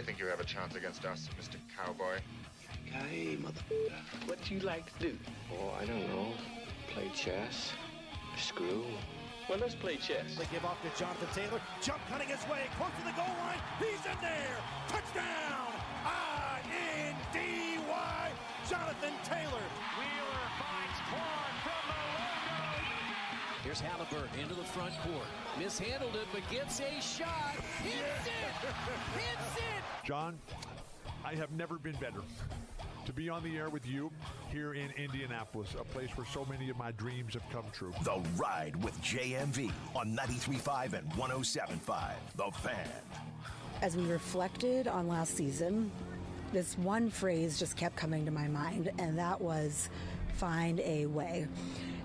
really think you have a chance against us, Mr. Cowboy? Hey, motherfucker. What you like to do? Oh, I don't know. Play chess. Screw. Well, let's play chess. They give off to Jonathan Taylor. Jump cutting his way. Close to the goal line. He's in there. Touchdown. I-N-D-Y. Jonathan Taylor. Wheeler finds Quan from the logo. Here's Halliburton into the front court. Mishandled it, but gets a shot. Hits it. Hits it. John, I have never been better to be on the air with you here in Indianapolis, a place where so many of my dreams have come true. The Ride with JMV on 93.5 and 107.5. The Fan. As we reflected on last season, this one phrase just kept coming to my mind, and that was find a way.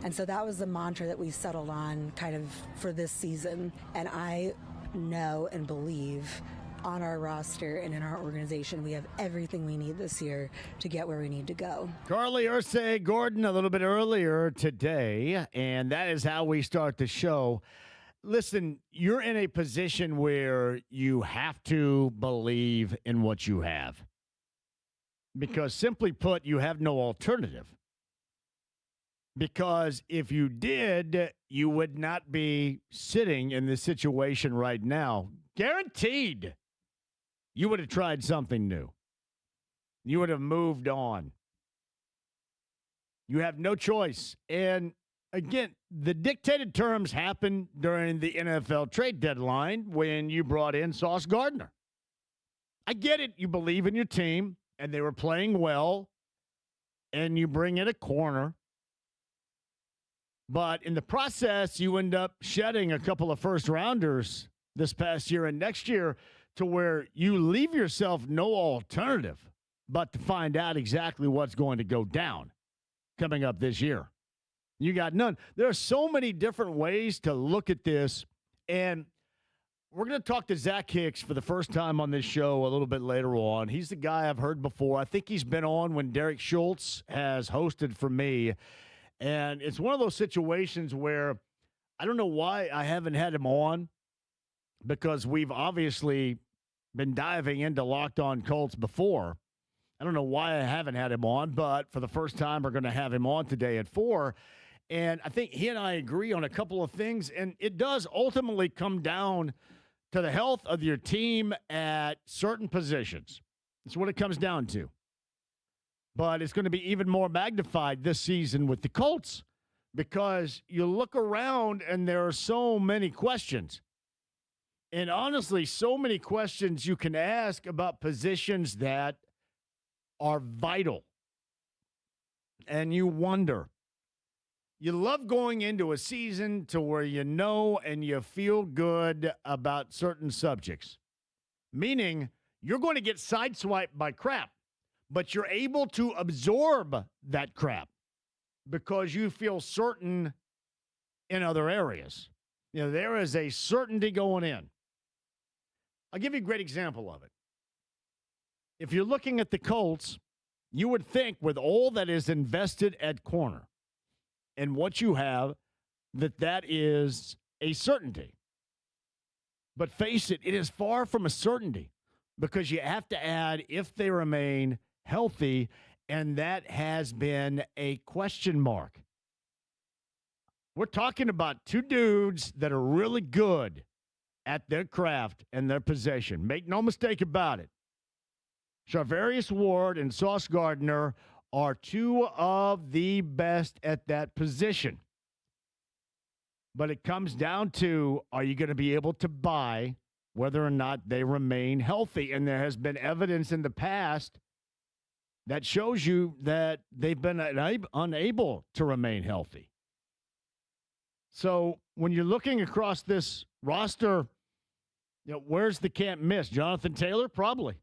And so that was the mantra that we settled on kind of for this season. And I know and believe on our roster and in our organization, we have everything we need this year to get where we need to go. Carly Ursay Gordon a little bit earlier today, and that is how we start the show. Listen, you're in a position where you have to believe in what you have. Because simply put, you have no alternative. Because if you did, you would not be sitting in this situation right now. Guaranteed. You would have tried something new. You would have moved on. You have no choice. And again, the dictated terms happened during the NFL trade deadline when you brought in Sauce Gardner. I get it. You believe in your team, and they were playing well, and you bring in a corner. But in the process, you end up shedding a couple of first-rounders this past year and next year to where you leave yourself no alternative but to find out exactly what's going to go down coming up this year. You got none. There are so many different ways to look at this, and we're going to talk to Zach Hicks for the first time on this show a little bit later on. He's the guy I've heard before. I think he's been on when Derek Schultz has hosted for me, and it's one of those situations where I don't know why I haven't had him on, because we've obviously been diving into Locked On Colts before. I don't know why I haven't had him on, but for the first time, we're going to have him on today at 4. And I think he and I agree on a couple of things, and it does ultimately come down to the health of your team at certain positions. That's what it comes down to. But it's going to be even more magnified this season with the Colts, because you look around and there are so many questions. And honestly, so many questions you can ask about positions that are vital. And you wonder. You love going into a season to where you know and you feel good about certain subjects. Meaning, you're going to get sideswiped by crap, but you're able to absorb that crap because you feel certain in other areas. You know, there is a certainty going in. I'll give you a great example of it. If you're looking at the Colts, you would think with all that is invested at corner and what you have, that is a certainty. But face it, it is far from a certainty, because you have to add if they remain healthy, and that has been a question mark. We're talking about two dudes that are really good at their craft and their possession. Make no mistake about it. Charvarius Ward and Sauce Gardner are two of the best at that position. But it comes down to, are you going to be able to buy whether or not they remain healthy? And there has been evidence in the past that shows you that they've been unable to remain healthy. So when you're looking across this roster, you know, where's the can't miss? Jonathan Taylor? Probably.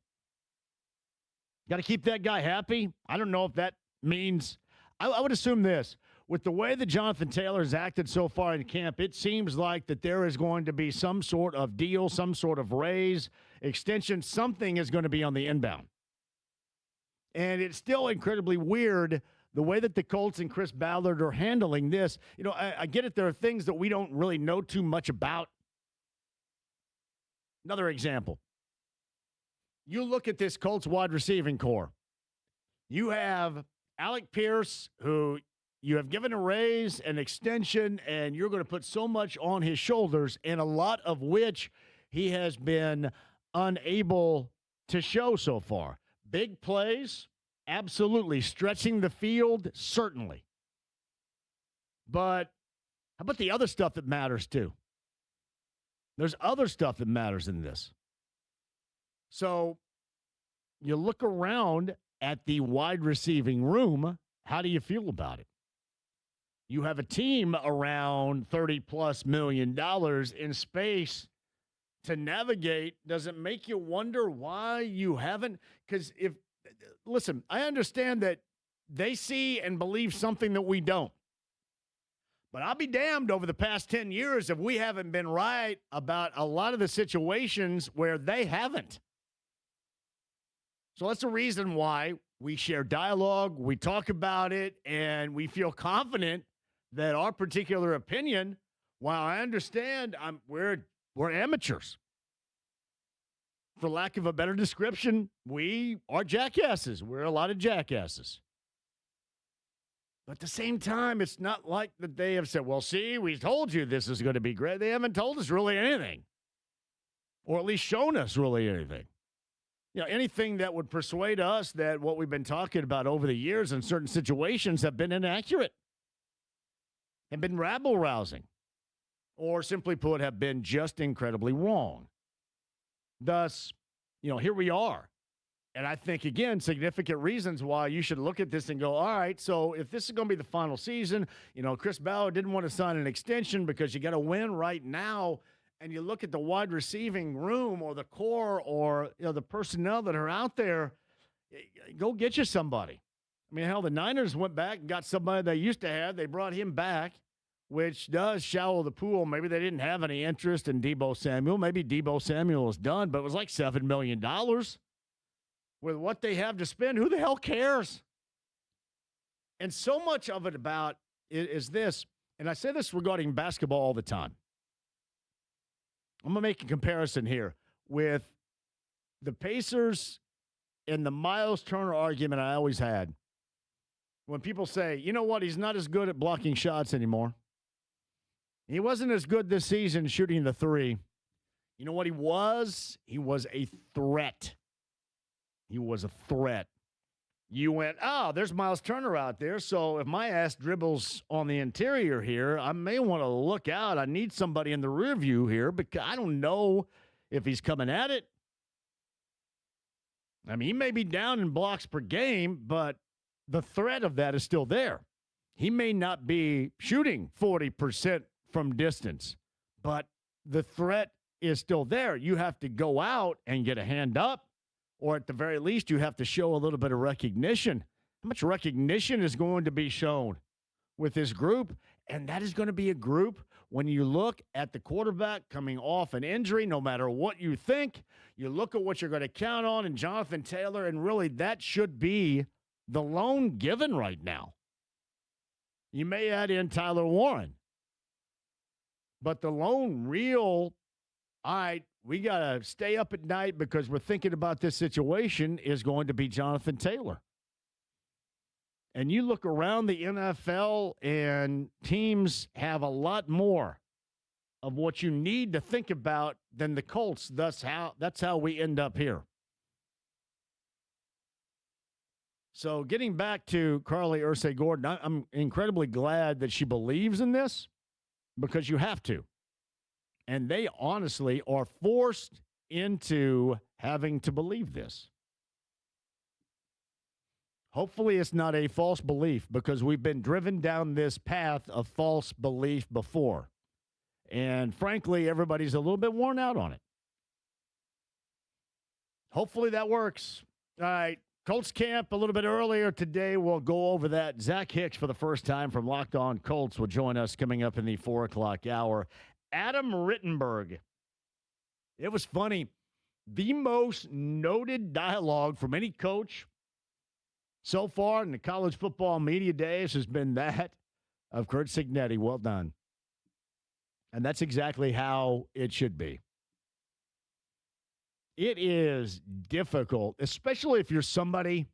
Got to keep that guy happy. I don't know if that means – I would assume this. With the way that Jonathan Taylor has acted so far in camp, it seems like that there is going to be some sort of deal, some sort of raise, extension. Something is going to be on the inbound. And it's still incredibly weird the way that the Colts and Chris Ballard are handling this. You know, I get it. There are things that we don't really know too much about. Another example. You look at this Colts wide receiving core. You have Alec Pierce, who you have given a raise, an extension, and you're going to put so much on his shoulders, and a lot of which he has been unable to show so far. Big plays, absolutely. Stretching the field, certainly. But how about the other stuff that matters too? There's other stuff that matters in this. So you look around at the wide receiving room. How do you feel about it? You have a team around $30+ million in space to navigate. Does it make you wonder why you haven't? Because listen, I understand that they see and believe something that we don't. But I'll be damned over the past 10 years if we haven't been right about a lot of the situations where they haven't. So that's the reason why we share dialogue, we talk about it, and we feel confident that our particular opinion, while I understand we're amateurs. For lack of a better description, we are jackasses. We're a lot of jackasses. But at the same time, it's not like that they have said, well, see, we told you this is going to be great. They haven't told us really anything, or at least shown us really anything. Anything that would persuade us that what we've been talking about over the years in certain situations have been inaccurate, have been rabble-rousing, or simply put, have been just incredibly wrong. Thus, here we are. And I think, again, significant reasons why you should look at this and go, all right, so if this is going to be the final season, Chris Ballard didn't want to sign an extension because you got to win right now. And you look at the wide receiving room or the core or the personnel that are out there, go get you somebody. I mean, hell, the Niners went back and got somebody they used to have. They brought him back, which does shallow the pool. Maybe they didn't have any interest in Deebo Samuel. Maybe Deebo Samuel is done, but it was like $7 million. With what they have to spend, who the hell cares? And so much of it about it is this, and I say this regarding basketball all the time. I'm going to make a comparison here with the Pacers and the Miles Turner argument I always had. When people say, you know what, he's not as good at blocking shots anymore. He wasn't as good this season shooting the three. You know what he was? He was a threat. He was a threat. You went, there's Miles Turner out there, so if my ass dribbles on the interior here, I may want to look out. I need somebody in the rear view here because I don't know if he's coming at it. I mean, he may be down in blocks per game, but the threat of that is still there. He may not be shooting 40% from distance, but the threat is still there. You have to go out and get a hand up. Or at the very least, you have to show a little bit of recognition. How much recognition is going to be shown with this group? And that is going to be a group, when you look at the quarterback coming off an injury, no matter what you think, you look at what you're going to count on in Jonathan Taylor, and really that should be the lone given right now. You may add in Tyler Warren. But the lone real, all right, we got to stay up at night because we're thinking about this situation, is going to be Jonathan Taylor. And you look around the NFL and teams have a lot more of what you need to think about than the Colts. That's how we end up here. So getting back to Carly Ursay-Gordon, I'm incredibly glad that she believes in this, because you have to. And they honestly are forced into having to believe this. Hopefully it's not a false belief, because we've been driven down this path of false belief before. And frankly, everybody's a little bit worn out on it. Hopefully that works. All right, Colts camp a little bit earlier today. We'll go over that. Zach Hicks, for the first time from Locked On Colts, will join us coming up in the 4 o'clock hour. Adam Rittenberg. It was funny. The most noted dialogue from any coach so far in the college football media days has been that of Curt Cignetti. Well done. And that's exactly how it should be. It is difficult, especially if you're somebody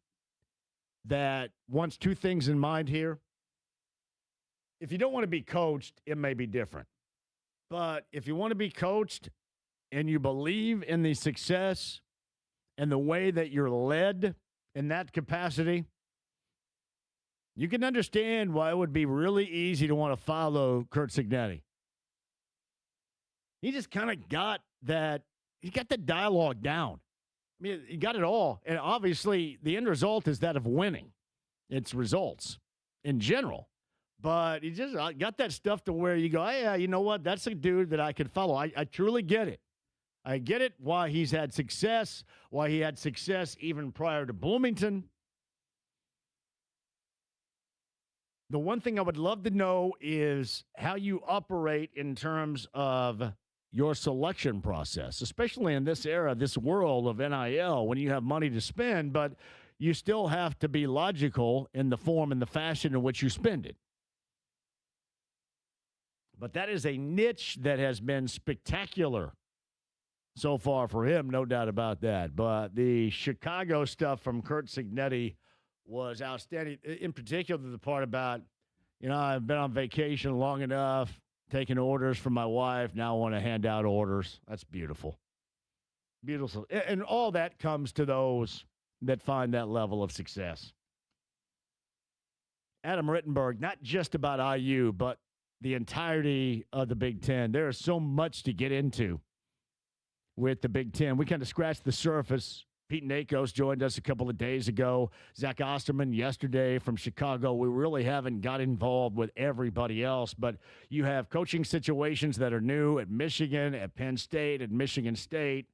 that wants two things in mind here. If you don't want to be coached, it may be different. But if you want to be coached and you believe in the success and the way that you're led in that capacity, you can understand why it would be really easy to want to follow Curt Cignetti. He just kind of got that. He got the dialogue down. I mean, he got it all. And obviously, the end result is that of winning. It's results in general. But he just got that stuff to where you go, hey, yeah, you know what? That's a dude that I can follow. I truly get it. I get it, why he's had success, why he had success even prior to Bloomington. The one thing I would love to know is how you operate in terms of your selection process, especially in this era, this world of NIL, when you have money to spend, but you still have to be logical in the form and the fashion in which you spend it. But that is a niche that has been spectacular so far for him, no doubt about that. But the Chicago stuff from Curt Cignetti was outstanding, in particular the part about, I've been on vacation long enough, taking orders from my wife. Now I want to hand out orders. That's beautiful. Beautiful. And all that comes to those that find that level of success. Adam Rittenberg, not just about IU, but the entirety of the Big Ten. There is so much to get into with the Big Ten. We kind of scratched the surface. Pete Nakos joined us a couple of days ago. Zach Osterman yesterday from Chicago. We really haven't got involved with everybody else, but you have coaching situations that are new at Michigan, at Penn State, at Michigan State.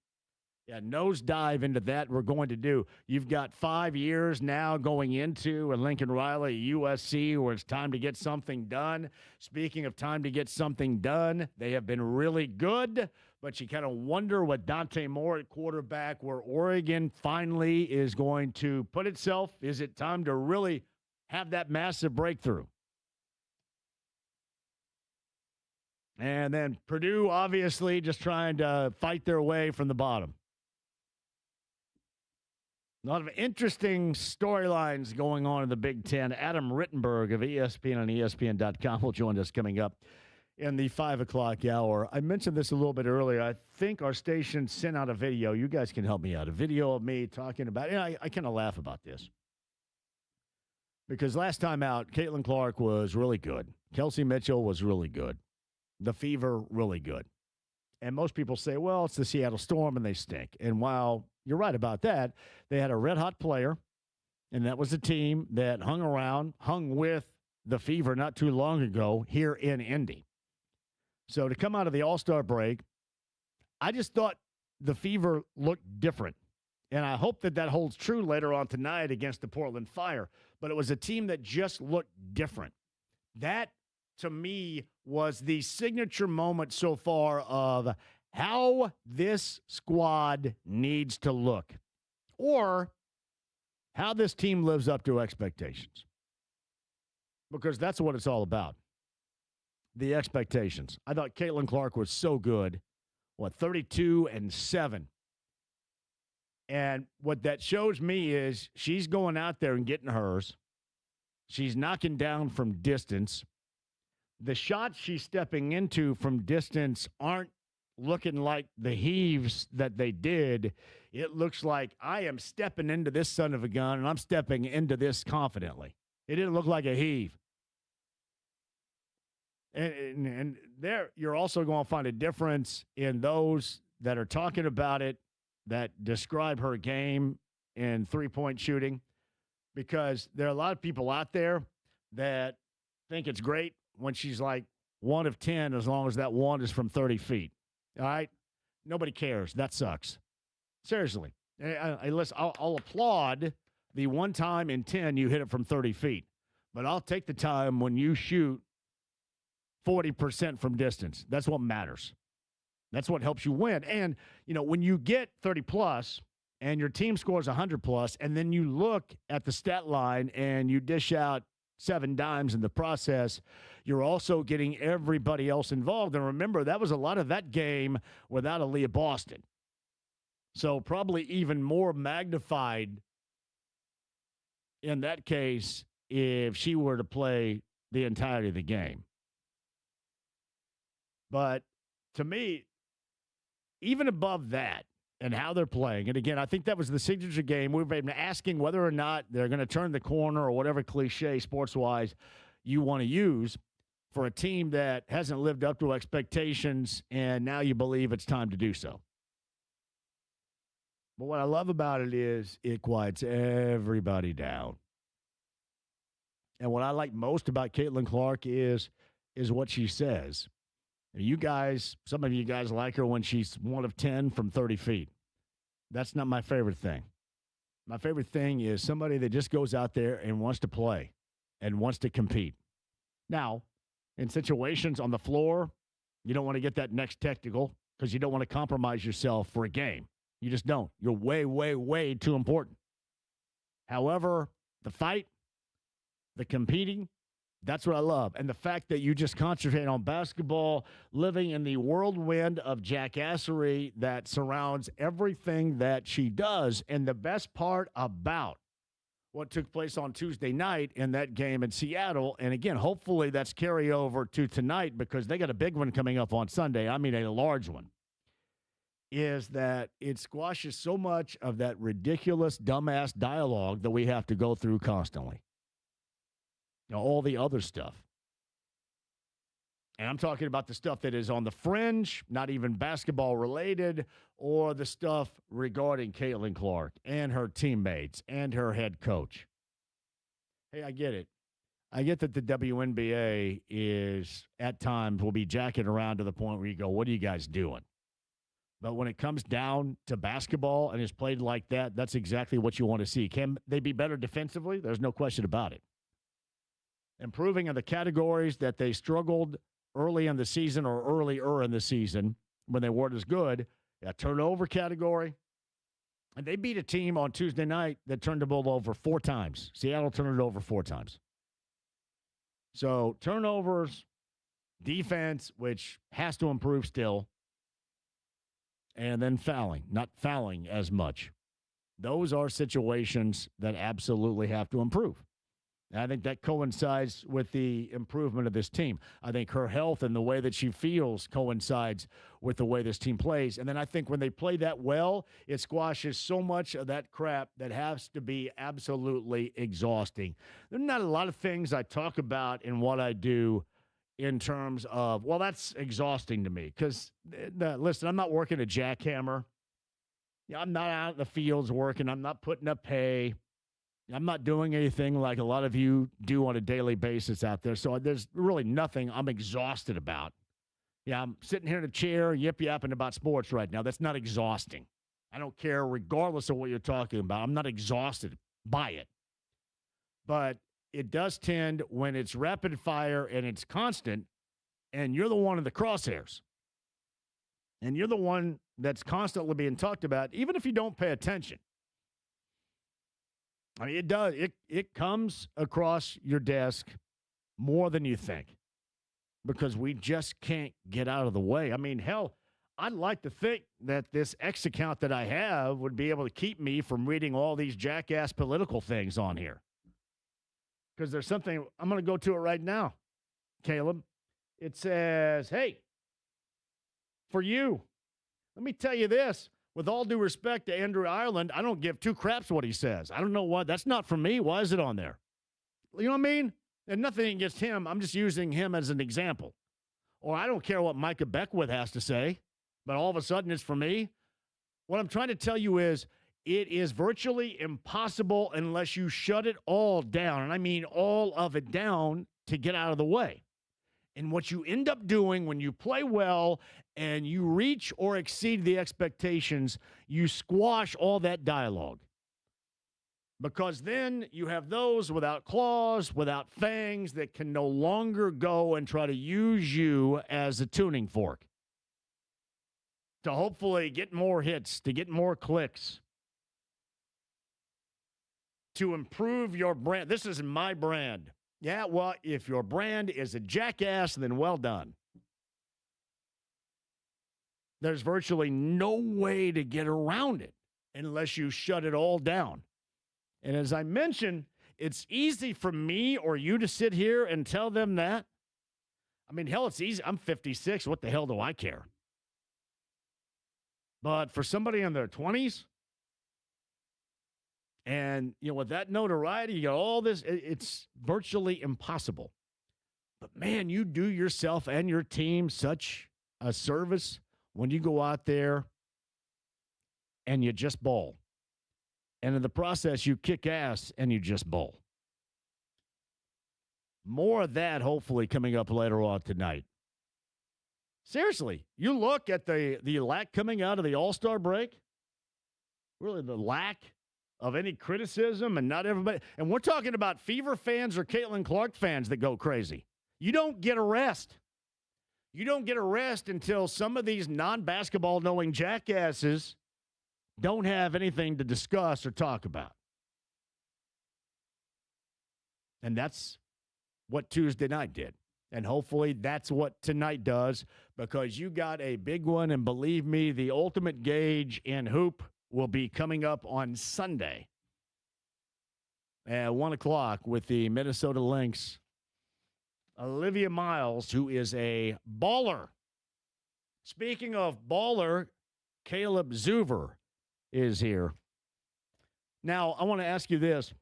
Yeah, nosedive into that we're going to do. You've got 5 years now going into a Lincoln Riley, USC, where it's time to get something done. Speaking of time to get something done, they have been really good, but you kind of wonder what Dante Moore at quarterback, where Oregon finally is going to put itself. Is it time to really have that massive breakthrough? And then Purdue, obviously, just trying to fight their way from the bottom. A lot of interesting storylines going on in the Big Ten. Adam Rittenberg of ESPN and ESPN.com will join us coming up in the 5 o'clock hour. I mentioned this a little bit earlier. I think our station sent out a video. You guys can help me out. A video of me talking about it. I kind of laugh about this. Because last time out, Caitlin Clark was really good. Kelsey Mitchell was really good. The Fever, really good. And most people say, well, it's the Seattle Storm and they stink. And while you're right about that, they had a red-hot player, and that was a team that hung with the Fever not too long ago here in Indy. So to come out of the All-Star break, I just thought the Fever looked different. And I hope that holds true later on tonight against the Portland Fire. But it was a team that just looked different. That, to me, was the signature moment so far of how this squad needs to look, or how this team lives up to expectations. Because that's what it's all about. The expectations. I thought Caitlin Clark was so good. 32-7. And what that shows me is she's going out there and getting hers. She's knocking down from distance. The shots she's stepping into from distance aren't looking like the heaves that they did. It looks like I am stepping into this son of a gun, and I'm stepping into this confidently. It didn't look like a heave. And there, you're also going to find a difference in those that are talking about it, that describe her game in three-point shooting, because there are a lot of people out there that think it's great when she's like 1 of 10, as long as that one is from 30 feet. All right? Nobody cares. That sucks. Seriously. I'll applaud the one time in 10 you hit it from 30 feet. But I'll take the time when you shoot 40% from distance. That's what matters. That's what helps you win. And, when you get 30-plus and your team scores 100-plus, and then you look at the stat line and you dish out 7 dimes in the process, you're also getting everybody else involved. And remember, that was a lot of that game without Aaliyah Boston. So probably even more magnified in that case if she were to play the entirety of the game. But to me, even above that and how they're playing, and again, I think that was the signature game. We've been asking whether or not they're going to turn the corner or whatever cliche sports-wise you want to use for a team that hasn't lived up to expectations, and now you believe it's time to do so. But what I love about it is it quiets everybody down. And what I like most about Caitlin Clark is what she says. You guys, some of you guys like her when she's 1 of 10 from 30 feet. That's not my favorite thing. My favorite thing is somebody that just goes out there and wants to play and wants to compete. Now, in situations on the floor, you don't want to get that next technical because you don't want to compromise yourself for a game. You just don't. You're way, way, way too important. However, the fight, the competing, that's what I love. And the fact that you just concentrate on basketball, living in the whirlwind of jackassery that surrounds everything that she does. And the best part about what took place on Tuesday night in that game in Seattle, and again, hopefully that's carryover to tonight because they got a big one coming up on Sunday. I mean, a large one. Is that it squashes so much of that ridiculous, dumbass dialogue that we have to go through constantly. You know, all the other stuff. And I'm talking about the stuff that is on the fringe, not even basketball related, or the stuff regarding Caitlin Clark and her teammates and her head coach. Hey, I get it. I get that the WNBA is, at times, will be jacking around to the point where you go, what are you guys doing? But when it comes down to basketball and is played like that, that's exactly what you want to see. Can they be better defensively? There's no question about it. Improving in the categories that they struggled early in the season or earlier in the season when they weren't as good. A turnover category. And they beat a team on Tuesday night that turned the ball over 4 times. Seattle turned it over 4 times. So turnovers, defense, which has to improve still. And then fouling, not fouling as much. Those are situations that absolutely have to improve. And I think that coincides with the improvement of this team. I think her health and the way that she feels coincides with the way this team plays. And then I think when they play that well, it squashes so much of that crap that has to be absolutely exhausting. There are not a lot of things I talk about in what I do in terms of, well, that's exhausting to me. Because, listen, I'm not working a jackhammer. I'm not out in the fields working. I'm not putting up hay. I'm not doing anything like a lot of you do on a daily basis out there. So there's really nothing I'm exhausted about. Yeah, I'm sitting here in a chair, yip-yapping about sports right now. That's not exhausting. I don't care regardless of what you're talking about. I'm not exhausted by it. But it does tend, when it's rapid fire and it's constant, and you're the one in the crosshairs, and you're the one that's constantly being talked about, even if you don't pay attention. I mean, it does. It comes across your desk more than you think because we just can't get out of the way. I mean, hell, I'd like to think that this X account that I have would be able to keep me from reading all these jackass political things on here. Because there's something, I'm going to go to it right now, Caleb. It says, hey, for you, let me tell you this. With all due respect to Andrew Ireland, I don't give 2 craps what he says. I don't know why. That's not from me. Why is it on there? You know what I mean? And nothing against him. I'm just using him as an example. Or I don't care what Micah Beckwith has to say, but all of a sudden it's for me. What I'm trying to tell you is it is virtually impossible unless you shut it all down, and I mean all of it down, to get out of the way. And what you end up doing when you play well and you reach or exceed the expectations, you squash all that dialogue. Because then you have those without claws, without fangs, that can no longer go and try to use you as a tuning fork to hopefully get more hits, to get more clicks, to improve your brand. This is my brand. Yeah, well, if your brand is a jackass, then well done. There's virtually no way to get around it unless you shut it all down. And as I mentioned, it's easy for me or you to sit here and tell them that. I mean, hell, it's easy. I'm 56. What the hell do I care? But for somebody in their 20s, and, with that notoriety, you got all this, it's virtually impossible. But, man, you do yourself and your team such a service when you go out there and you just bowl. And in the process, you kick ass and you just bowl. More of that, hopefully, coming up later on tonight. Seriously, you look at the lack coming out of the All-Star break, really the lack of any criticism, and not everybody. And we're talking about Fever fans or Caitlin Clark fans that go crazy. You don't get a rest. You don't get a rest until some of these non-basketball knowing jackasses don't have anything to discuss or talk about. And that's what Tuesday night did. And hopefully that's what tonight does, because you got a big one. And believe me, the ultimate gauge in hoop will be coming up on Sunday at 1 o'clock with the Minnesota Lynx. Olivia Miles, who is a baller. Speaking of baller, Caleb Zuver is here. Now, I want to ask you this.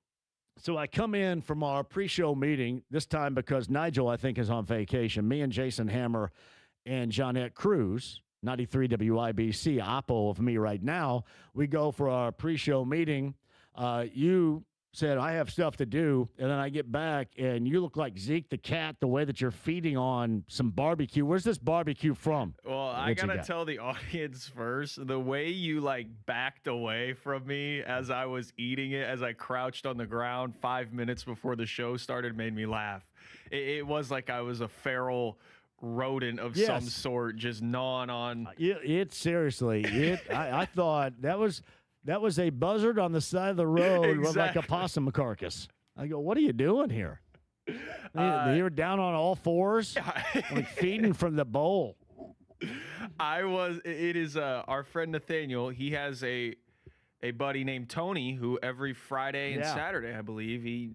So I come in from our pre-show meeting, this time because Nigel, I think, is on vacation. Me and Jason Hammer and Jeanette Cruz, 93 WIBC, oppo of me right now, we go for our pre-show meeting. You said, I have stuff to do, and then I get back, and you look like Zeke the cat, the way that you're feeding on some barbecue. Where's this barbecue from? Well, I got to tell the audience first, the way you, backed away from me as I was eating it, as I crouched on the ground 5 minutes before the show started, made me laugh. It was like I was a feral rodent of some sort, just gnawing on. Seriously, I thought that was a buzzard on the side of the road with like a possum carcass. I go, what are you doing here? You were down on all fours, like feeding from the bowl. It is our friend Nathaniel. He has a buddy named Tony who every Friday and Saturday, I believe, he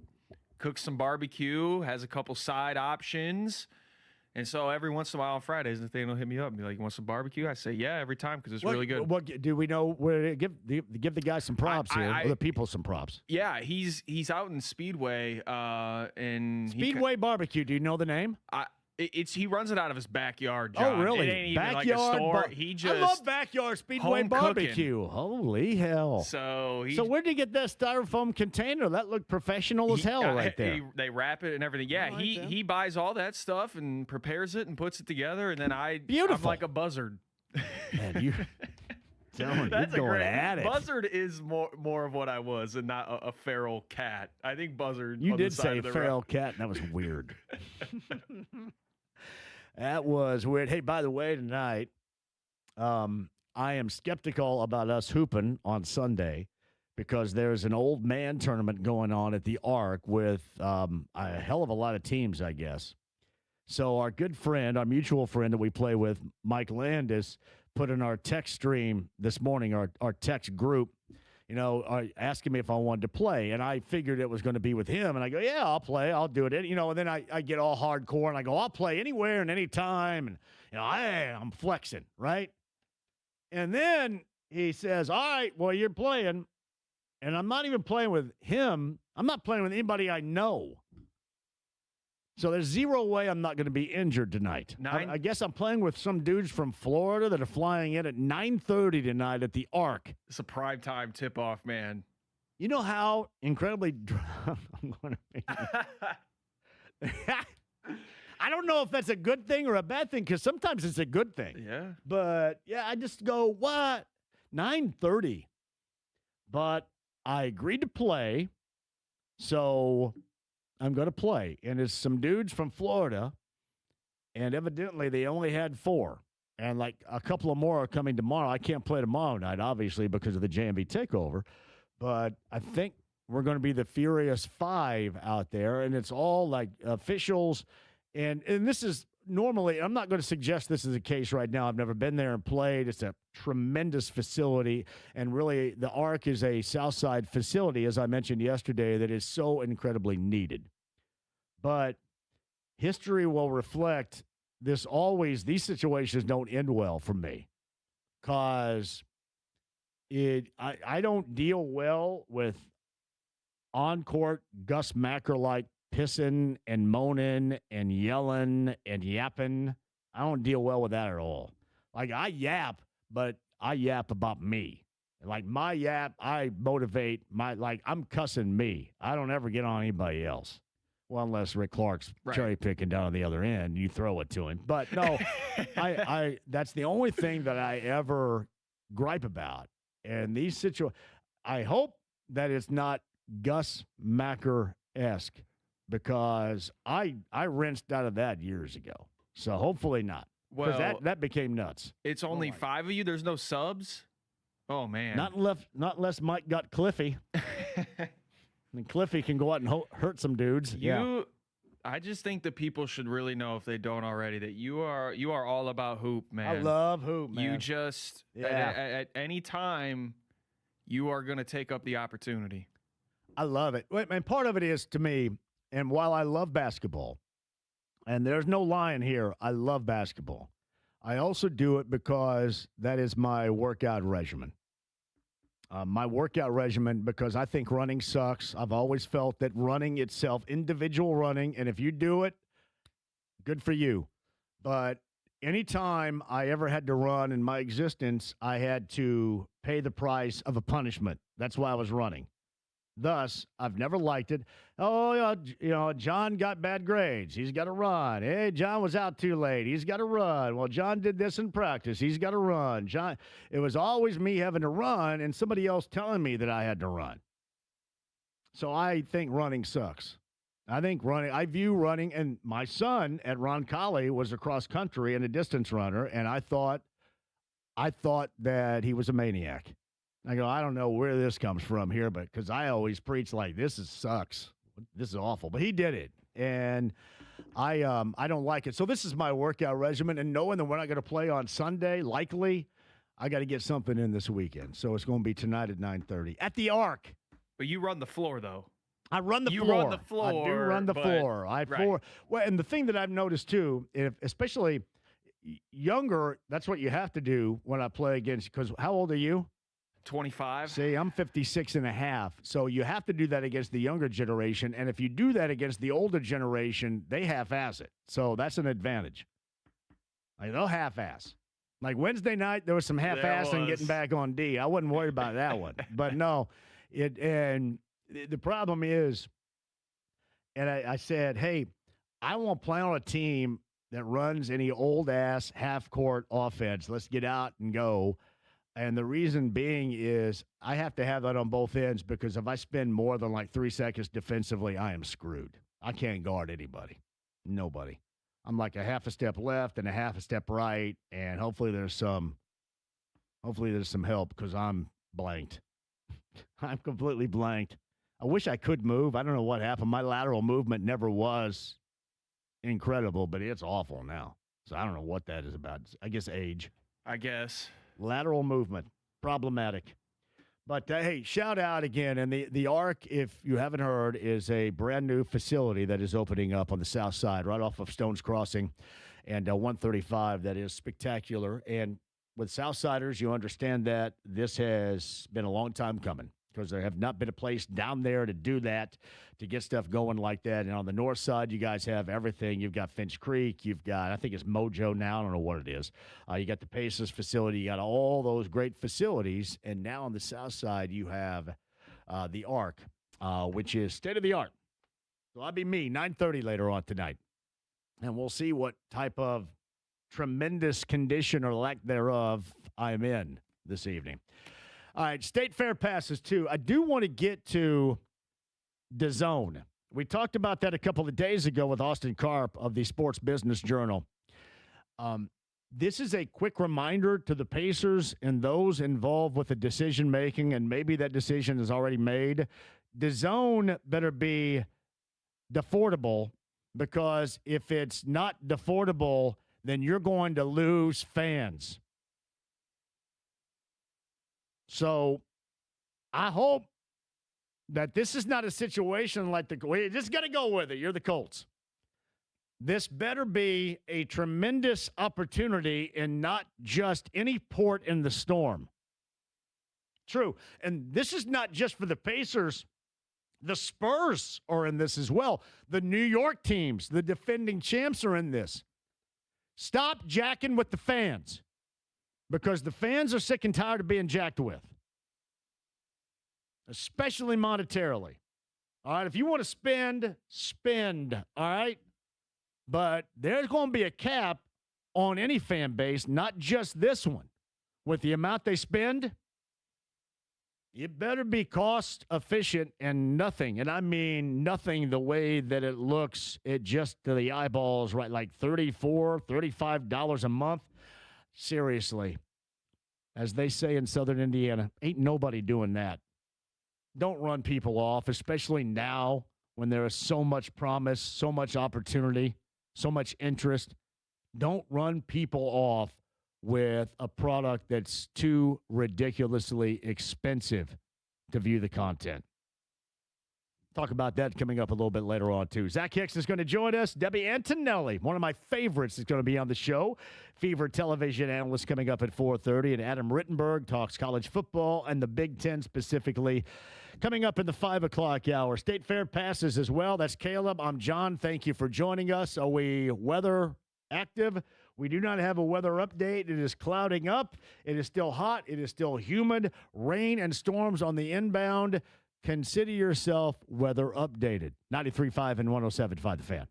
cooks some barbecue, has a couple side options. And so every once in a while on Fridays, Nathaniel will hit me up and be like, you want some barbecue? I say, yeah, every time, because it's really good. What do we know where to give the guy some props here, or the people some props? Yeah, he's out in Speedway. And Speedway Barbecue, do you know the name? He runs it out of his backyard, John. Oh, really? It ain't even backyard like a store. I love backyard Speedway Barbecue. Cooking. Holy hell. So where did you get that styrofoam container? That looked professional as hell right there. They wrap it and everything. Yeah, he buys all that stuff and prepares it and puts it together, and then I'm like a buzzard. Man, you're going at it. Buzzard is more of what I was, and not a feral cat. I think buzzard. You did say feral cat, and that was weird. That was weird. Hey, by the way, tonight, I am skeptical about us hooping on Sunday because there's an old man tournament going on at the Arc with a hell of a lot of teams, I guess. So our good friend, our mutual friend that we play with, Mike Landis, put in our text stream this morning, our text group, asking me if I wanted to play. And I figured it was going to be with him. And I go, yeah, I'll play. I'll do it. And then I get all hardcore and I go, I'll play anywhere and anytime. And, I'm flexing, right? And then he says, all right, well, you're playing. And I'm not even playing with him. I'm not playing with anybody I know. So there's zero way I'm not going to be injured tonight. I guess I'm playing with some dudes from Florida that are flying in at 9:30 tonight at the Arc. It's a primetime tip-off, man. You know how incredibly drunk I'm going to be? I don't know if that's a good thing or a bad thing, because sometimes it's a good thing. Yeah. But, I just go, what? 9:30. But I agreed to play, so I'm going to play. And it's some dudes from Florida, and evidently they only had 4. And like a couple of more are coming tomorrow. I can't play tomorrow night, obviously, because of the JMV takeover. But I think we're going to be the Furious 5 out there, and it's all like officials. And this is normally, I'm not going to suggest this is the case right now. I've never been there and played. It's a tremendous facility. And really, the Arc is a Southside facility, as I mentioned yesterday, that is so incredibly needed. But history will reflect these situations don't end well for me, because I don't deal well with on-court Gus Macker-like pissing and moaning and yelling and yapping. I don't deal well with that at all. Like, I yap, but I yap about me. Like, my yap, I motivate I'm cussing me. I don't ever get on anybody else. Well, unless Rick Clark's cherry picking down on the other end, you throw it to him. But no, I that's the only thing that I ever gripe about. And these situations, I hope that it's not Gus Macker-esque, because I rinsed out of that years ago. So hopefully not. Because that became nuts. It's only 5 of you. There's no subs. Oh man, not unless Mike got Cliffy. And Cliffy can go out and hurt some dudes. I just think that people should really know, if they don't already, that you are all about hoop, man. I love hoop, man. You just at any time, you are going to take up the opportunity. I love it. And part of it is, to me, and while I love basketball, and there's no lying here, I love basketball, I also do it because that is my workout regimen. Because I think running sucks. I've always felt that running itself, individual running, and if you do it, good for you. But anytime I ever had to run in my existence, I had to pay the price of a punishment. That's why I was running. Thus, I've never liked it. Oh, John got bad grades. He's got to run. Hey, John was out too late. He's got to run. Well, John did this in practice. He's got to run. It was always me having to run and somebody else telling me that I had to run. So I think running sucks. I view running, and my son at Roncalli was a cross country and a distance runner, and I thought that he was a maniac. I go, I don't know where this comes from here, but because I always preach like sucks. This is awful. But he did it, and I don't like it. So this is my workout regimen, and knowing that we're not going to play on Sunday, likely, I got to get something in this weekend. So it's going to be tonight at 9:30 at the Arc. But you run the floor, though. I run the floor. You run the floor. I do run the floor. Well, and the thing that I've noticed too, especially younger, that's what you have to do when I play against. Because how old are you? 25. See, I'm 56 and a half. So you have to do that against the younger generation. And if you do that against the older generation, they half-ass it. So that's an advantage. Like, they'll half-ass. Like Wednesday night, there was some half-assing getting back on D. I wasn't worried about that one. But no, the problem is, and I said, hey, I won't play on a team that runs any old-ass half-court offense. Let's get out and go. And the reason being is I have to have that on both ends, because if I spend more than like 3 seconds defensively, I am screwed. I can't guard anybody. Nobody. I'm like a half a step left and a half a step right, and hopefully there's some help, because I'm blanked. I'm completely blanked. I wish I could move. I don't know what happened. My lateral movement never was incredible, but it's awful now. So I don't know what that is about. I guess age. I guess. Lateral movement, problematic. But, hey, shout out again. And the Arc, if you haven't heard, is a brand-new facility that is opening up on the south side, right off of Stones Crossing and 135. That is spectacular. And with Southsiders, you understand that this has been a long time coming, because there have not been a place down there to do that, to get stuff going like that. And on the north side, you guys have everything. You've got Finch Creek. You've got, I think it's Mojo now. I don't know what it is. You got the Pacers facility. You got all those great facilities. And now on the south side, you have the Arc, which is state-of-the-art. So that'll be me, 9:30 later on tonight. And we'll see what type of tremendous condition or lack thereof I'm in this evening. All right, State Fair passes, too. I do want to get to DAZN. We talked about that a couple of days ago with Austin Karp of the Sports Business Journal. This is a quick reminder to the Pacers and those involved with the decision-making, and maybe that decision is already made. DAZN better be affordable, because if it's not affordable, then you're going to lose fans. So I hope that this is not a situation like you just got to go with it. You're the Colts. This better be a tremendous opportunity and not just any port in the storm. True. And this is not just for the Pacers. The Spurs are in this as well. The New York teams, the defending champs, are in this. Stop jacking with the fans, because the fans are sick and tired of being jacked with, especially monetarily. All right, if you want to spend, all right? But there's going to be a cap on any fan base, not just this one. With the amount they spend, it better be cost efficient and nothing. And I mean nothing the way that it looks, it just to the eyeballs, right? Like $34, $35 a month. Seriously. As they say in Southern Indiana, ain't nobody doing that. Don't run people off, especially now when there is so much promise, so much opportunity, so much interest. Don't run people off with a product that's too ridiculously expensive to view the content. Talk about that coming up a little bit later on, too. Zach Hicks is going to join us. Debbie Antonelli, one of my favorites, is going to be on the show. Fever television analyst coming up at 4:30. And Adam Rittenberg talks college football and the Big Ten specifically. Coming up in the 5 o'clock hour. State Fair passes as well. That's Caleb. I'm John. Thank you for joining us. Are we weather active? We do not have a weather update. It is clouding up. It is still hot. It is still humid. Rain and storms on the inbound. Consider yourself weather updated. 93.5 and 107.5 The Fan.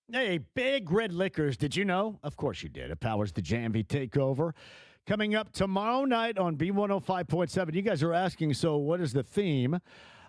Hey, Big Red Liquors, did you know? Of course you did. It powers the JMV takeover. Coming up tomorrow night on B105.7. You guys are asking, so what is the theme?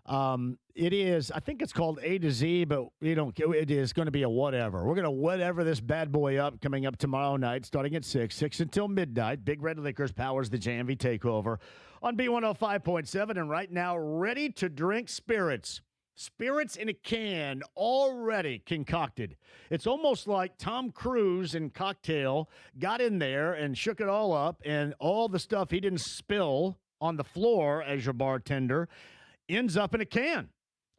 It is, I think it's called A to Z, but it is going to be a whatever. We're going to whatever this bad boy up coming up tomorrow night, starting at 6 until midnight. Big Red Liquors powers the JMV takeover on B105.7. And right now, ready to drink spirits. Spirits in a can, already concocted. It's almost like Tom Cruise in Cocktail got in there and shook it all up, and all the stuff he didn't spill on the floor as your bartender ends up in a can.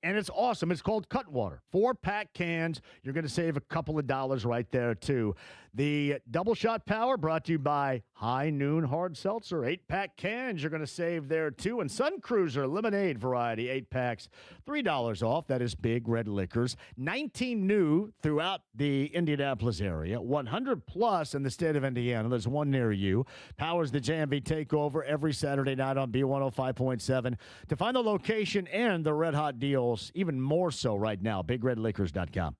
And it's awesome. It's called Cutwater. 4-pack cans. You're going to save a couple of dollars right there, too. The Double Shot Power brought to you by High Noon Hard Seltzer. 8-pack cans. You're going to save there, too. And Sun Cruiser Lemonade Variety. 8 packs. $3 off. That is Big Red Liquors. 19 new throughout the Indianapolis area. 100 plus in the state of Indiana. There's one near you. Powers the JMV takeover every Saturday night on B105.7. To find the location and the red hot deals, even more so right now, BigRedLiquors.com.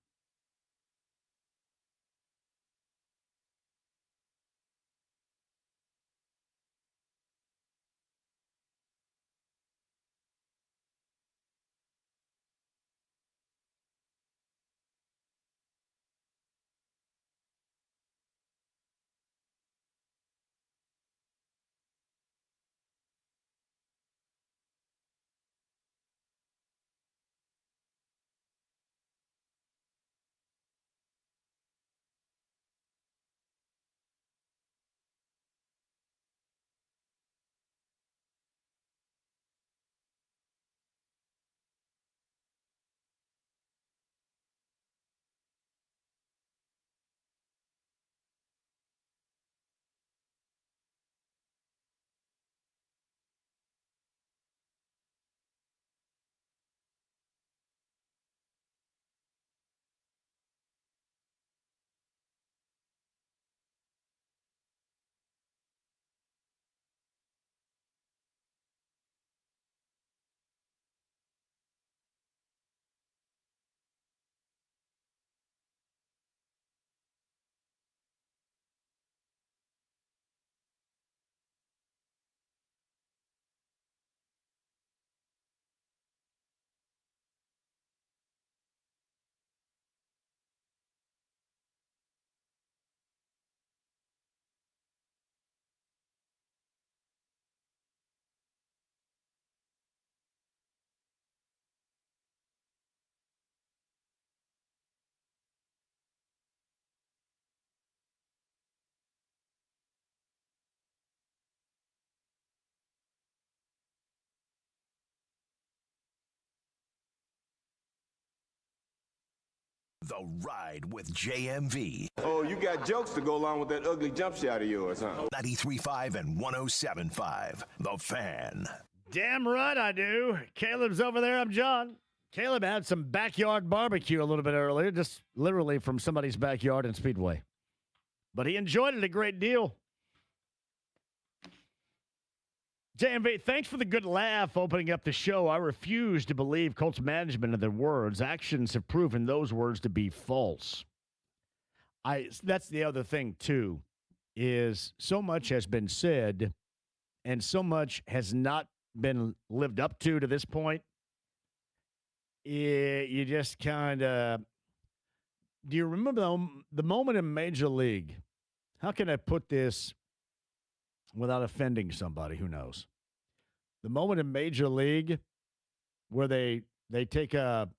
The Ride with JMV. Oh, you got jokes to go along with that ugly jump shot of yours, huh? 93.5 and 107.5. The Fan. Damn right I do. Caleb's over there. I'm John. Caleb had some backyard barbecue a little bit earlier, just literally from somebody's backyard in Speedway. But he enjoyed it a great deal. JMV, thanks for the good laugh opening up the show. I refuse to believe Colts management and their words. Actions have proven those words to be false. That's the other thing, too, is so much has been said and so much has not been lived up to this point. You just kind of – do you remember the moment in Major League? How can I put this without offending somebody? Who knows? The moment in Major League where they take a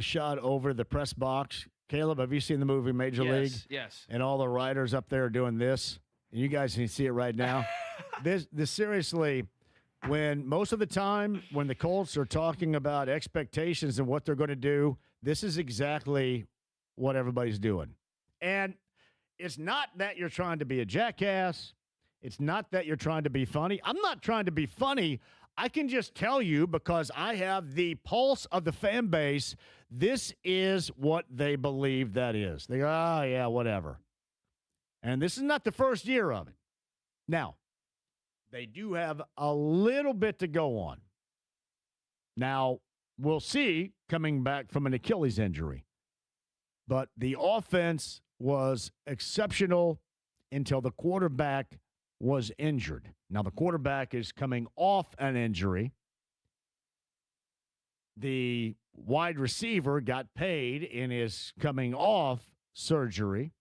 shot over the press box. Caleb, have you seen the movie Major League? Yes. And all the writers up there are doing this. And you guys can see it right now. This seriously, when most of the time when the Colts are talking about expectations and what they're going to do, this is exactly what everybody's doing. And it's not that you're trying to be a jackass. It's not that you're trying to be funny. I'm not trying to be funny. I can just tell you, because I have the pulse of the fan base, this is what they believe that is. They go, oh, yeah, whatever. And this is not the first year of it. Now, they do have a little bit to go on. Now, we'll see coming back from an Achilles injury. But the offense was exceptional until the quarterback was injured. Now, the quarterback is coming off an injury. The wide receiver got paid and is coming off surgery.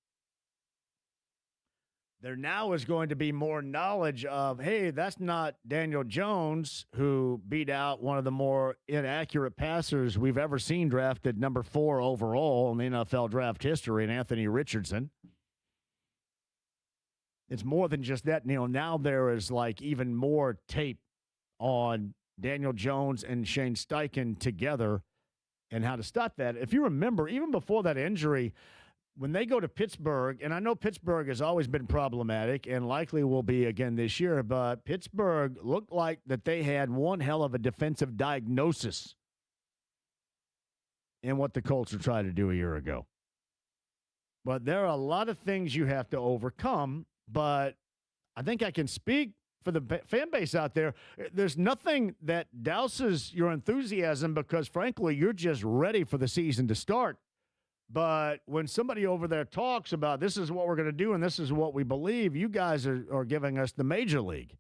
There now is going to be more knowledge of, hey, that's not Daniel Jones, who beat out one of the more inaccurate passers we've ever seen drafted number 4 overall in the NFL draft history, in Anthony Richardson. It's more than just that. Now there is like even more tape on Daniel Jones and Shane Steichen together and how to stop that. If you remember, even before that injury, when they go to Pittsburgh, and I know Pittsburgh has always been problematic and likely will be again this year, but Pittsburgh looked like that they had one hell of a defensive diagnosis in what the Colts were trying to do a year ago. But there are a lot of things you have to overcome. But I think I can speak for the fan base out there. There's nothing that douses your enthusiasm because, frankly, you're just ready for the season to start. But when somebody over there talks about this is what we're going to do and this is what we believe, you guys are giving us the Major League.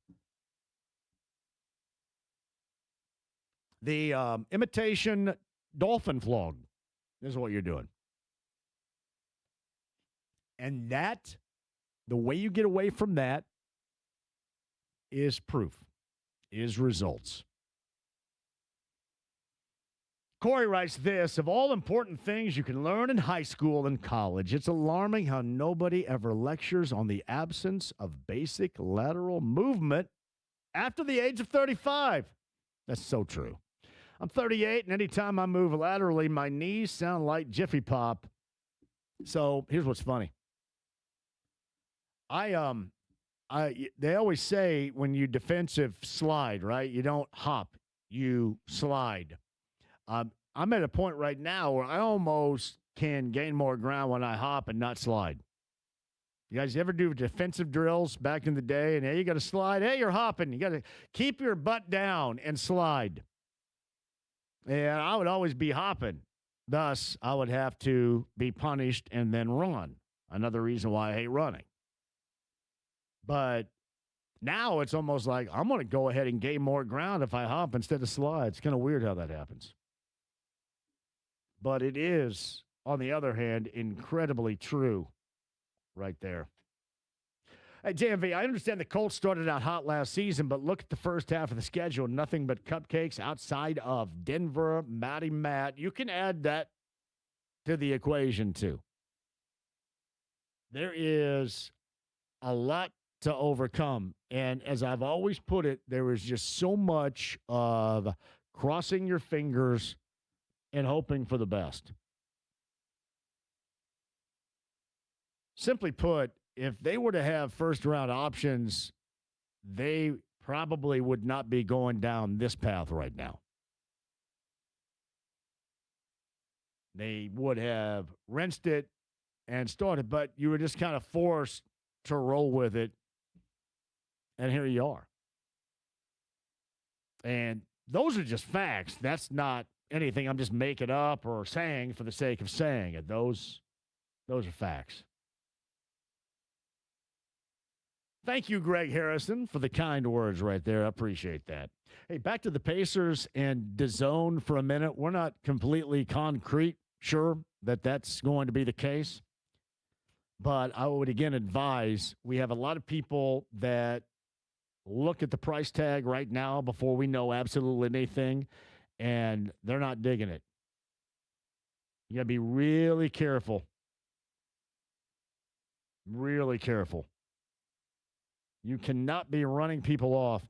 The imitation dolphin flog is what you're doing. And that... the way you get away from that is proof, is results. Corey writes this: of all important things you can learn in high school and college, it's alarming how nobody ever lectures on the absence of basic lateral movement after the age of 35. That's so true. I'm 38, and anytime I move laterally, my knees sound like Jiffy Pop. So here's what's funny. They always say when you defensive slide, right? You don't hop, you slide. I'm at a point right now where I almost can gain more ground when I hop and not slide. You guys ever do defensive drills back in the day? And hey, you got to slide. Hey, you're hopping. You got to keep your butt down and slide. And I would always be hopping. Thus, I would have to be punished and then run. Another reason why I hate running. But now it's almost like I'm going to go ahead and gain more ground if I hop instead of slide. It's kind of weird how that happens. But it is, on the other hand, incredibly true right there. Hey, JMV, I understand the Colts started out hot last season, but look at the first half of the schedule. Nothing but cupcakes outside of Denver, Matty Matt. You can add that to the equation, too. There is a lot to overcome. And as I've always put it, there is just so much of crossing your fingers and hoping for the best. Simply put, if they were to have first-round options, they probably would not be going down this path right now. They would have rinsed it and started, but you were just kind of forced to roll with it, and here you are. And those are just facts. That's not anything I'm just making up or saying for the sake of saying it. Those are facts. Thank you, Greg Harrison, for the kind words right there. I appreciate that. Hey, back to the Pacers and DAZN for a minute. We're not completely concrete sure that that's going to be the case. But I would, again, advise we have a lot of people that look at the price tag right now before we know absolutely anything, and they're not digging it. You got to be really careful. Really careful. You cannot be running people off.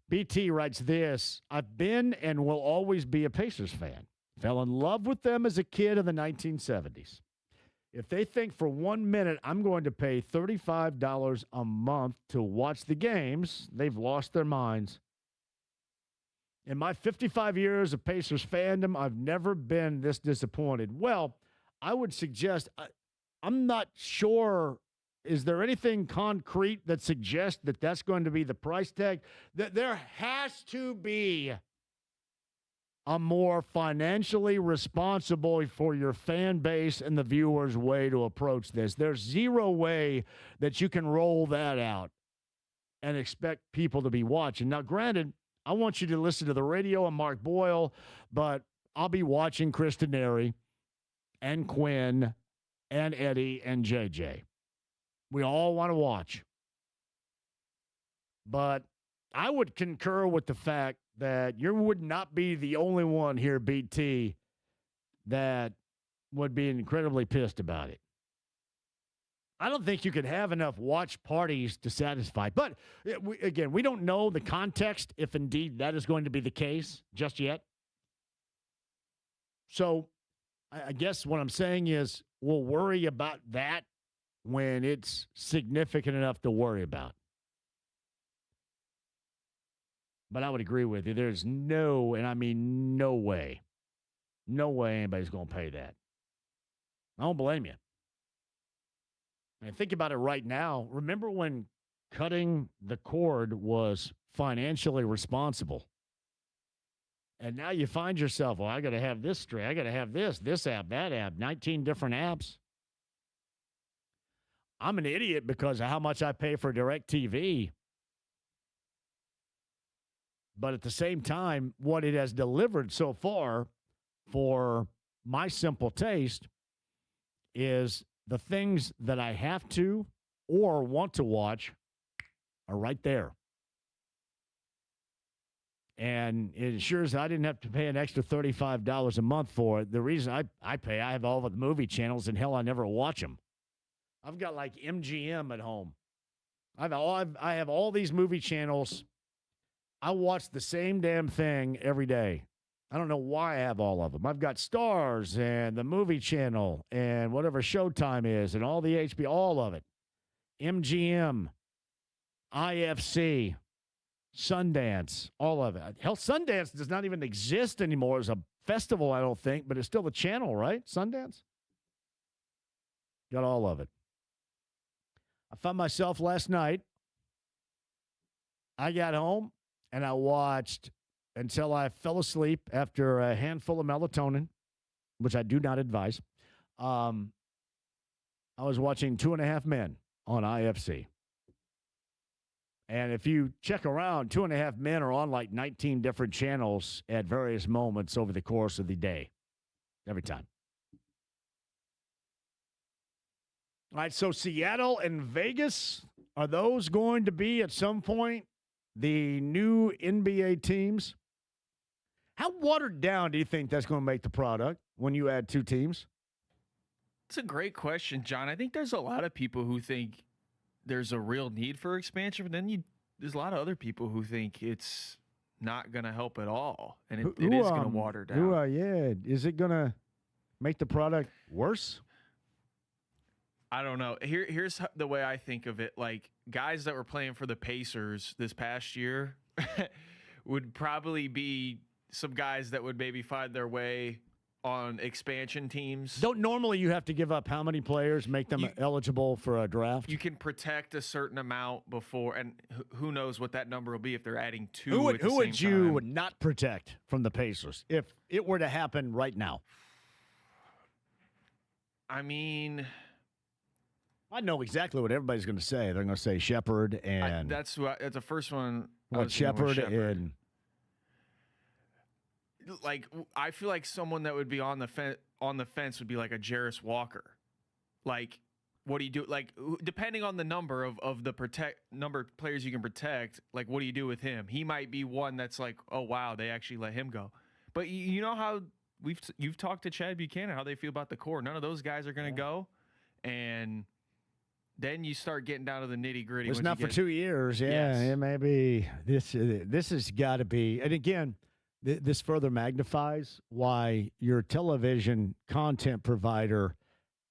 BT writes this: I've been and will always be a Pacers fan. Fell in love with them as a kid in the 1970s. If they think for 1 minute I'm going to pay $35 a month to watch the games, they've lost their minds. In my 55 years of Pacers fandom, I've never been this disappointed. Well, I would suggest, I'm not sure. Is there anything concrete that suggests that that's going to be the price tag? That there has to be a more financially responsible for your fan base and the viewers way to approach this. There's zero way that you can roll that out and expect people to be watching. Now, granted, I want you to listen to the radio and Mark Boyle, but I'll be watching Chris Denary and Quinn and Eddie and JJ. We all want to watch. But I would concur with the fact that you would not be the only one here, BT, that would be incredibly pissed about it. I don't think you could have enough watch parties to satisfy. But, again, we don't know the context, if indeed that is going to be the case just yet. So I guess what I'm saying is we'll worry about that when it's significant enough to worry about. But I would agree with you. There's no, and I mean no way anybody's going to pay that. I don't blame you. And think about it right now. Remember when cutting the cord was financially responsible? And now you find yourself, well, I got to have this straight. I got to have this app, that app, 19 different apps. I'm an idiot because of how much I pay for DirecTV. But at the same time, what it has delivered so far for my simple taste is the things that I have to or want to watch are right there. And it ensures I didn't have to pay an extra $35 a month for it. The reason I pay, I have all of the movie channels, and hell, I never watch them. I've got like MGM at home. I have all these movie channels. I watch the same damn thing every day. I don't know why I have all of them. I've got Stars and the movie channel and whatever Showtime is and all the HBO, all of it. MGM, IFC, Sundance, all of it. Hell, Sundance does not even exist anymore as a festival, I don't think, but it's still the channel, right? Sundance? Got all of it. I found myself last night. I got home and I watched until I fell asleep after a handful of melatonin, which I do not advise. I was watching 2.5 Men on IFC. And if you check around, 2.5 Men are on like 19 different channels at various moments over the course of the day. Every time. All right, so Seattle and Vegas, are those going to be at some point the new NBA teams? How watered down do you think that's going to make the product when you add two teams? It's a great question, John. I think there's a lot of people who think there's a real need for expansion, but then there's a lot of other people who think it's not going to help at all, and it is going to water down. Is it going to make the product worse? I don't know. Here's the way I think of it. Like, guys that were playing for the Pacers this past year would probably be some guys that would maybe find their way on expansion teams. Don't normally you have to give up how many players, make them eligible for a draft? You can protect a certain amount before, and who knows what that number will be if they're adding two. Who would you not protect from the Pacers if it were to happen right now? I mean, I know exactly what everybody's going to say. They're going to say Shepard and that's the first one. What Shepard and like I feel like someone that would be on the fence would be like a Jarris Walker. Like, what do you do? Like, depending on the number of the number of players you can protect, like, what do you do with him? He might be one that's like, oh wow, they actually let him go. But you know how you've talked to Chad Buchanan, how they feel about the core. None of those guys are going to go, and then you start getting down to the nitty gritty. It's not for 2 years. Yeah, yes. It may be. This has got to be. And again, this further magnifies why your television content provider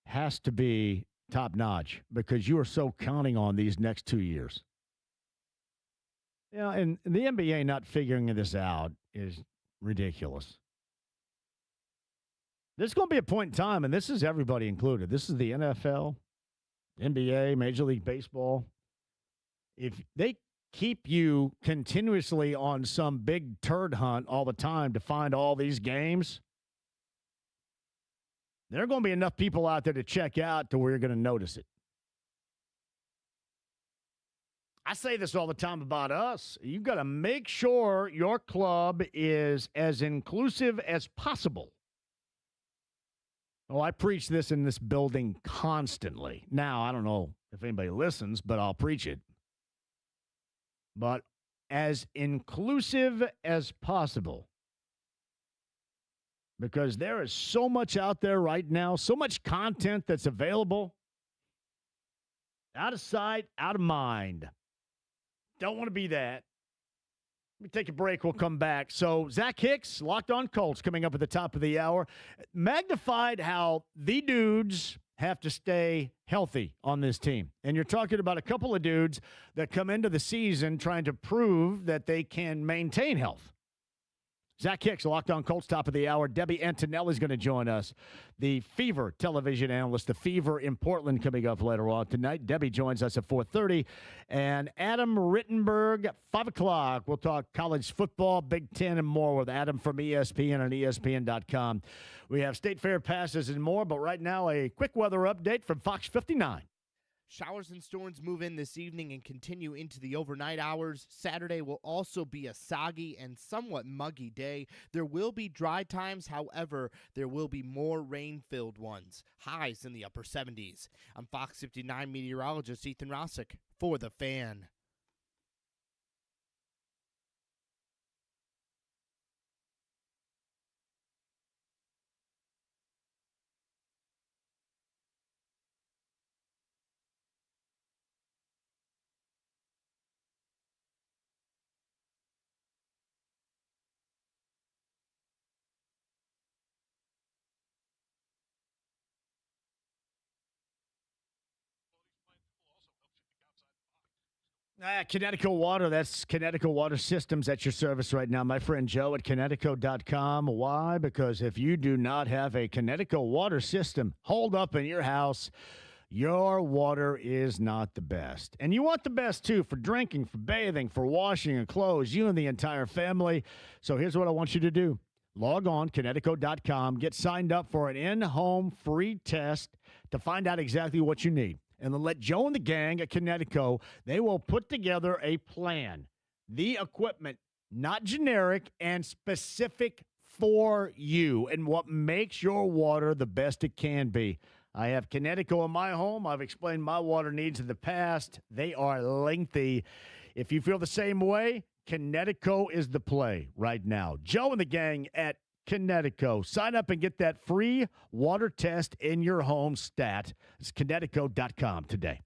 has to be top notch, because you are so counting on these next 2 years. Yeah, and the NBA not figuring this out is ridiculous. There's going to be a point in time, and this is everybody included. This is the NFL, NBA, Major League Baseball. If they keep you continuously on some big turd hunt all the time to find all these games, there are going to be enough people out there to check out to where you're going to notice it. I say this all the time about us. You've got to make sure your club is as inclusive as possible. Oh, I preach this in this building constantly. Now, I don't know if anybody listens, but I'll preach it. But as inclusive as possible. Because there is so much out there right now, so much content that's available. Out of sight, out of mind. Don't want to be that. Let me take a break. We'll come back. So, Zach Hicks, Locked On Colts, coming up at the top of the hour. Magnified how the dudes have to stay healthy on this team. And you're talking about a couple of dudes that come into the season trying to prove that they can maintain health. Zach Hicks, Locked On Colts, top of the hour. Debbie Antonelli is going to join us, the Fever television analyst, the Fever in Portland, coming up later on tonight. Debbie joins us at 4:30. And Adam Rittenberg, 5 o'clock. We'll talk college football, Big Ten, and more with Adam from ESPN and ESPN.com. We have State Fair passes and more, but right now a quick weather update from Fox 59. Showers and storms move in this evening and continue into the overnight hours. Saturday will also be a soggy and somewhat muggy day. There will be dry times, however, there will be more rain-filled ones. Highs in the upper 70s. I'm Fox 59 meteorologist Ethan Rossick for The Fan. Connecticut Water, that's Connecticut Water Systems at your service right now. My friend Joe at Connecticut.com. Why? Because if you do not have a Connecticut Water System holed up in your house, your water is not the best. And you want the best, too, for drinking, for bathing, for washing your clothes, you and the entire family. So here's what I want you to do. Log on, Connecticut.com, get signed up for an in-home free test to find out exactly what you need. And then let Joe and the gang at Connecticut, they will put together a plan. The equipment, not generic and specific for you and what makes your water the best it can be. I have Connecticut in my home. I've explained my water needs in the past. They are lengthy. If you feel the same way, Connecticut is the play right now. Joe and the gang at Connecticut. Sign up and get that free water test in your home stat. It's Connecticut.com today.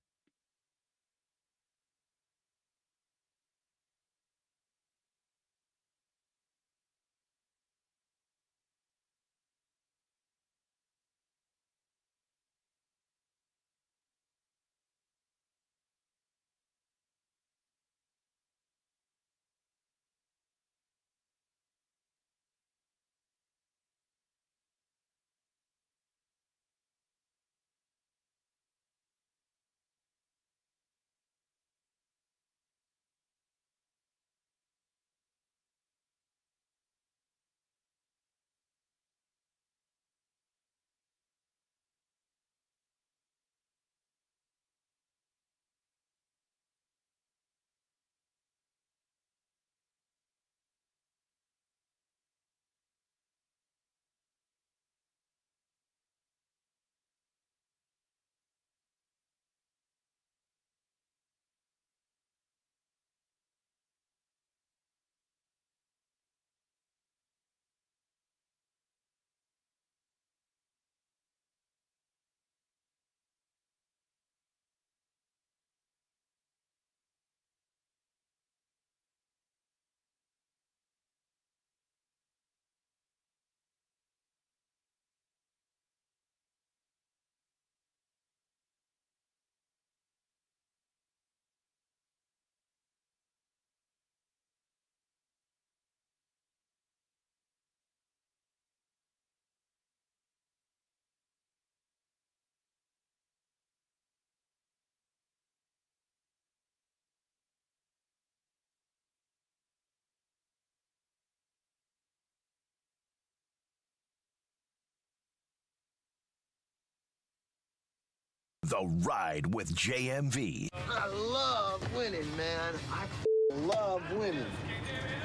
The Ride with JMV. I love winning, man. I love winning.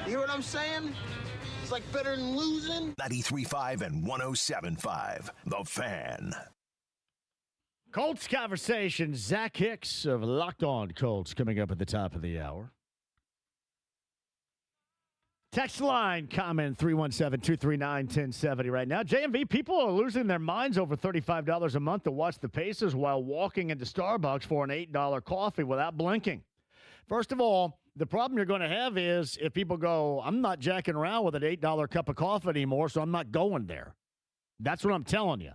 You hear what I'm saying? It's like better than losing. 93.5 and 107.5. The Fan. Colts conversation. Zach Hicks of Locked On Colts coming up at the top of the hour. Text line comment 317-239-1070 right now. JMV, people are losing their minds over $35 a month to watch the Pacers while walking into Starbucks for an $8 coffee without blinking. First of all, the problem you're going to have is if people go, I'm not jacking around with an $8 cup of coffee anymore, so I'm not going there. That's what I'm telling you.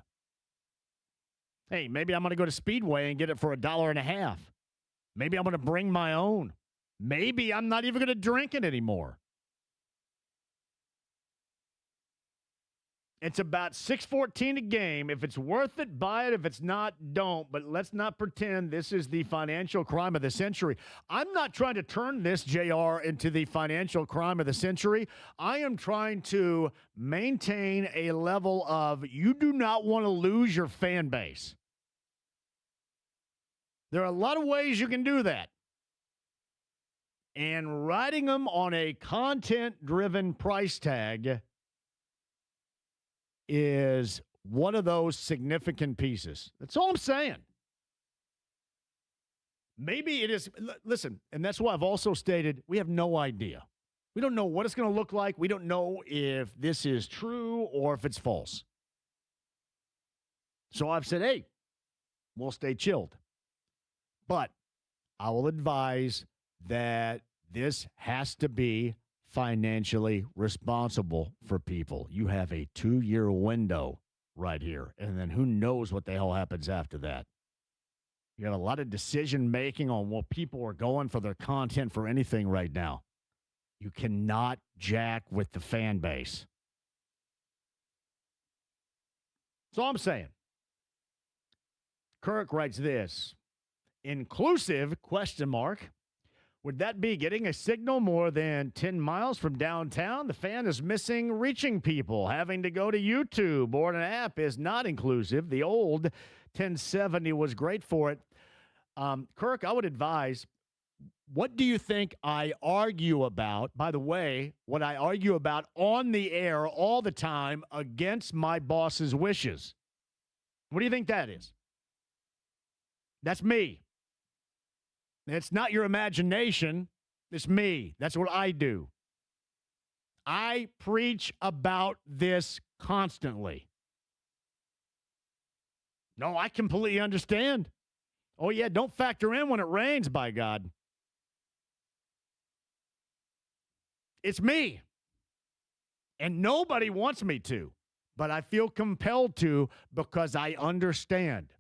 Hey, maybe I'm going to go to Speedway and get it for $1.50. Maybe I'm going to bring my own. Maybe I'm not even going to drink it anymore. It's about $6.14 a game. If it's worth it, buy it. If it's not, don't. But let's not pretend this is the financial crime of the century. I'm not trying to turn this, JR, into the financial crime of the century. I am trying to maintain a level of you do not want to lose your fan base. There are a lot of ways you can do that. And riding them on a content-driven price tag is one of those significant pieces. That's all I'm saying. Maybe it is. Listen, and that's why I've also stated we have no idea. We don't know what it's going to look like. We don't know if this is true or if it's false. So I've said, hey, we'll stay chilled. But I will advise that this has to be financially responsible for people. You have a 2-year window right here, and then who knows what the hell happens after that. You have a lot of decision making on what people are going for their content for anything right now. You cannot jack with the fan base. That's all I'm saying. Kirk writes this. Inclusive, question mark. Would that be getting a signal more than 10 miles from downtown? The Fan is missing reaching people. Having to go to YouTube or an app is not inclusive. The old 1070 was great for it. Kirk, I would advise, what do you think I argue about? By the way, what I argue about on the air all the time against my boss's wishes. What do you think that is? That's me. It's not your imagination. It's me. That's what I do. I preach about this constantly. No, I completely understand. Oh, yeah, don't factor in when it rains, by God. It's me. And nobody wants me to, but I feel compelled to because I understand.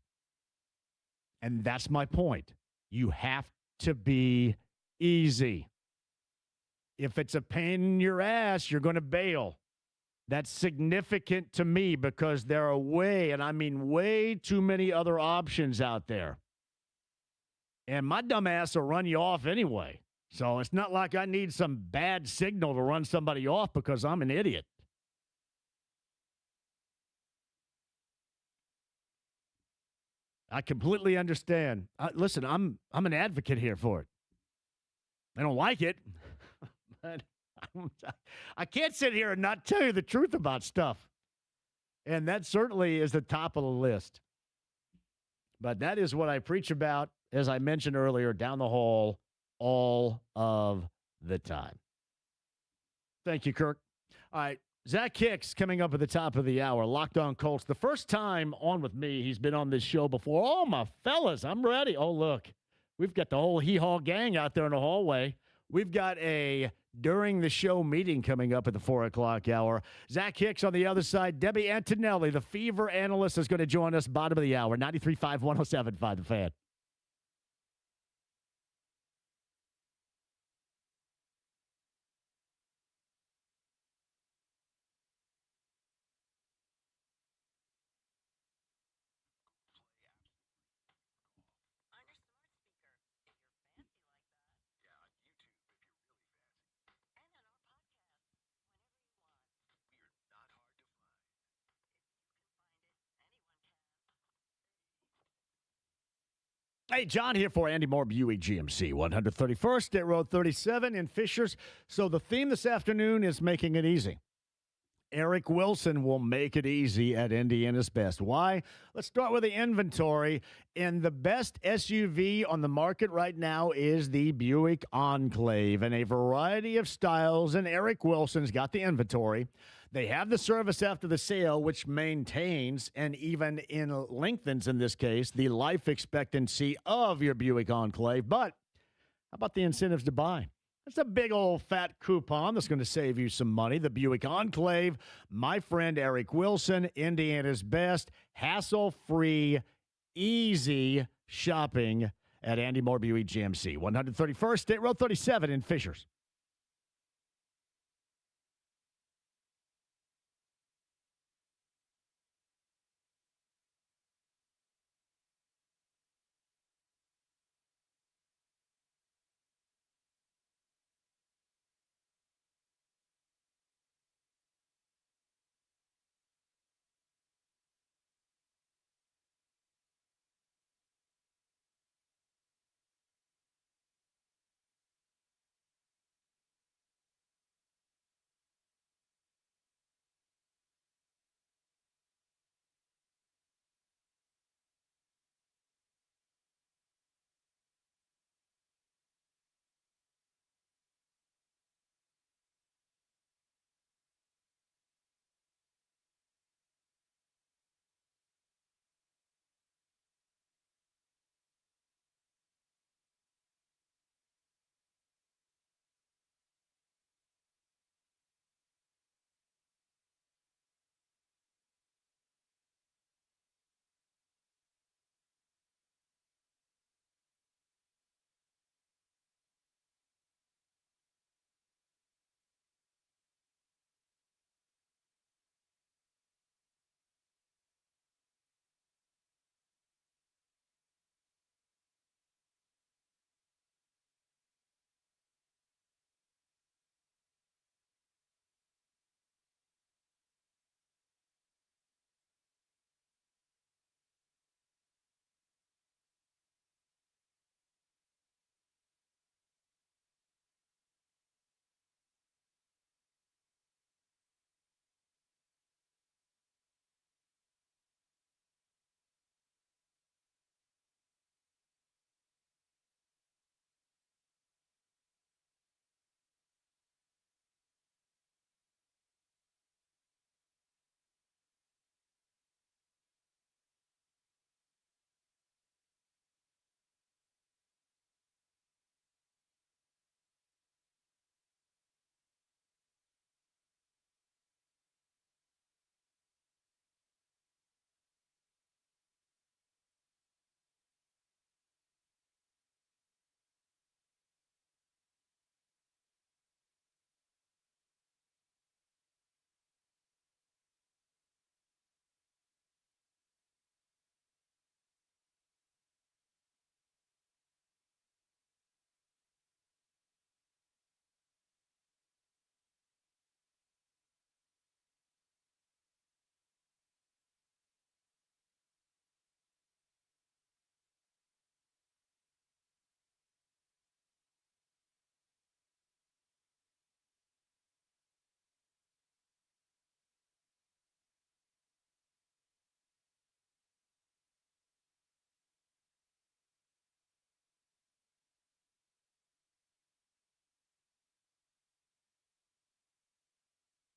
And that's my point. You have to be easy. If it's a pain in your ass, you're going to bail. That's significant to me because there are and I mean way too many other options out there. And my dumb ass will run you off anyway. So it's not like I need some bad signal to run somebody off because I'm an idiot. I completely understand. Listen, I'm an advocate here for it. I don't like it, but I can't sit here and not tell you the truth about stuff. And that certainly is the top of the list. But that is what I preach about, as I mentioned earlier, down the hall all of the time. Thank you, Kirk. All right. Zach Hicks coming up at the top of the hour. Locked On Colts. The first time on with me, he's been on this show before. Oh, my fellas, I'm ready. Oh, look. We've got the whole hee-haw gang out there in the hallway. We've got a during the show meeting coming up at the 4 o'clock hour. Zach Hicks on the other side. Debbie Antonelli, the fever analyst, is going to join us bottom of the hour. 93.5, 107.5, The Fan. Hey, John here for Andy Moore Buick GMC, 131st State Road 37 in Fishers. So the theme this afternoon is making it easy. Eric Wilson will make it easy at Indiana's Best. Why? Let's start with the inventory. And the best SUV on the market right now is the Buick Enclave in a variety of styles. And Eric Wilson's got the inventory. They have the service after the sale, which maintains and even lengthens, in this case, the life expectancy of your Buick Enclave. But how about the incentives to buy? That's a big old fat coupon that's going to save you some money. The Buick Enclave, my friend Eric Wilson, Indiana's Best, hassle-free, easy shopping at Andy Moore Buick GMC, 131st State Road 37 in Fishers.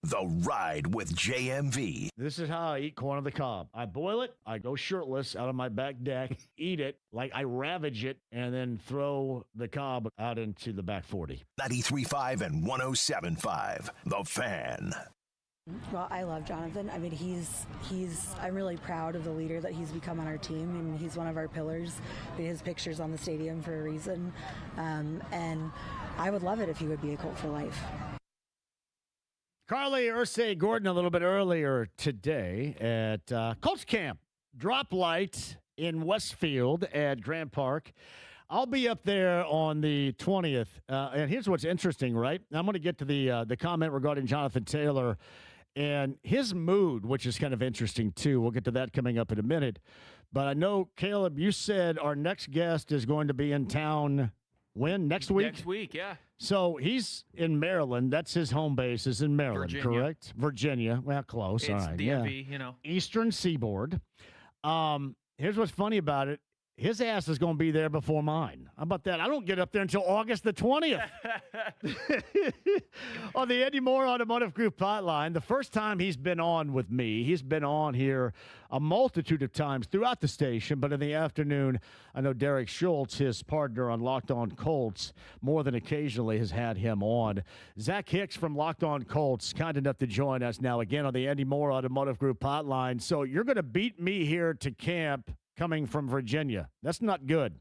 The Ride with JMV. This is how I eat corn on the cob. I boil it, I go shirtless out on my back deck, eat it, like I ravage it, and then throw the cob out into the back 40. 93.5 and 107.5. The Fan. Well, I love Jonathan. I mean, I'm really proud of the leader that he's become on our team. I mean, he's one of our pillars. I mean, his picture's on the stadium for a reason. And I would love it if he would be a Colt for life. Carly Ursay Gordon a little bit earlier today at Colts Camp. Drop light in Westfield at Grant Park. I'll be up there on the 20th. And here's what's interesting, right? I'm going to get to the comment regarding Jonathan Taylor And his mood, which is kind of interesting too. We'll get to that coming up in a minute. But I know, Caleb, you said our next guest is going to be in town when? Next week? Next week, yeah. So he's in Maryland. That's his home base is in Maryland, Virginia. Correct? Virginia. Well, close. It's all right. DMV, yeah. Eastern Seaboard. Here's what's funny about it. His ass is going to be there before mine. How about that? I don't get up there until August the 20th. On the Andy Moore Automotive Group hotline, the first time he's been on with me, he's been on here a multitude of times throughout the station, but in the afternoon, I know Derek Schultz, his partner on Locked On Colts, more than occasionally has had him on. Zach Hicks from Locked On Colts, kind enough to join us now again on the Andy Moore Automotive Group hotline. So you're going to beat me here to camp coming from Virginia. That's not good.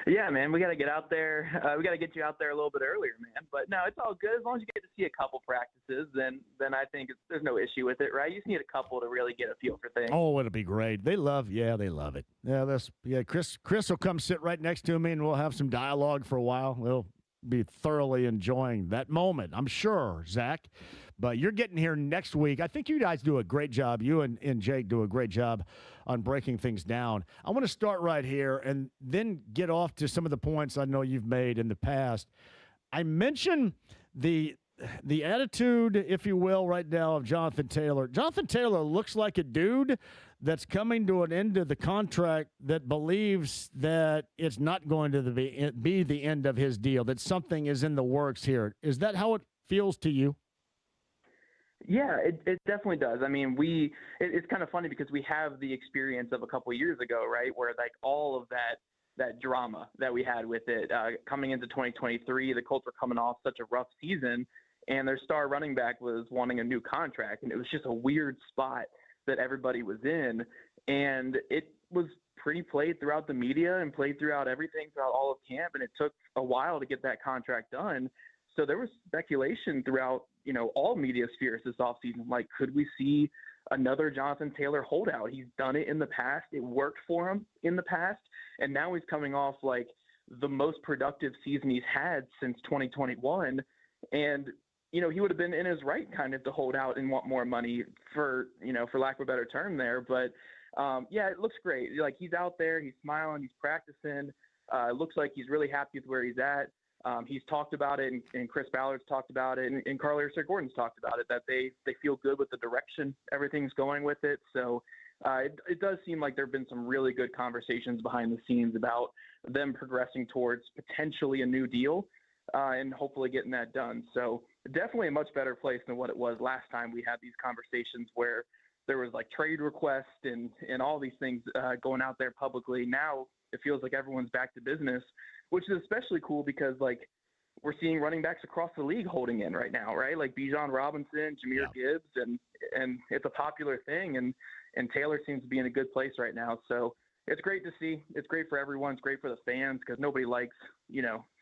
Yeah, man, we got to get out there. We got to get you out there a little bit earlier, man. But no, it's all good. As long as you get to see a couple practices, then I think there's no issue with it, right? You just need a couple to really get a feel for things. Oh, it'll be great. They love it. Yeah, Chris will come sit right next to me, and we'll have some dialogue for a while. We'll be thoroughly enjoying that moment, I'm sure, Zach. But you're getting here next week. I think you guys do a great job. You and Jake do a great job on breaking things down. I want to start right here and then get off to some of the points I know you've made in the past. I mentioned the attitude, if you will, right now of Jonathan Taylor. Jonathan Taylor looks like a dude that's coming to an end of the contract that believes that it's not going to be the end of his deal, that something is in the works here. Is that how it feels to you? Yeah, it definitely does. I mean, it's kind of funny because we have the experience of a couple of years ago, right, where like all of that drama that we had with it coming into 2023, the Colts were coming off such a rough season, and their star running back was wanting a new contract, and it was just a weird spot that everybody was in, and it was pretty played throughout the media and played throughout everything throughout all of camp, and it took a while to get that contract done. So there was speculation throughout, all media spheres this offseason. Like, could we see another Jonathan Taylor holdout? He's done it in the past. It worked for him in the past. And now he's coming off like the most productive season he's had since 2021. And, he would have been in his right kind of to hold out and want more money for lack of a better term there. But yeah, it looks great. Like, he's out there, he's smiling, he's practicing. It looks like he's really happy with where he's at. He's talked about it, and Chris Ballard's talked about it, and Carl Gordon's talked about it, that they feel good with the direction everything's going with it. So it does seem like there have been some really good conversations behind the scenes about them progressing towards potentially a new deal and hopefully getting that done. So definitely a much better place than what it was last time we had these conversations where there was like trade requests and all these things going out there publicly. Now it feels like everyone's back to business, which is especially cool because like we're seeing running backs across the league holding in right now, right? Like Bijan Robinson, Jahmyr Gibbs, and it's a popular thing. And Taylor seems to be in a good place right now. So it's great to see. It's great for everyone. It's great for the fans because nobody likes,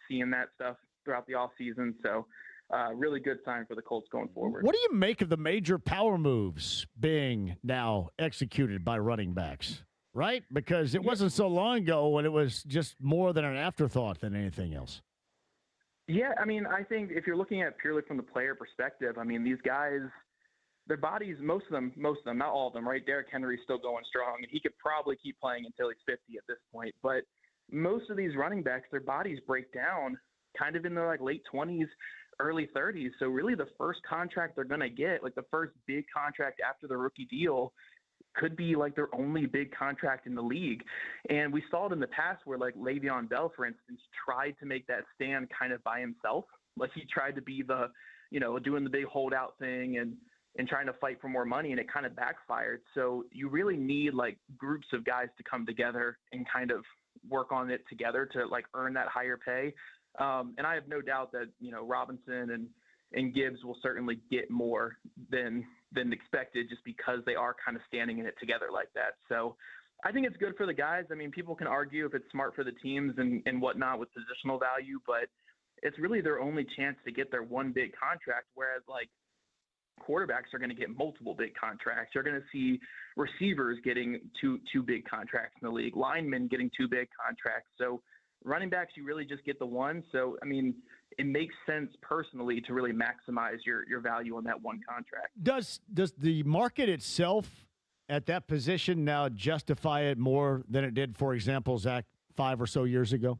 seeing that stuff throughout the off season. So really good sign for the Colts going forward. What do you make of the major power moves being now executed by running backs? Right? Because it wasn't so long ago when it was just more than an afterthought than anything else. Yeah, I mean, I think if you're looking at purely from the player perspective, I mean, these guys, their bodies, most of them, not all of them, right? Derrick Henry's still going strong, and he could probably keep playing until he's 50 at this point. But most of these running backs, their bodies break down kind of in their like late 20s, early 30s. So really the first contract they're going to get, like the first big contract after the rookie deal, could be like their only big contract in the league. And we saw it in the past where like Le'Veon Bell, for instance, tried to make that stand kind of by himself. Like he tried to be the, doing the big holdout thing and trying to fight for more money, and it kind of backfired. So you really need like groups of guys to come together and kind of work on it together to like earn that higher pay. And I have no doubt that, Robinson and Gibbs will certainly get more than expected just because they are kind of standing in it together like that. So I think it's good for the guys. I mean, people can argue if it's smart for the teams and whatnot with positional value, but it's really their only chance to get their one big contract. Whereas like quarterbacks are going to get multiple big contracts. You're going to see receivers getting two big contracts in the league, linemen getting two big contracts. So Running backs, you really just get the one. So, I mean, it makes sense personally to really maximize your value on that one contract. Does the market itself at that position now justify it more than it did, for example, Zach, 5 or so years ago?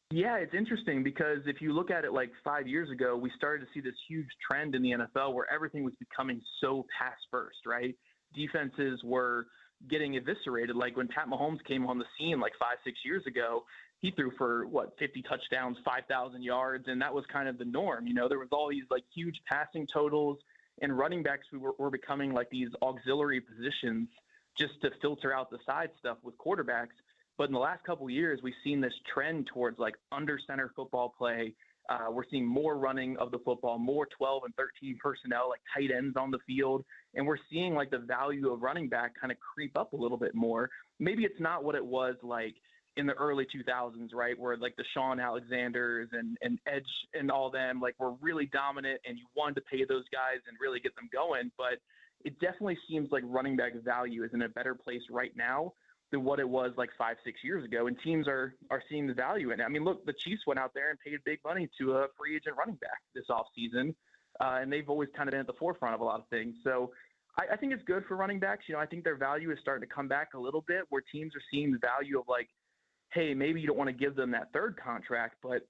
Yeah, it's interesting because if you look at it like 5 years ago, we started to see this huge trend in the NFL where everything was becoming so pass first, right? Defenses were getting eviscerated. Like when Pat Mahomes came on the scene like 5-6 years ago, he threw for 50 touchdowns, 5,000 yards, and that was kind of the norm. You know, there was all these like huge passing totals, and running backs were becoming like these auxiliary positions just to filter out the side stuff with quarterbacks. But in the last couple of years, we've seen this trend towards like under center football play. We're seeing more running of the football, more 12 and 13 personnel, like tight ends on the field. And we're seeing like the value of running back kind of creep up a little bit more. Maybe it's not what it was like in the early 2000s, right? Where like the Sean Alexanders and Edge and all them, like were really dominant and you wanted to pay those guys and really get them going. But it definitely seems like running back value is in a better place right now than what it was like 5-6 years ago. And teams are seeing the value in it. I mean, look, the Chiefs went out there and paid big money to a free agent running back this offseason. And they've always kind of been at the forefront of a lot of things. So I think it's good for running backs. You know, I think their value is starting to come back a little bit where teams are seeing the value of like, hey, maybe you don't want to give them that third contract, but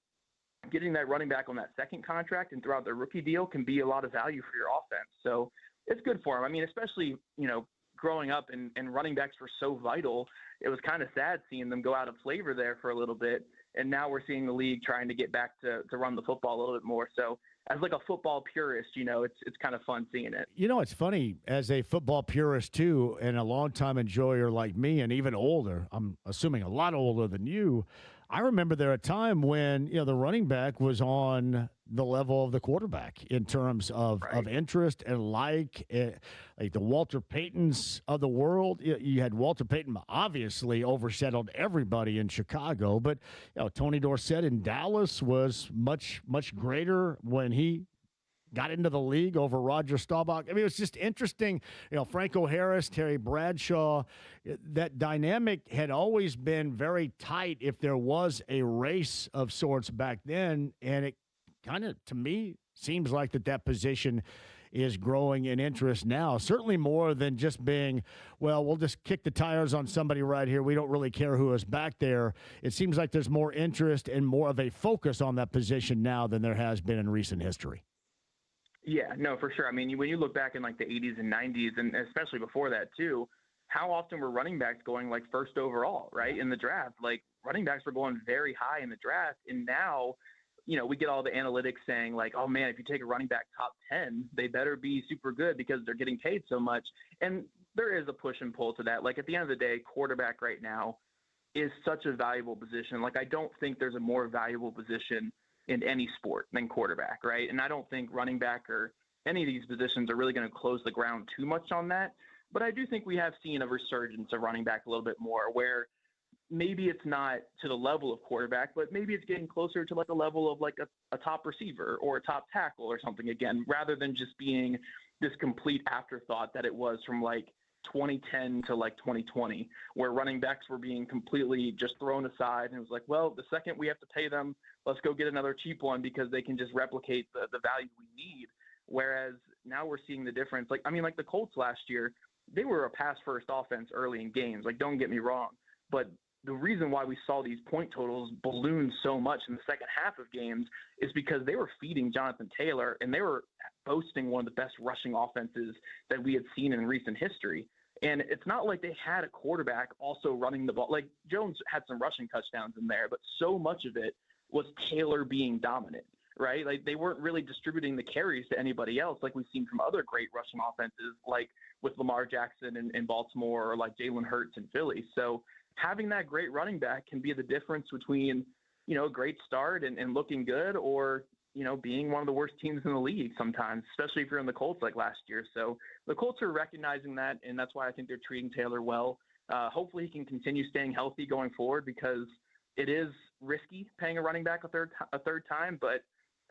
getting that running back on that second contract and throughout their rookie deal can be a lot of value for your offense. So it's good for them. I mean, especially, you know, growing up and running backs were so vital, it was kind of sad seeing them go out of flavor there for a little bit. And now we're seeing the league trying to get back to run the football a little bit more. So as like a football purist, you know, it's kind of fun seeing it. You know, it's funny, as a football purist too, and a longtime enjoyer like me, and even older, I'm assuming a lot older than you, I remember there a time when, you know, the running back was on the level of the quarterback in terms of interest and like the Walter Paytons of the world. You had Walter Payton obviously overshadowed everybody in Chicago, but you know, Tony Dorsett in Dallas was much greater when he got into the league over Roger Staubach. I mean, it was just interesting. You know, Franco Harris, Terry Bradshaw, that dynamic had always been very tight if there was a race of sorts back then. And it kind of, to me, seems like that position is growing in interest now. Certainly more than just being, well, we'll just kick the tires on somebody right here. We don't really care who is back there. It seems like there's more interest and more of a focus on that position now than there has been in recent history. Yeah, no, for sure. I mean, when you look back in like the 80s and 90s, and especially before that too, how often were running backs going like first overall, right, in the draft? Like running backs were going very high in the draft. And now, you know, we get all the analytics saying like, oh man, if you take a running back top 10, they better be super good because they're getting paid so much. And there is a push and pull to that. Like at the end of the day, quarterback right now is such a valuable position. Like I don't think there's a more valuable position in any sport than quarterback, right? And I don't think running back or any of these positions are really going to close the ground too much on that. But I do think we have seen a resurgence of running back a little bit more where maybe it's not to the level of quarterback, but maybe it's getting closer to like a level of like a top receiver or a top tackle or something again, rather than just being this complete afterthought that it was from like 2010 to like 2020, where running backs were being completely just thrown aside. And it was like, well, the second we have to pay them, let's go get another cheap one because they can just replicate the value we need. Whereas now we're seeing the difference. Like, I mean, like the Colts last year, they were a pass first offense early in games. Like, don't get me wrong, but the reason why we saw these point totals balloon so much in the second half of games is because they were feeding Jonathan Taylor and they were boasting one of the best rushing offenses that we had seen in recent history. And it's not like they had a quarterback also running the ball. Like Jones had some rushing touchdowns in there, but so much of it was Taylor being dominant, right? Like they weren't really distributing the carries to anybody else like we've seen from other great rushing offenses, like with Lamar Jackson in Baltimore or like Jalen Hurts in Philly. So having that great running back can be the difference between, you know, a great start and looking good or, you know, being one of the worst teams in the league sometimes, especially if you're in the Colts like last year. So the Colts are recognizing that, and that's why I think they're treating Taylor well. Hopefully he can continue staying healthy going forward because it is risky paying a running back a third time, but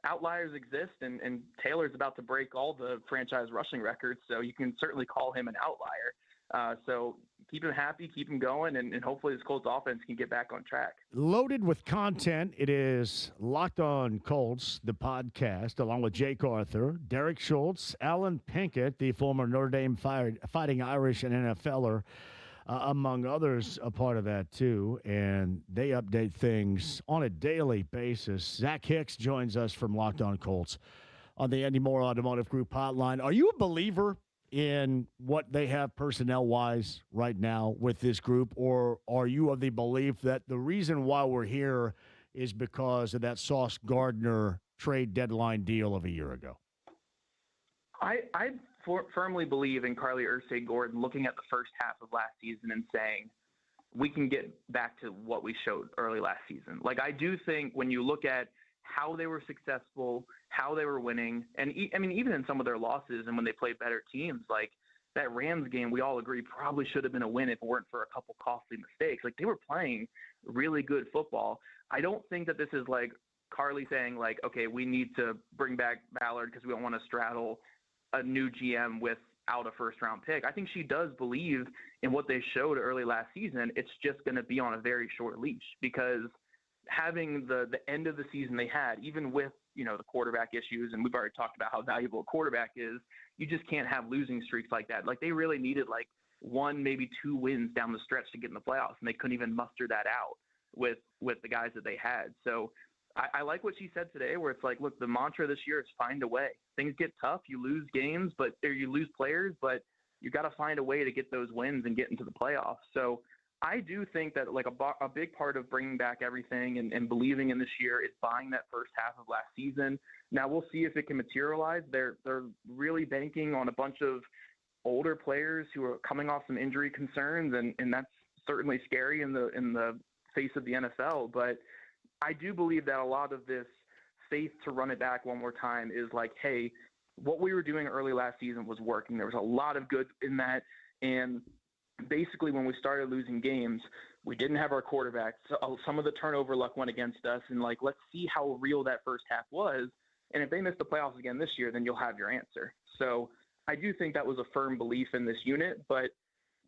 outliers exist, and Taylor's about to break all the franchise rushing records, so you can certainly call him an outlier. So keep him happy, keep him going, and hopefully this Colts offense can get back on track. Loaded with content. It is Locked On Colts, the podcast, along with Jake Arthur, Derek Schultz, Alan Pinkett, the former Notre Dame Fighting Irish and NFLer, among others, a part of that too. And they update things on a daily basis. Zach Hicks joins us from Locked On Colts on the Andy Moore Automotive Group hotline. Are you a believer in what they have personnel-wise right now with this group, or are you of the belief that the reason why we're here is because of that Sauce Gardner trade deadline deal of a year ago? I firmly believe in Carly Ursay-Gordon looking at the first half of last season and saying, we can get back to what we showed early last season. Like, I do think when you look at how they were successful, how they were winning, and even in some of their losses and when they played better teams, like that Rams game, we all agree probably should have been a win if it weren't for a couple costly mistakes. Like, they were playing really good football. I don't think that this is like Carly saying like, okay, we need to bring back Ballard because we don't want to straddle a new GM without a first-round pick. I think she does believe in what they showed early last season. It's just going to be on a very short leash because having the end of the season they had, even with, the quarterback issues, and we've already talked about how valuable a quarterback is, you just can't have losing streaks like that. Like, they really needed like one, maybe two wins down the stretch to get in the playoffs, and they couldn't even muster that out with the guys that they had. So I like what she said today, where it's like, look, the mantra this year is find a way. Things get tough. You lose games, or you lose players, but you got to find a way to get those wins and get into the playoffs. So I do think that like a big part of bringing back everything and believing in this year is buying that first half of last season. Now we'll see if it can materialize. They're really banking on a bunch of older players who are coming off some injury concerns, and that's certainly scary in the face of the NFL. But I do believe that a lot of this faith to run it back one more time is like, hey, what we were doing early last season was working. There was a lot of good in that, and basically when we started losing games, we didn't have our quarterback. So some of the turnover luck went against us, and like, let's see how real that first half was. And if they miss the playoffs again this year, then you'll have your answer. So I do think that was a firm belief in this unit, but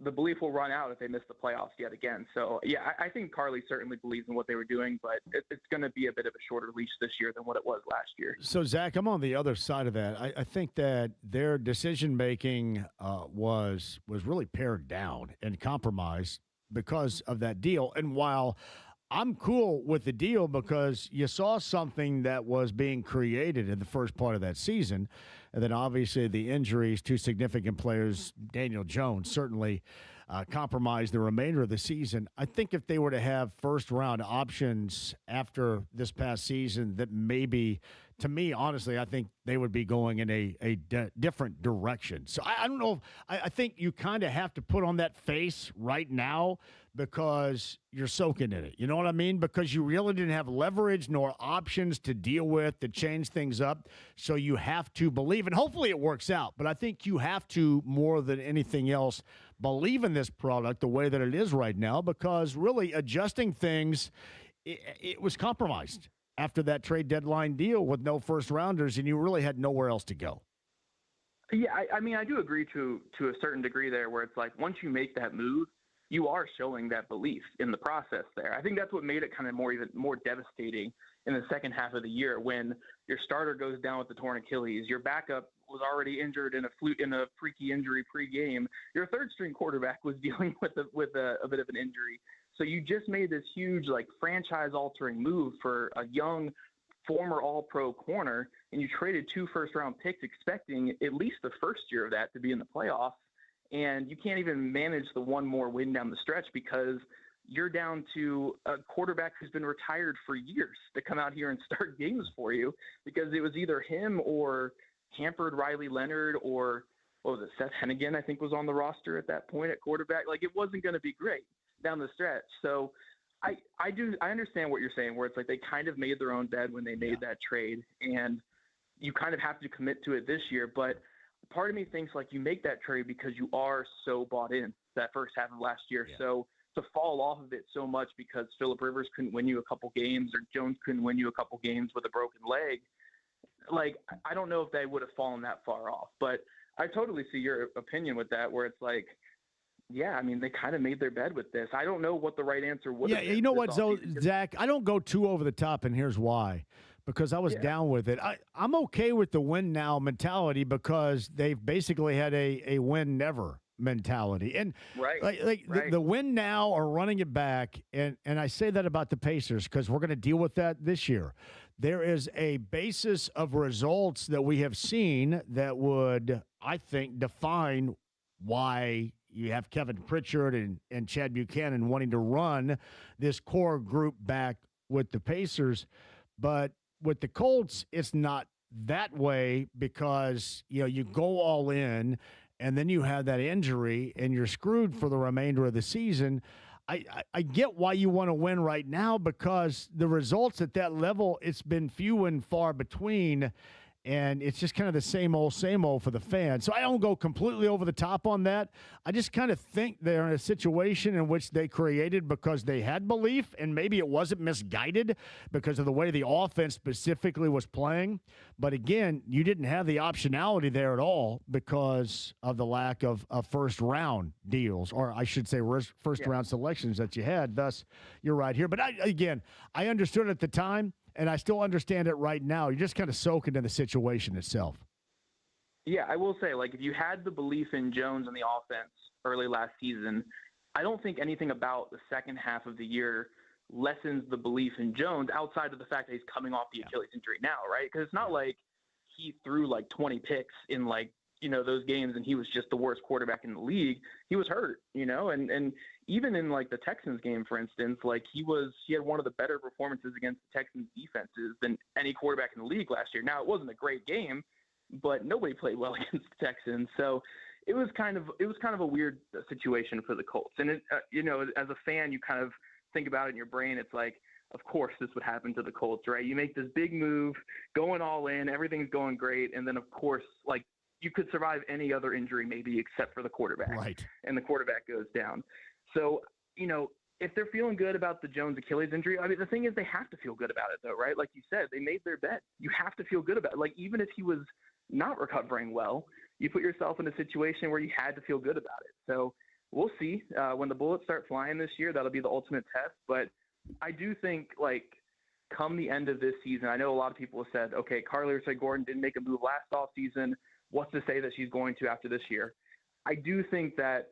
the belief will run out if they miss the playoffs yet again. So yeah, I think Carly certainly believes in what they were doing, but it's going to be a bit of a shorter leash this year than what it was last year. So Zach, I'm on the other side of that. I think that their decision-making was really pared down and compromised because of that deal. And while I'm cool with the deal because you saw something that was being created in the first part of that season, and then obviously the injuries to significant players, Daniel Jones, certainly compromised the remainder of the season. I think if they were to have first-round options after this past season, that maybe, to me, honestly, I think they would be going in a different direction. So I don't know. I think you kind of have to put on that face right now because you're soaking in it. You know what I mean? Because you really didn't have leverage nor options to deal with, to change things up. So you have to believe, and hopefully it works out. But I think you have to, more than anything else, believe in this product the way that it is right now, because really adjusting things, it was compromised after that trade deadline deal with no first rounders, and you really had nowhere else to go. Yeah, I mean, I do agree to a certain degree there, where it's like once you make that move, you are showing that belief in the process there. I think that's what made it kind of even more devastating in the second half of the year when your starter goes down with the torn Achilles, your backup was already injured in a freaky injury pre-game, your third string quarterback was dealing with a bit of an injury. So you just made this huge like franchise altering move for a young former all-pro corner, and you traded 2 first-round picks expecting at least the first year of that to be in the playoffs. And you can't even manage the one more win down the stretch because you're down to a quarterback who's been retired for years to come out here and start games for you, because it was either him or hampered Riley Leonard, or what was it, Seth Hennigan, I think, was on the roster at that point at quarterback. Like, it wasn't going to be great down the stretch. So I understand what you're saying, where it's like they kind of made their own bed when they made that trade, and you kind of have to commit to it this year. But part of me thinks like you make that trade because you are so bought in that first half of last year. Yeah. So to fall off of it so much because Phillip Rivers couldn't win you a couple games or Jones couldn't win you a couple games with a broken leg, like, I don't know if they would have fallen that far off. But I totally see your opinion with that, where it's like yeah, I mean, they kind of made their bed with this. I don't know what the right answer would have been. You know what, Zach? I don't go too over the top, and here's why. Because I was down with it. I'm okay with the win now mentality because they've basically had a win never mentality. And the win now or running it back, and I say that about the Pacers because we're going to deal with that this year. There is a basis of results that we have seen that would, I think, define why you have Kevin Pritchard and Chad Buchanan wanting to run this core group back with the Pacers. But with the Colts, it's not that way because, you go all in and then you have that injury and you're screwed for the remainder of the season. I get why you want to win right now because the results at that level, it's been few and far between. And it's just kind of the same old for the fans. So I don't go completely over the top on that. I just kind of think they're in a situation in which they created because they had belief, and maybe it wasn't misguided because of the way the offense specifically was playing. But again, you didn't have the optionality there at all because of the lack of first-round deals, or I should say first-round selections that you had. Thus, you're right here. But I understood at the time. And I still understand it right now. You're just kind of soaking in the situation itself. Yeah, I will say, if you had the belief in Jones and the offense early last season, I don't think anything about the second half of the year lessens the belief in Jones outside of the fact that he's coming off the Achilles injury now, right? Because it's not like he threw 20 picks in those games and he was just the worst quarterback in the league. He was hurt, and even in the Texans game, for instance, he had one of the better performances against the Texans defenses than any quarterback in the league last year. Now, it wasn't a great game, but nobody played well against the Texans. So it was kind of a weird situation for the Colts. And as a fan, you kind of think about it in your brain. It's of course this would happen to the Colts, right? You make this big move, going all in, everything's going great. And then of course, you could survive any other injury maybe except for the quarterback. Right. And the quarterback goes down. So, if they're feeling good about the Jones Achilles injury, I mean, the thing is they have to feel good about it though, right? Like you said, they made their bet. You have to feel good about it. Even if he was not recovering well, you put yourself in a situation where you had to feel good about it. So we'll see when the bullets start flying this year, that'll be the ultimate test. But I do think come the end of this season, I know a lot of people have said, okay, Carly Gordon didn't make a move last offseason. What's to say that she's going to after this year? I do think that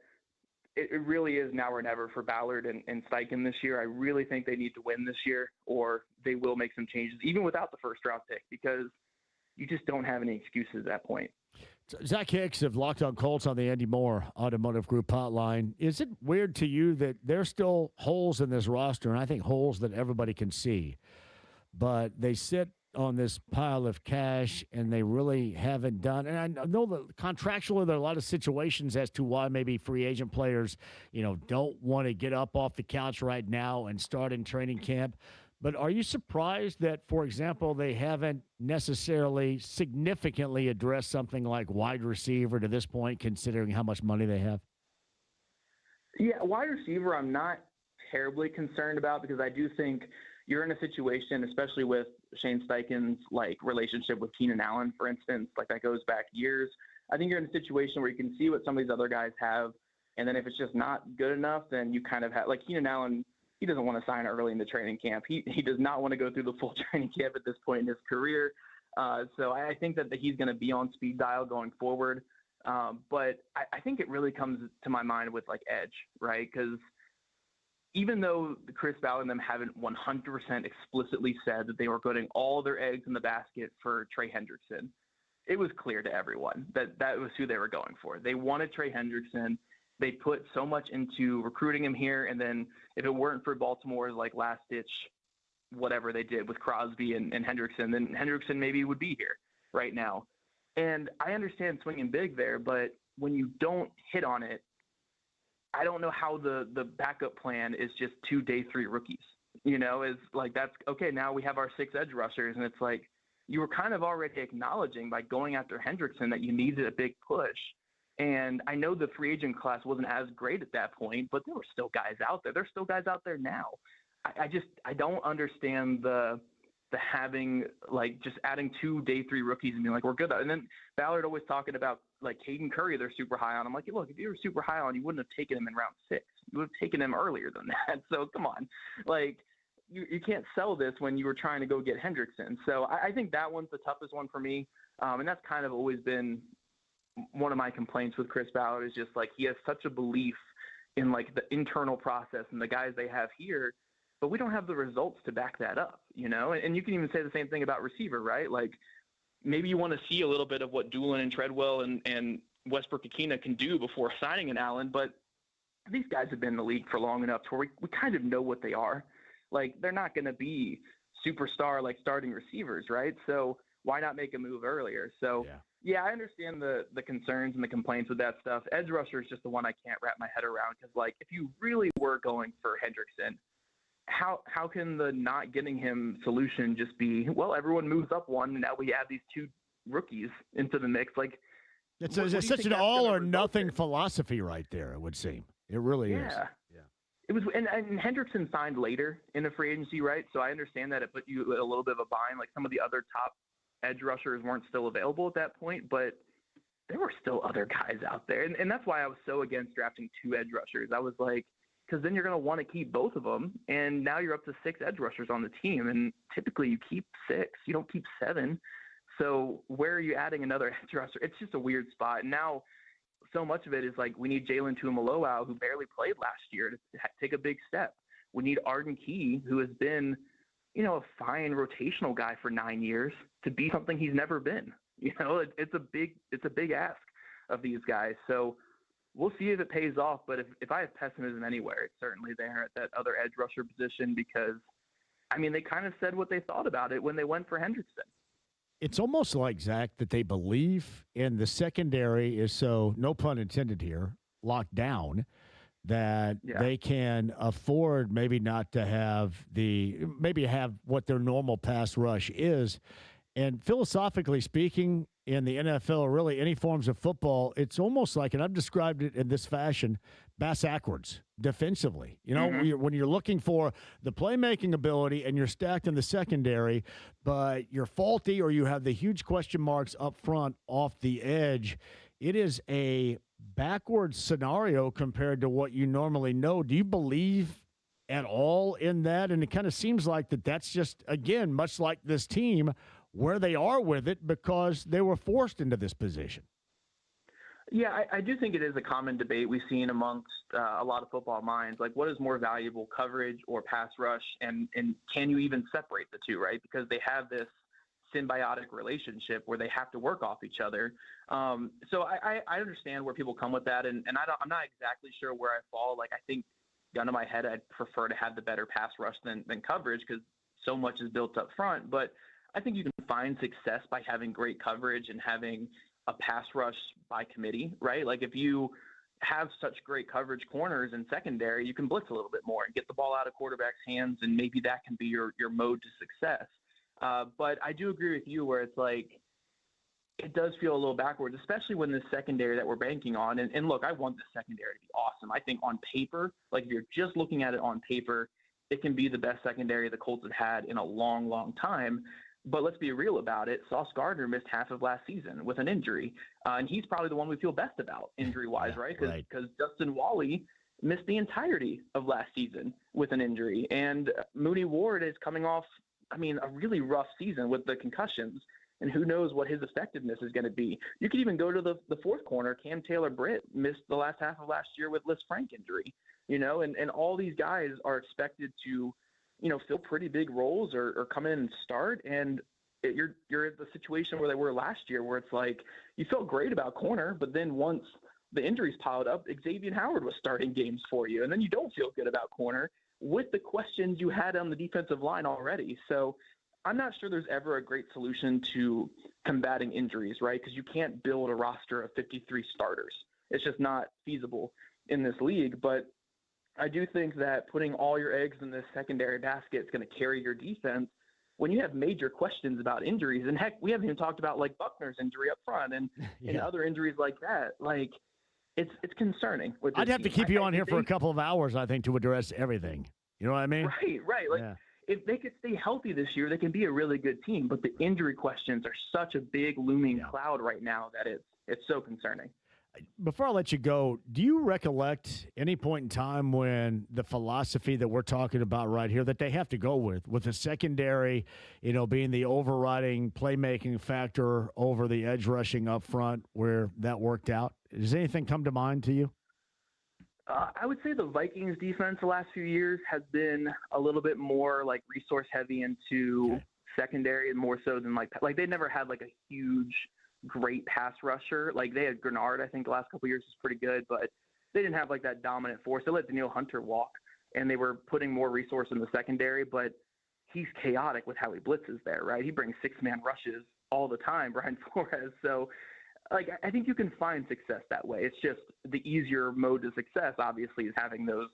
it really is now or never for Ballard and Steichen this year. I really think they need to win this year or they will make some changes, even without the first round pick, because you just don't have any excuses at that point. Zach Hicks of Locked On Colts on the Andy Moore Automotive Group hotline. Is it weird to you that there's still holes in this roster, and I think holes that everybody can see, but they sit on this pile of cash and they really haven't done, and I know that contractually there are a lot of situations as to why maybe free agent players, don't want to get up off the couch right now and start in training camp. But are you surprised that, for example, they haven't necessarily significantly addressed something like wide receiver to this point, considering how much money they have? Yeah, wide receiver I'm not terribly concerned about because I do think you're in a situation, especially with Shane Steichen's relationship with Keenan Allen, for instance, that goes back years. I think you're in a situation where you can see what some of these other guys have, and then if it's just not good enough, then you kind of have Keenan Allen. He doesn't want to sign early in the training camp. He does not want to go through the full training camp at this point in his career. So I think that he's going to be on speed dial going forward. But I think it really comes to my mind with edge, right? Because even though Chris Ballard and them haven't 100% explicitly said that they were putting all their eggs in the basket for Trey Hendrickson, it was clear to everyone that that was who they were going for. They wanted Trey Hendrickson. They put so much into recruiting him here, and then if it weren't for Baltimore's last-ditch whatever they did with Crosby and Hendrickson, then Hendrickson maybe would be here right now. And I understand swinging big there, but when you don't hit on it, I don't know how the backup plan is just 2 day 3 rookies. Is that's okay. Now we have our 6 edge rushers, and it's you were kind of already acknowledging by going after Hendrickson that you needed a big push. And I know the free agent class wasn't as great at that point, but there were still guys out there. There's still guys out there now. I don't understand the having just adding 2 day 3 rookies and being we're good. And then Ballard always talking about like Caden Curry, they're super high on. I'm like, look, if you were super high on, you wouldn't have taken him in round 6. You would have taken him earlier than that. So come on, like you can't sell this when you were trying to go get Hendrickson. So I think that one's the toughest one for me. And that's kind of always been one of my complaints with Chris Ballard, is just like he has such a belief in like the internal process and the guys they have here, but we don't have the results to back that up, you know? And you can even say the same thing about receiver, right? Like maybe you want to see a little bit of what Doolin and Treadwell and Westbrook-Akina can do before signing an Allen, but these guys have been in the league for long enough to where we kind of know what they are. Like they're not going to be superstar like starting receivers, right? So why not make a move earlier? So yeah, I understand the concerns and the complaints with that stuff. Edge rusher is just the one I can't wrap my head around, because like if you really were going for Hendrickson, how can the not getting him solution just be, well, everyone moves up one and now we add these 2 rookies into the mix? Like it's such an all or nothing philosophy right there, it would seem. It really is. Yeah. It was, and Hendrickson signed later in the free agency, right? So I understand that it put you a little bit of a bind. Like some of the other top edge rushers weren't still available at that point, but there were still other guys out there. And that's why I was so against drafting 2 edge rushers. I was like, because then you're going to want to keep both of them. And now you're up to 6 edge rushers on the team. And typically you keep 6, you don't keep 7. So where are you adding another edge rusher? It's just a weird spot. And now so much of it is like, we need Jalen Tuimoloau, who barely played last year, to take a big step. We need Arden Key, who has been, you know, a fine rotational guy for 9 years, to be something he's never been. You know, it's a big ask of these guys. So we'll see if it pays off. But if I have pessimism anywhere, it's certainly there at that other edge rusher position, because I mean, they kind of said what they thought about it when they went for Hendrickson. It's almost like, Zach, that they believe in the secondary is so, no pun intended here, locked down, that they can afford maybe not to have what their normal pass rush is. And philosophically speaking, in the NFL, or really any forms of football, it's almost like, and I've described it in this fashion, backwards defensively. You know, when you're looking for the playmaking ability and you're stacked in the secondary, but you're faulty or you have the huge question marks up front off the edge, it is a backwards scenario compared to what you normally know. Do you believe at all in that? And it kind of seems like that's just, again, much like this team, where they are with it because they were forced into this position. Yeah, I do think it is a common debate we've seen amongst a lot of football minds. Like, what is more valuable, coverage or pass rush? And can you even separate the two, right? Because they have this symbiotic relationship where they have to work off each other. So I understand where people come with that. And I'm not exactly sure where I fall. Like, I think, gun to my head, I'd prefer to have the better pass rush than coverage, because so much is built up front. But I think you can find success by having great coverage and having a pass rush by committee, right? Like if you have such great coverage corners in secondary, you can blitz a little bit more and get the ball out of quarterback's hands, and maybe that can be your mode to success. But I do agree with you where it's like, it does feel a little backwards, especially when the secondary that we're banking on. And look, I want the secondary to be awesome. I think on paper, like if you're just looking at it on paper, it can be the best secondary the Colts have had in a long, long time. But let's be real about it. Sauce Gardner missed half of last season with an injury. And he's probably the one we feel best about injury-wise, right? Because Justin Wally missed the entirety of last season with an injury. And Mooney Ward is coming off, a really rough season with the concussions. And who knows what his effectiveness is going to be. You could even go to the fourth corner. Cam Taylor-Britt missed the last half of last year with Liz Frank injury. And all these guys are expected to fill pretty big roles or come in and start. And you're at the situation where they were last year, where it's like you felt great about corner, but then once the injuries piled up, Xavier Howard was starting games for you. And then you don't feel good about corner with the questions you had on the defensive line already. So I'm not sure there's ever a great solution to combating injuries, right? Because you can't build a roster of 53 starters. It's just not feasible in this league. But I do think that putting all your eggs in this secondary basket is going to carry your defense when you have major questions about injuries. And heck, we haven't even talked about like Buckner's injury up front and other injuries like that. Like it's concerning. I'd have to keep you on here for a couple of hours, I think, to address everything. You know what I mean? Right. Like if they could stay healthy this year, they can be a really good team. But the injury questions are such a big looming cloud right now that it's so concerning. Before I let you go, do you recollect any point in time when the philosophy that we're talking about right here that they have to go with the secondary, being the overriding playmaking factor over the edge rushing up front where that worked out? Does anything come to mind to you? I would say the Vikings defense the last few years has been a little bit more like resource heavy into secondary, and more so than like they never had like a huge great pass rusher. Like they had Grenard, I think the last couple of years was pretty good, but they didn't have like that dominant force. They let Daniil Hunter walk, and they were putting more resource in the secondary, but he's chaotic with how he blitzes there, right? He brings 6-man rushes all the time, Brian Flores. So like, I think you can find success that way. It's just the easier mode to success, obviously, is having those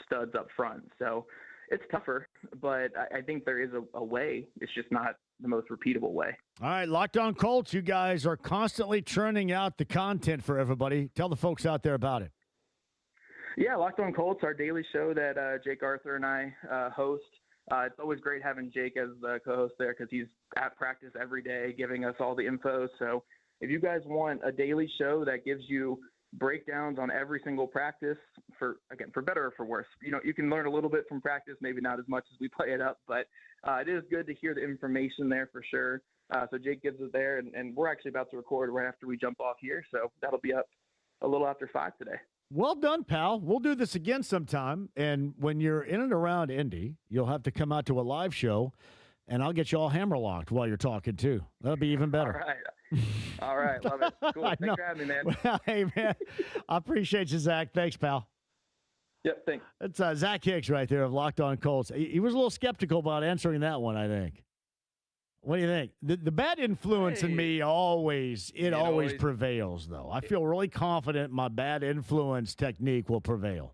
studs up front. So it's tougher, but I think there is a way. It's just not the most repeatable way. All right, Locked On Colts, you guys are constantly churning out the content for everybody. Tell the folks out there about it. Yeah, Locked On Colts, our daily show that Jake Arthur and I host. It's always great having Jake as the co-host there because he's at practice every day giving us all the info. So if you guys want a daily show that gives you breakdowns on every single practice, for better or for worse, you can learn a little bit from practice, maybe not as much as we play it up, but it is good to hear the information there for sure. So Jake gives it there, and we're actually about to record right after we jump off here, so that'll be up a little after 5 today. Well done, pal. We'll do this again sometime, and when you're in and around Indy, you'll have to come out to a live show, and I'll get you all hammerlocked while you're talking, too. That'll be even better. All right. Love it. Cool. Thanks for having me, man. Well, hey, man, I appreciate you, Zach. Thanks, pal. Yep, thanks. That's Zach Hicks right there of Locked On Colts. He was a little skeptical about answering that one, I think. What do you think? The bad influence in me always prevails, though. I feel really confident my bad influence technique will prevail.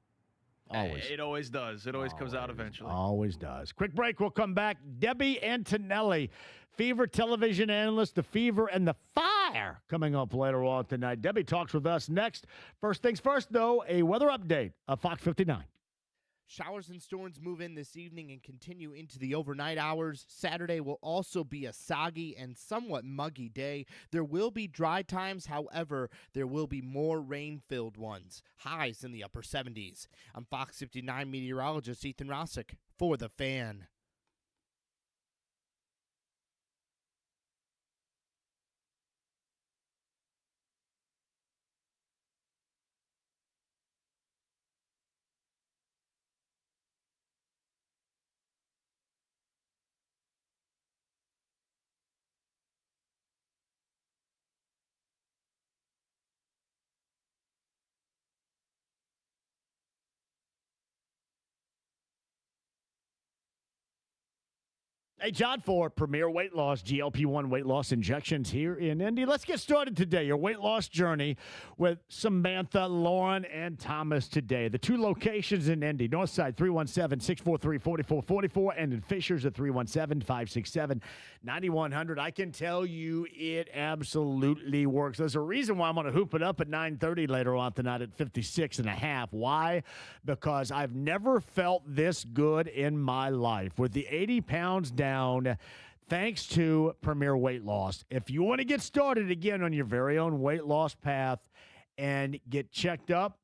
Always. It always does. It always comes out eventually. Always does. Quick break. We'll come back. Debbie Antonelli, Fever television analyst, The Fever and the Fire, coming up later on tonight. Debbie talks with us next. First things first, though, a weather update of Fox 59. Showers and storms move in this evening and continue into the overnight hours. Saturday will also be a soggy and somewhat muggy day. There will be dry times, however, there will be more rain-filled ones. Highs in the upper 70s. I'm Fox 59 meteorologist Ethan Rossick for The Fan. Hey, John, for Premier Weight Loss, GLP-1 weight loss injections here in Indy. Let's get started today. Your weight loss journey with Samantha, Lauren, and Thomas today. The two locations in Indy, Northside 317-643-4444, and in Fishers at 317-567-9100. I can tell you it absolutely works. There's a reason why I'm going to hoop it up at 9:30 later on tonight at 56.5. Why? Because I've never felt this good in my life. With the 80 pounds down, thanks to Premier Weight Loss. If you want to get started again on your very own weight loss path and get checked up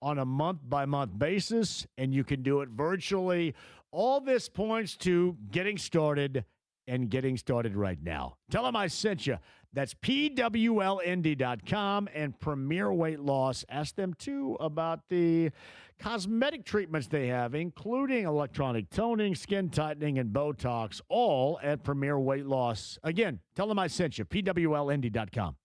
on a month-by-month basis, and you can do it virtually, all this points to getting started and getting started right now. Tell them I sent you. That's PWLND.com and Premier Weight Loss. Ask them, too, about the cosmetic treatments they have, including electronic toning, skin tightening, and Botox, all at Premier Weight Loss. Again, tell them I sent you. PWLND.com.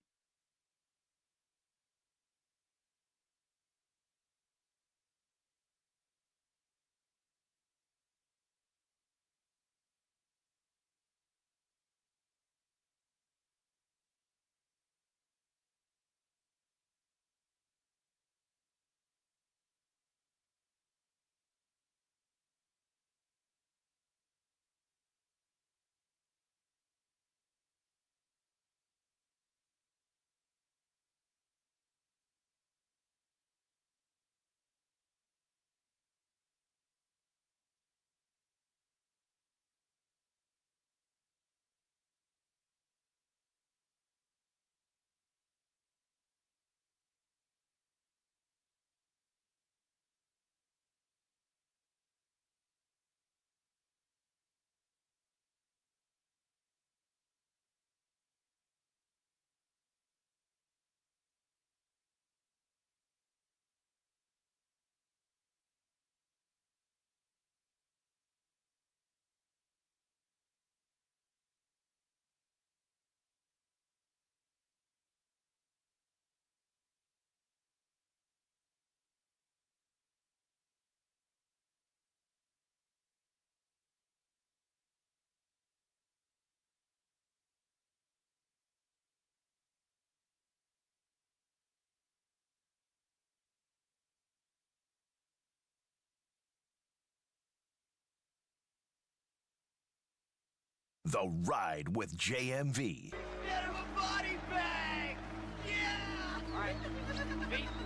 The Ride with JMV. Get him a body bag! Yeah! All right.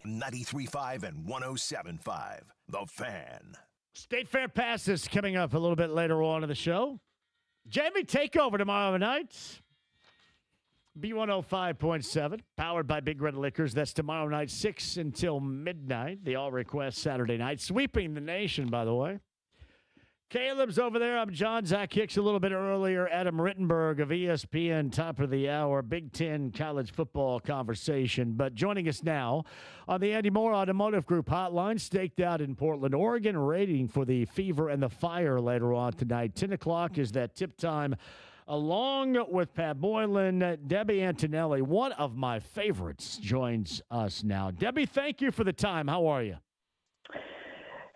93.5 and 107.5. The Fan. State Fair passes coming up a little bit later on in the show. JMV Takeover tomorrow night. B105.7, powered by Big Red Liquors. That's tomorrow night, 6 until midnight. The All Request Saturday night. Sweeping the nation, by the way. Caleb's over there. I'm John. Zach Hicks a little bit earlier. Adam Rittenberg of ESPN, top of the hour. Big Ten college football conversation. But joining us now on the Andy Moore Automotive Group hotline, staked out in Portland, Oregon, waiting for the Fever and the Fire later on tonight. 10 o'clock is that tip time. Along with Pat Boylan, Debbie Antonelli, one of my favorites, joins us now. Debbie, thank you for the time. How are you?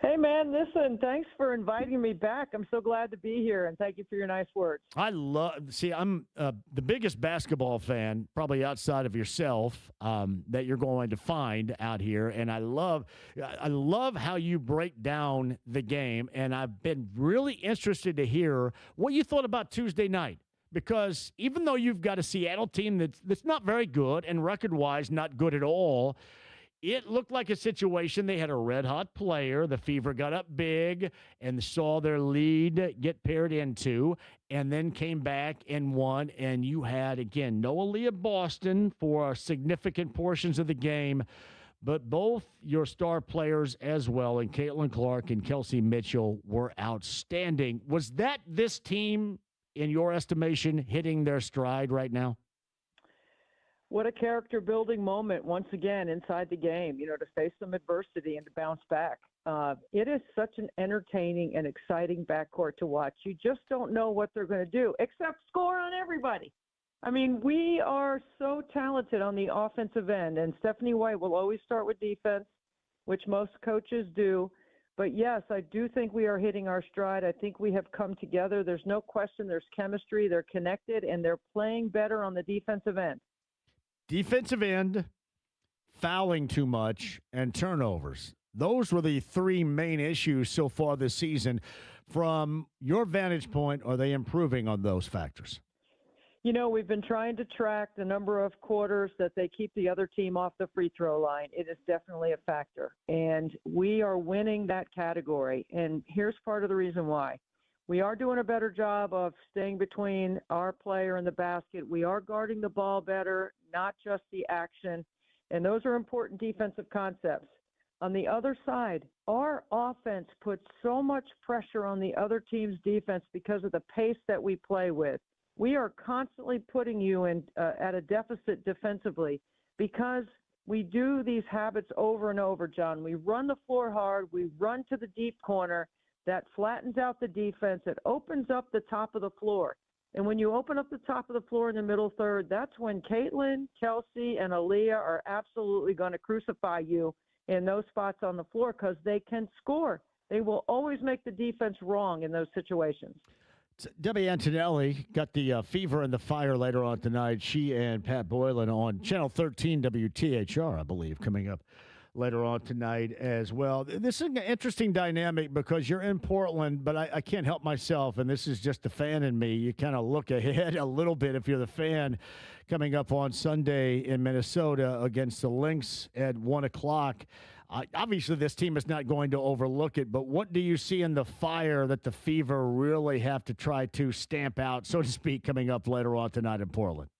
Hey, man, listen, thanks for inviting me back. I'm so glad to be here, and thank you for your nice words. I'm the biggest basketball fan, probably outside of yourself, that you're going to find out here, and I love how you break down the game, and I've been really interested to hear what you thought about Tuesday night, because even though you've got a Seattle team that's not very good and record-wise not good at all, it looked like a situation. They had a red-hot player. The Fever got up big and saw their lead get paired into, and then came back and won. And you had, again, no Aaliyah Boston for significant portions of the game, but both your star players as well, and Caitlin Clark and Kelsey Mitchell, were outstanding. Was that this team, in your estimation, hitting their stride right now? What a character-building moment, once again, inside the game, to face some adversity and to bounce back. It is such an entertaining and exciting backcourt to watch. You just don't know what they're going to do, except score on everybody. I mean, we are so talented on the offensive end, and Stephanie White will always start with defense, which most coaches do. But, yes, I do think we are hitting our stride. I think we have come together. There's no question there's chemistry. They're connected, and they're playing better on the defensive end. Defensive end, fouling too much, and turnovers. Those were the three main issues so far this season. From your vantage point, are they improving on those factors? We've been trying to track the number of quarters that they keep the other team off the free throw line. It is definitely a factor, and we are winning that category. And here's part of the reason why. We are doing a better job of staying between our player and the basket. We are guarding the ball better, not just the action. And those are important defensive concepts. On the other side, our offense puts so much pressure on the other team's defense because of the pace that we play with. We are constantly putting you in at a deficit defensively because we do these habits over and over, John. We run the floor hard. We run to the deep corner. That flattens out the defense. It opens up the top of the floor. And when you open up the top of the floor in the middle third, that's when Caitlin, Kelsey, and Aaliyah are absolutely going to crucify you in those spots on the floor because they can score. They will always make the defense wrong in those situations. Debbie Antonelli got the Fever and the Fire later on tonight. She and Pat Boylan on Channel 13 WTHR, I believe, coming up later on tonight as well. This is an interesting dynamic because you're in Portland, but I can't help myself, and this is just the fan in me. You kind of look ahead a little bit if you're the fan coming up on Sunday in Minnesota against the Lynx at 1 o'clock. Obviously, this team is not going to overlook it, but what do you see in the Fire that the Fever really have to try to stamp out, so to speak, coming up later on tonight in Portland?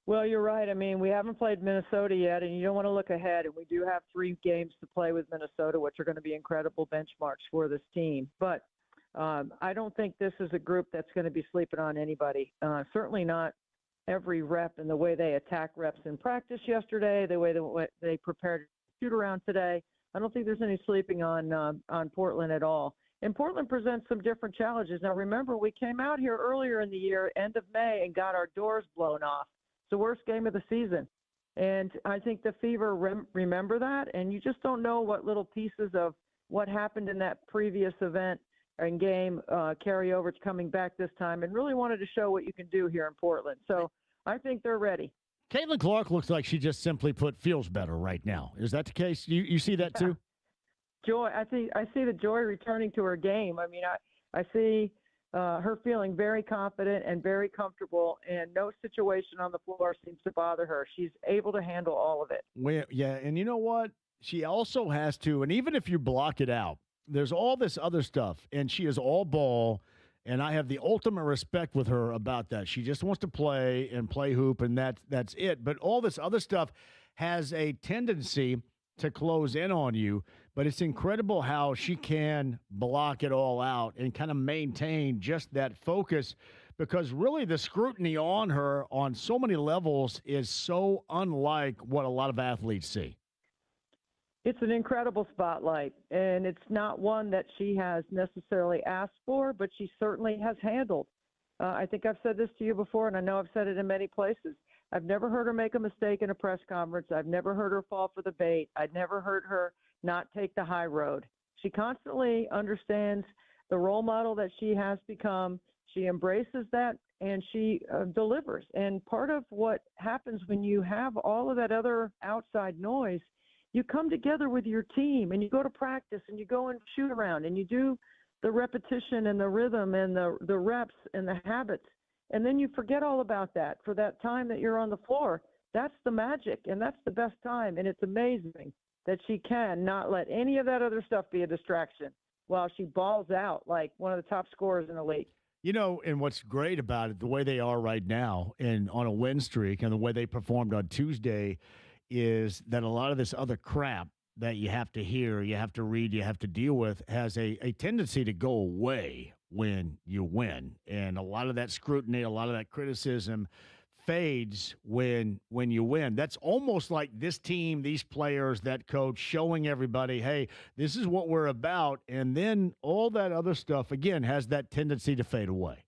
Well, you're right. I mean, we haven't played Minnesota yet, and you don't want to look ahead. And we do have 3 games to play with Minnesota, which are going to be incredible benchmarks for this team. But I don't think this is a group that's going to be sleeping on anybody. Certainly not every rep and the way they attack reps in practice yesterday, the way they prepared to shoot around today. I don't think there's any sleeping on Portland at all. And Portland presents some different challenges. Now, remember, we came out here earlier in the year, end of May, and got our doors blown off. It's the worst game of the season. And I think the Fever remember that, and you just don't know what little pieces of what happened in that previous event and game carry over to coming back this time, and really wanted to show what you can do here in Portland. So I think they're ready. Caitlin Clark looks like she just simply feels better right now. Is that the case? You see that too? Joy. I see the joy returning to her game. I mean, I see her feeling very confident and very comfortable, and no situation on the floor seems to bother her. She's able to handle all of it. Yeah, and you know what? She also has to, and even if you block it out, there's all this other stuff, and she is all ball, and I have the ultimate respect with her about that. She just wants to play and play hoop, and that's it. But all this other stuff has a tendency to close in on you, but it's incredible how she can block it all out and kind of maintain just that focus, because really the scrutiny on her on so many levels is so unlike what a lot of athletes see. It's an incredible spotlight, and it's not one that she has necessarily asked for, but she certainly has handled. I think I've said this to you before, and I know I've said it in many places. I've never heard her make a mistake in a press conference. I've never heard her fall for the bait. I've never heard her not take the high road. She constantly understands the role model that she has become. She embraces that, and she delivers. And part of what happens when you have all of that other outside noise, you come together with your team, and you go to practice, and you go and shoot around, and you do the repetition and the rhythm and the reps and the habits. And then you forget all about that for that time that you're on the floor. That's the magic, and that's the best time. And it's amazing that she can not let any of that other stuff be a distraction while she balls out like one of the top scorers in the league. You know, and what's great about it, the way they are right now and on a win streak and the way they performed on Tuesday, is that a lot of this other crap that you have to hear, you have to read, you have to deal with has a tendency to go away when you win. And a lot of that scrutiny, a lot of that criticism fades when you win. That's almost like this team, these players, that coach showing everybody, hey, this is what we're about. And then all that other stuff, again, has that tendency to fade away.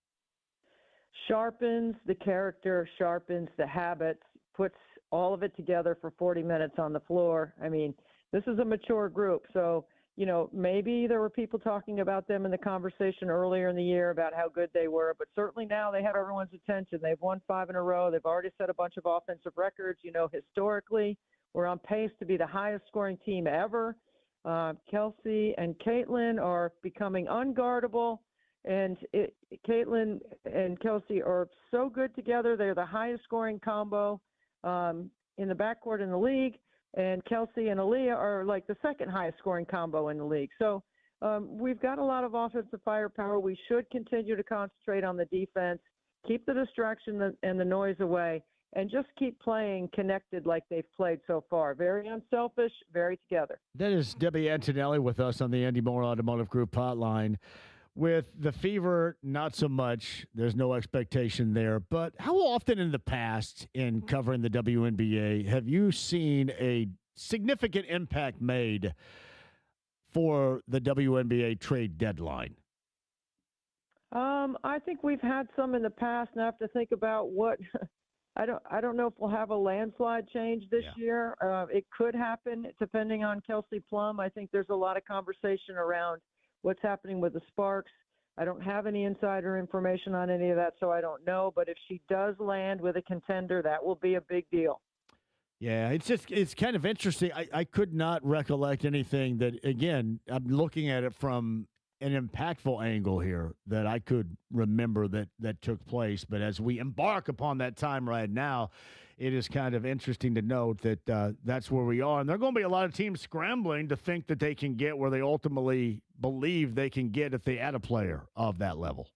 Sharpens the character, sharpens the habits, puts all of it together for 40 minutes on the floor. I mean, this is a mature group. So, you know, maybe there were people talking about them in the conversation earlier in the year about how good they were, but certainly now they have everyone's attention. They've won 5 in a row. They've already set a bunch of offensive records. You know, historically, we're on pace to be the highest scoring team ever. Kelsey and Caitlin are becoming unguardable, and Caitlin and Kelsey are so good together. They're the highest scoring combo in the backcourt in the league. And Kelsey and Aaliyah are like the second highest scoring combo in the league. So we've got a lot of offensive firepower. We should continue to concentrate on the defense, keep the distraction and the noise away, and just keep playing connected like they've played so far. Very unselfish, very together. That is Debbie Antonelli with us on the Andy Moore Automotive Group hotline. With the Fever, not so much. There's no expectation there. But how often in the past in covering the WNBA have you seen a significant impact made for the WNBA trade deadline? I think we've had some in the past, and I have to think about what I don't know if we'll have a landslide change this year. It could happen depending on Kelsey Plum. I think there's a lot of conversation around what's happening with the Sparks. I don't have any insider information on any of that, so I don't know. But if she does land with a contender, that will be a big deal. Yeah, it's kind of interesting. I could not recollect anything that, again, I'm looking at it from an impactful angle here that I could remember that took place. But as we embark upon that time right now, it is kind of interesting to note that that's where we are. And there are going to be a lot of teams scrambling to think that they can get where they ultimately believe they can get if they add a player of that level.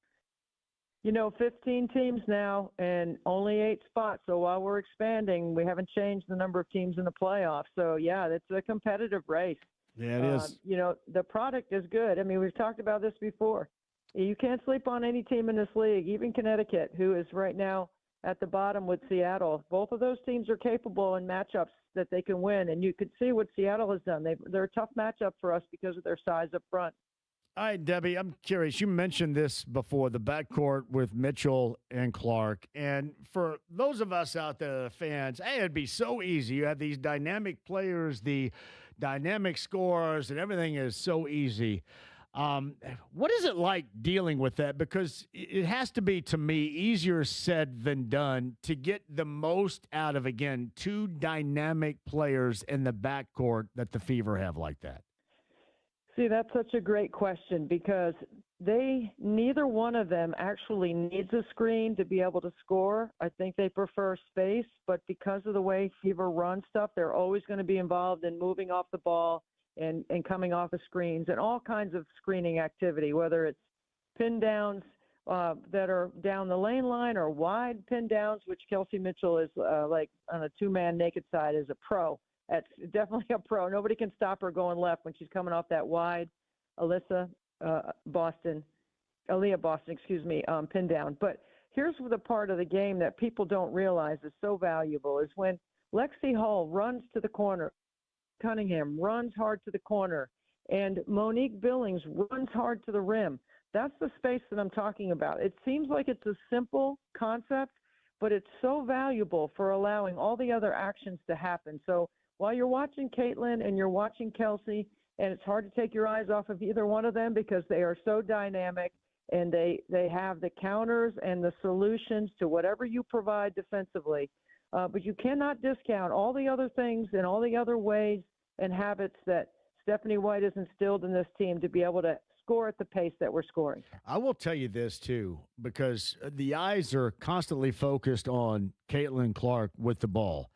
You know, 15 teams now and only 8 spots. So while we're expanding, we haven't changed the number of teams in the playoffs. So, yeah, it's a competitive race. Yeah, it is. You know, the product is good. I mean, we've talked about this before. You can't sleep on any team in this league, even Connecticut, who is right now at the bottom with Seattle. Both of those teams are capable in matchups that they can win, and you could see what Seattle has done. They're a tough matchup for us because of their size up front. All right, Debbie, I'm curious. You mentioned this before, the backcourt with Mitchell and Clark. And for those of us out there, the fans, hey, it'd be so easy. You have these dynamic players, the dynamic scorers, and everything is so easy. What is it like dealing with that? Because it has to be, to me, easier said than done to get the most out of, again, 2 dynamic players in the backcourt that the Fever have like that. See, that's such a great question because neither one of them actually needs a screen to be able to score. I think they prefer space, but because of the way Fever runs stuff, they're always going to be involved in moving off the ball and coming off of screens and all kinds of screening activity, whether it's pin downs that are down the lane line or wide pin downs, which Kelsey Mitchell is like on a two-man naked side is a pro. That's definitely a pro. Nobody can stop her going left when she's coming off that wide Aaliyah Boston, pin down. But here's the part of the game that people don't realize is so valuable is when Lexi Hall runs to the corner, Cunningham runs hard to the corner, and Monique Billings runs hard to the rim. That's the space that I'm talking about. It seems like it's a simple concept, but it's so valuable for allowing all the other actions to happen. So while you're watching Caitlin and you're watching Kelsey, and it's hard to take your eyes off of either one of them because they are so dynamic and they have the counters and the solutions to whatever you provide defensively. But you cannot discount all the other things and all the other ways and habits that Stephanie White has instilled in this team to be able to score at the pace that we're scoring. I will tell you this, too, because the eyes are constantly focused on Caitlin Clark with the ball.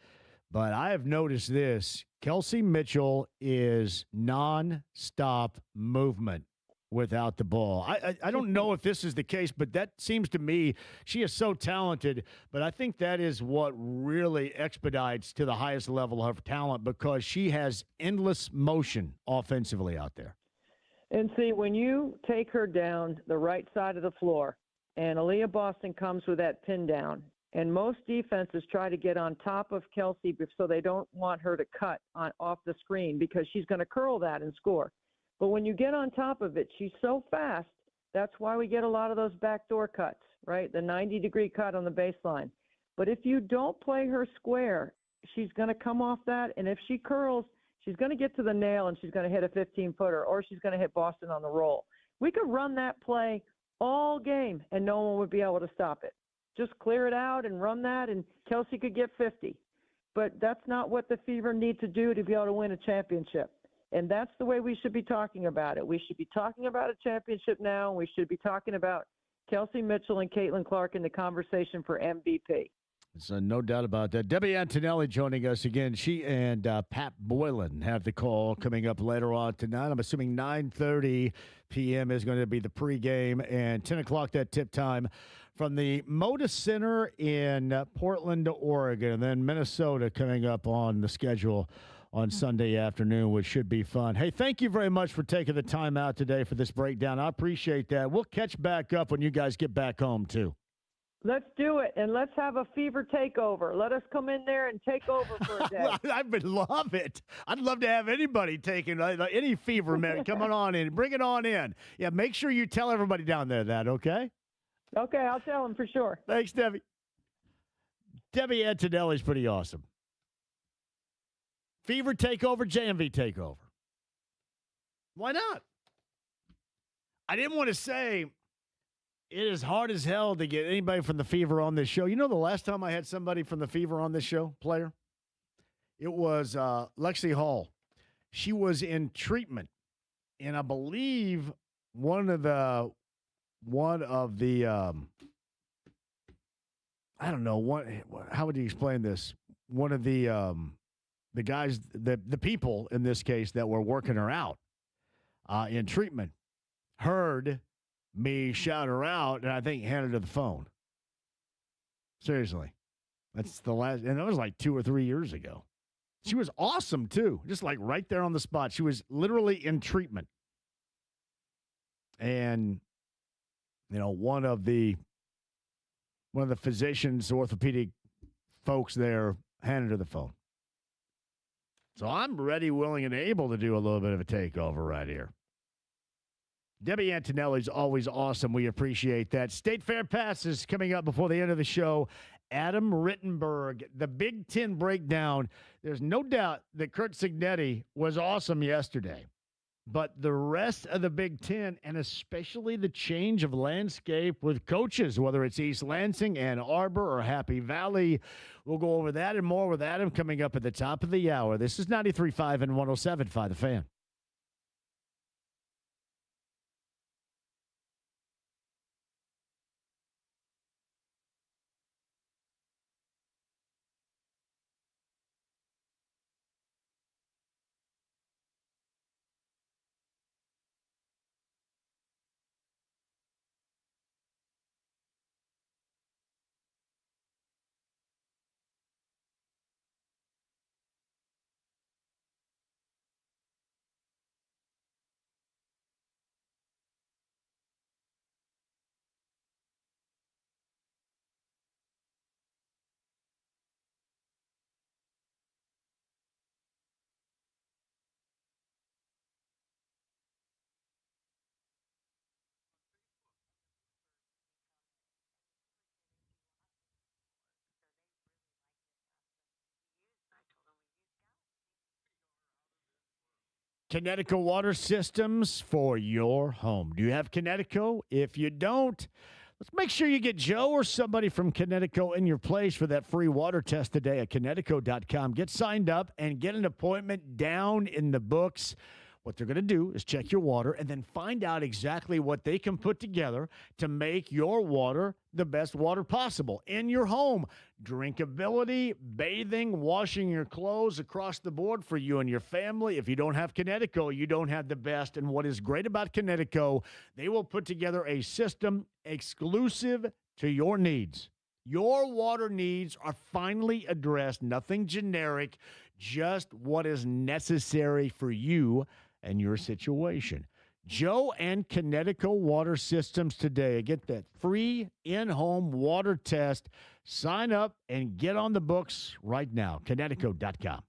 But I have noticed this. Kelsey Mitchell is non-stop movement without the ball. I don't know if this is the case, but that seems to me she is so talented. But I think that is what really expedites to the highest level of talent because she has endless motion offensively out there. And see, when you take her down the right side of the floor and Aaliyah Boston comes with that pin down, and most defenses try to get on top of Kelsey so they don't want her to cut off the screen because she's going to curl that and score. But when you get on top of it, she's so fast. That's why we get a lot of those backdoor cuts, right? The 90-degree cut on the baseline. But if you don't play her square, she's going to come off that. And if she curls, she's going to get to the nail and she's going to hit a 15-footer or she's going to hit Boston on the roll. We could run that play all game and no one would be able to stop it. Just clear it out and run that, and Kelsey could get 50. But that's not what the Fever need to do to be able to win a championship. And that's the way we should be talking about it. We should be talking about a championship now, and we should be talking about Kelsey Mitchell and Caitlin Clark in the conversation for MVP. So no doubt about that. Debbie Antonelli joining us again. She and Pat Boylan have the call coming up later on tonight. I'm assuming 9:30 p.m. is going to be the pregame, and 10 o'clock that tip time from the Moda Center in Portland, Oregon, and then Minnesota coming up on the schedule on Sunday afternoon, which should be fun. Hey, thank you very much for taking the time out today for this breakdown. I appreciate that. We'll catch back up when you guys get back home, too. Let's do it, and let's have a Fever takeover. Let us come in there and take over for a day. I would love it. I'd love to have anybody taking any Fever man coming on in. Bring it on in. Yeah, make sure you tell everybody down there that, okay? Okay, I'll tell them for sure. Thanks, Debbie. Debbie Antonelli's pretty awesome. Fever takeover, JMV takeover. Why not? I didn't want to say it is hard as hell to get anybody from the Fever on this show. You know the last time I had somebody from the Fever on this show, player? It was Lexi Hall. She was in treatment. And I believe one of the I don't know, how would you explain this? One of the guys, the people in this case that were working her out in treatment heard me shout her out, and I think handed her the phone. Seriously. That's the last, and that was like 2 or 3 years ago. She was awesome, too, just like right there on the spot. She was literally in treatment. And, you know, one of the physicians, orthopedic folks there handed her the phone. So I'm ready, willing, and able to do a little bit of a takeover right here. Debbie Antonelli's always awesome. We appreciate that. State Fair passes coming up before the end of the show. Adam Rittenberg, the Big Ten breakdown. There's no doubt that Kurt Signetti was awesome yesterday. But the rest of the Big Ten, and especially the change of landscape with coaches, whether it's East Lansing, Ann Arbor, or Happy Valley, we'll go over that and more with Adam coming up at the top of the hour. This is 93.5 and 107.5 The Fan. Connecticut water systems for your home. Do you have Connecticut? If you don't, let's make sure you get Joe or somebody from Connecticut in your place for that free water test today at Connecticut.com. Get signed up and get an appointment down in the books. What they're going to do is check your water and then find out exactly what they can put together to make your water the best water possible in your home. Drinkability, bathing, washing your clothes across the board for you and your family. If you don't have Connecticut, you don't have the best. And what is great about Connecticut, they will put together a system exclusive to your needs. Your water needs are finally addressed, nothing generic, just what is necessary for you and your situation. Joe and Connecticut Water Systems today. Get that free in-home water test. Sign up and get on the books right now. Connecticut.com.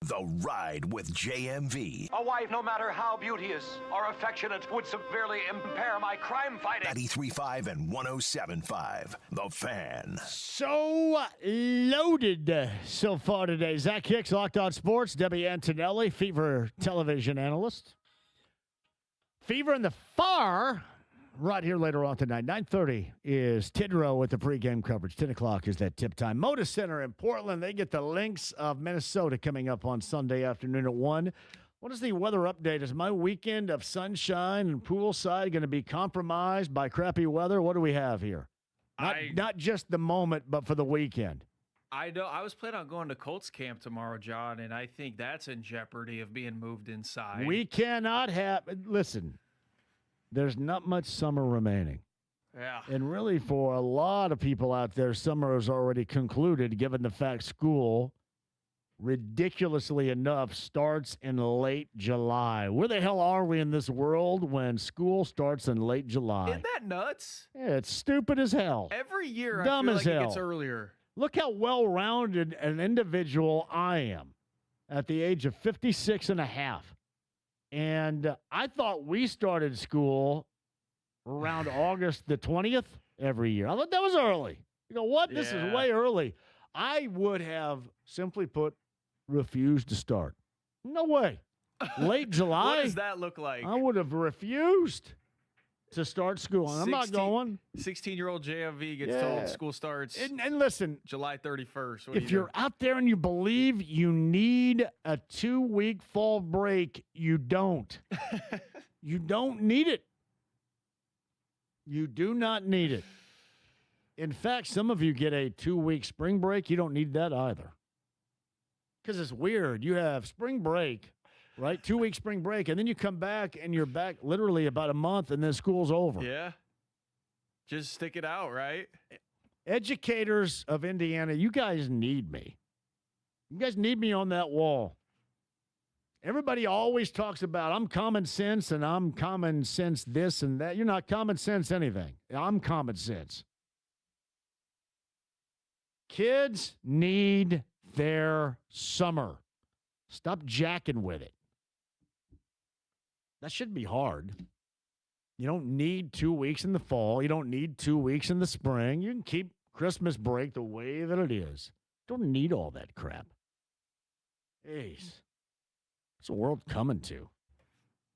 The Ride with JMV. A wife, no matter how beauteous or affectionate, would severely impair my crime fighting. 93.5 and 107.5. The Fan. So loaded so far today. Zach Hicks, Locked On Sports. Debbie Antonelli, Fever television analyst. Fever in the Far. Right here later on tonight. 9:30 is Tidrow with the pregame coverage. 10 o'clock is that tip time. Moda Center in Portland. They get the Lynx of Minnesota coming up on Sunday afternoon at 1. What is the weather update? Is my weekend of sunshine and poolside going to be compromised by crappy weather? What do we have here? Not just the moment, but for the weekend. I know. I was planning on going to Colts camp tomorrow, John, and I think that's in jeopardy of being moved inside. We cannot have – listen – there's not much summer remaining. Yeah. And really, for a lot of people out there, summer has already concluded, given the fact school, ridiculously enough, starts in late July. Where the hell are we in this world when school starts in late July? Isn't that nuts? Yeah, it's stupid as hell. Every year, Dumb I feel as like hell. it gets earlier. Look how well-rounded an individual I am at the age of 56 and a half. And I thought we started school around August the 20th every year. I thought that was early. You go, what? This is way early. I would have, simply put, refused to start. No way. Late July. What does that look like? I would have refused to start school. And I'm not going. 16-year-old JMV gets told school starts. And listen, July 31st. If you're out there and you believe you need a 2-week fall break, you don't. You don't need it. You do not need it. In fact, some of you get a 2-week spring break. You don't need that either. Because it's weird. You have spring break, right? 2-week spring break, and then you come back and you're back literally about a month, and then school's over. Yeah. Just stick it out, right? Educators of Indiana, you guys need me. You guys need me on that wall. Everybody always talks about I'm common sense and I'm common sense this and that. You're not common sense anything. I'm common sense. Kids need their summer. Stop jacking with it. That shouldn't be hard. You don't need 2 weeks in the fall. You don't need 2 weeks in the spring. You can keep Christmas break the way that it is. Don't need all that crap. Jeez. What's the world coming to?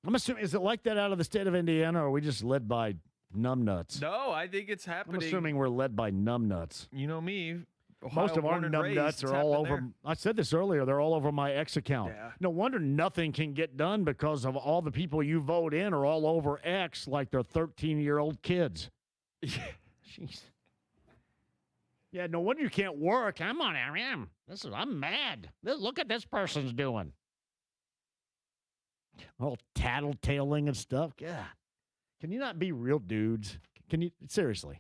I'm assuming, is it like that out of the state of Indiana, or are we just led by numbnuts. No, I think it's happening. I'm assuming we're led by numbnuts. You know me. Most of our numbnuts are all over. I said this earlier. They're all over my X account. Yeah. No wonder nothing can get done because of all the people you vote in are all over X like they're 13-year-old kids. Jeez. Yeah, no wonder you can't work. I'm on RM. I'm mad. Look at this person's doing. All tattletaling and stuff. God. Can you not be real dudes? Can you? Seriously.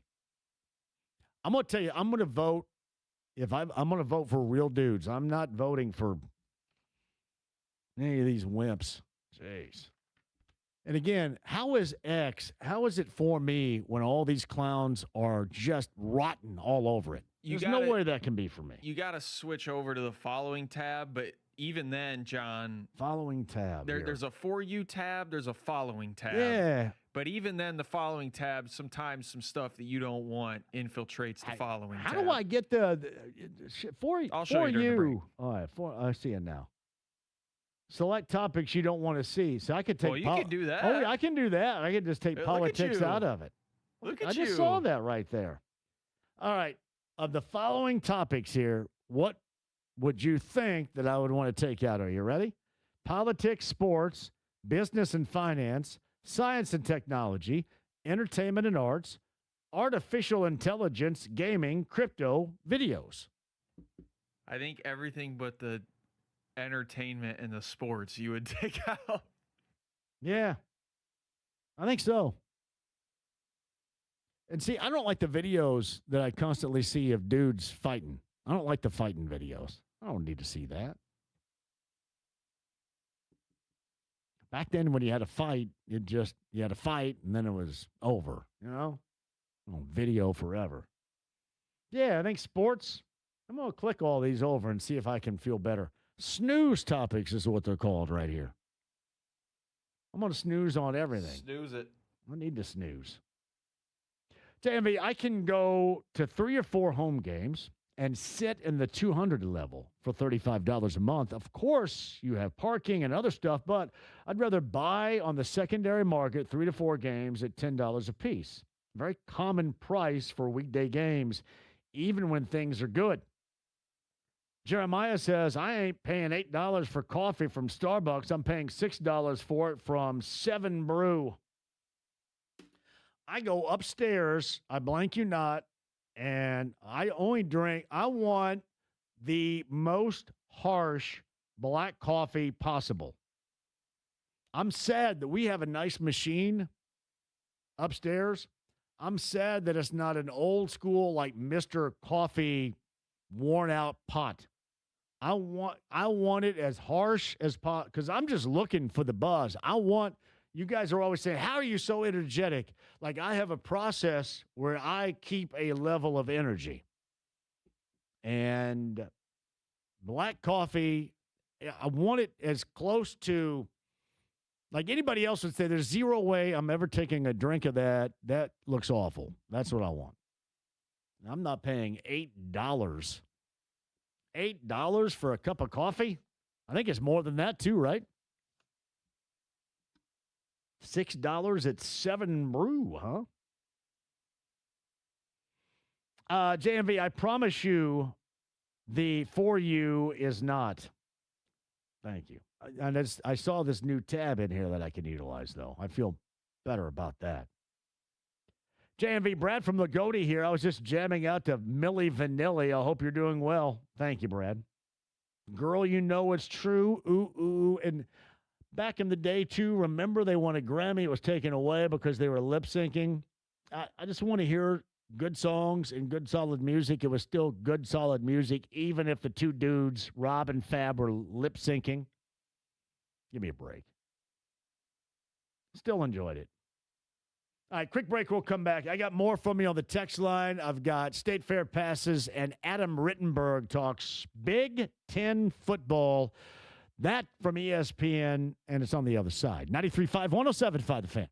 I'm going to tell you, I'm going to vote. I'm going to vote for real dudes. I'm not voting for any of these wimps. Jeez. And again, how is it for me when all these clowns are just rotten all over it? There's no way that can be for me. You got to switch over to the following tab, but even then, John. Following tab. There's a For You tab, there's a following tab. Yeah. But even then, the following tab, sometimes some stuff that you don't want infiltrates the following tab. How do I get the for I'll show you during the break. All right, I see it now. Select topics you don't want to see. So I could take. Well, you can do that. Oh, yeah, I can do that. I can just take politics out of it. Look at I just saw that right there. All right. Of the following topics here, what would you think that I would want to take out? Are you ready? Politics, sports, business and finance, science and technology, entertainment and arts, artificial intelligence, gaming, crypto, videos. I think everything but the entertainment and the sports you would take out. Yeah, I think so. And see, I don't like the videos that I constantly see of dudes fighting. I don't like the fighting videos. I don't need to see that. Back then, when you had a fight, you had a fight, and then it was over, you know? Video forever. Yeah, I think sports, I'm going to click all these over and see if I can feel better. Snooze topics is what they're called right here. I'm going to snooze on everything. Snooze it. I need to snooze. JMV, I can go to 3 or 4 home games and sit in the 200 level for $35 a month. Of course, you have parking and other stuff, but I'd rather buy on the secondary market 3 to 4 games at $10 a piece. Very common price for weekday games, even when things are good. Jeremiah says, I ain't paying $8 for coffee from Starbucks. I'm paying $6 for it from 7 Brew. I go upstairs, I blank you not, and I want the most harsh black coffee possible. I'm sad that we have a nice machine upstairs. I'm sad that it's not an old school like Mr. Coffee worn out pot. I want it as harsh as possible because I'm just looking for the buzz. You guys are always saying, how are you so energetic? Like I have a process where I keep a level of energy. And black coffee, I want it as close to, like anybody else would say, there's zero way I'm ever taking a drink of that. That looks awful. That's what I want. I'm not paying $8. $8 for a cup of coffee? I think it's more than that too, right? $6 at 7 Brew, huh? JMV, I promise you the For You is not. Thank you. And I saw this new tab in here that I can utilize, though. I feel better about that. JMV, Brad from Lagodi here. I was just jamming out to Milli Vanilli. I hope you're doing well. Thank you, Brad. Girl, you know it's true. Ooh, ooh. And back in the day, too, remember they won a Grammy. It was taken away because they were lip syncing. I just want to hear good songs and good, solid music. It was still good, solid music, even if the two dudes, Rob and Fab, were lip syncing. Give me a break. Still enjoyed it. All right, quick break. We'll come back. I got more from you on the text line. I've got State Fair passes, and Adam Rittenberg talks Big Ten football. That from ESPN, and it's on the other side. 93.5, 107.5 The Fan.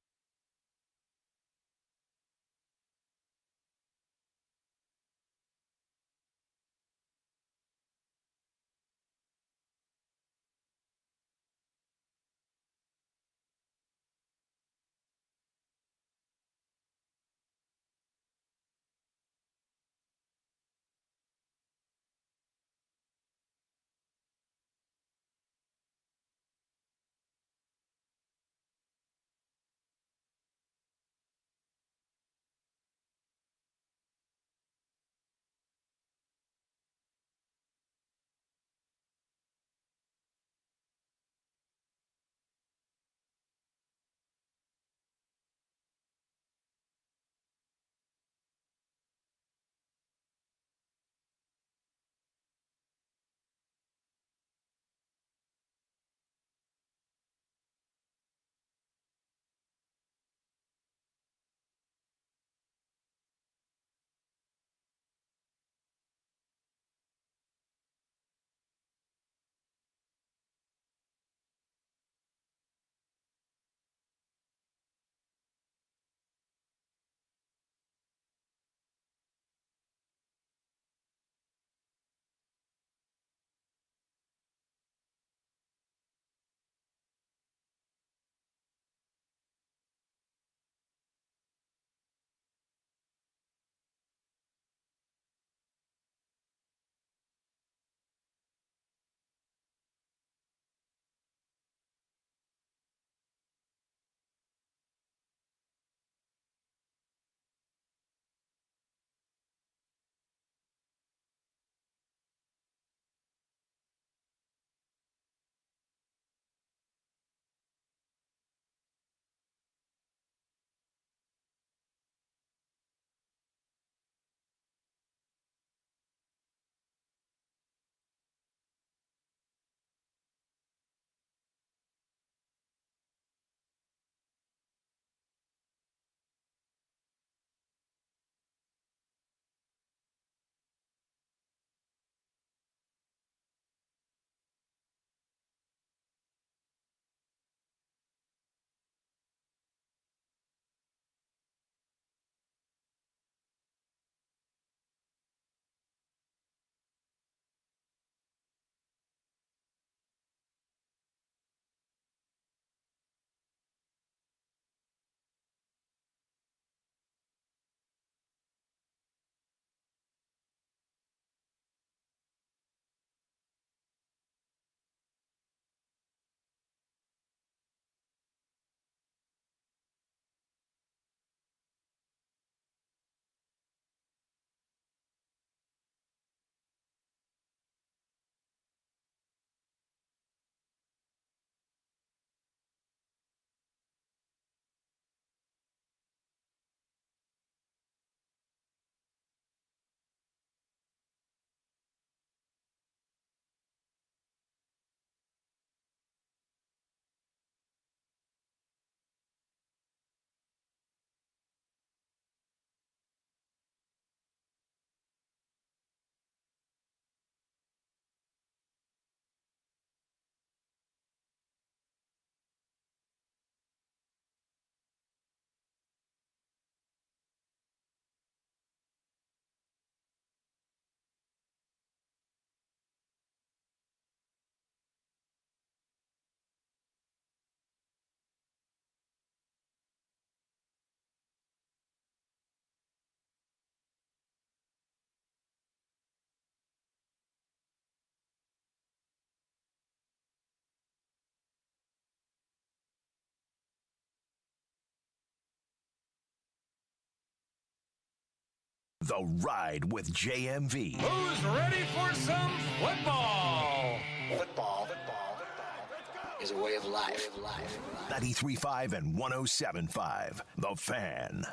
The Ride with JMV. Who's ready for some football? Football is a way of life. 93.5 and 107.5. The Fan.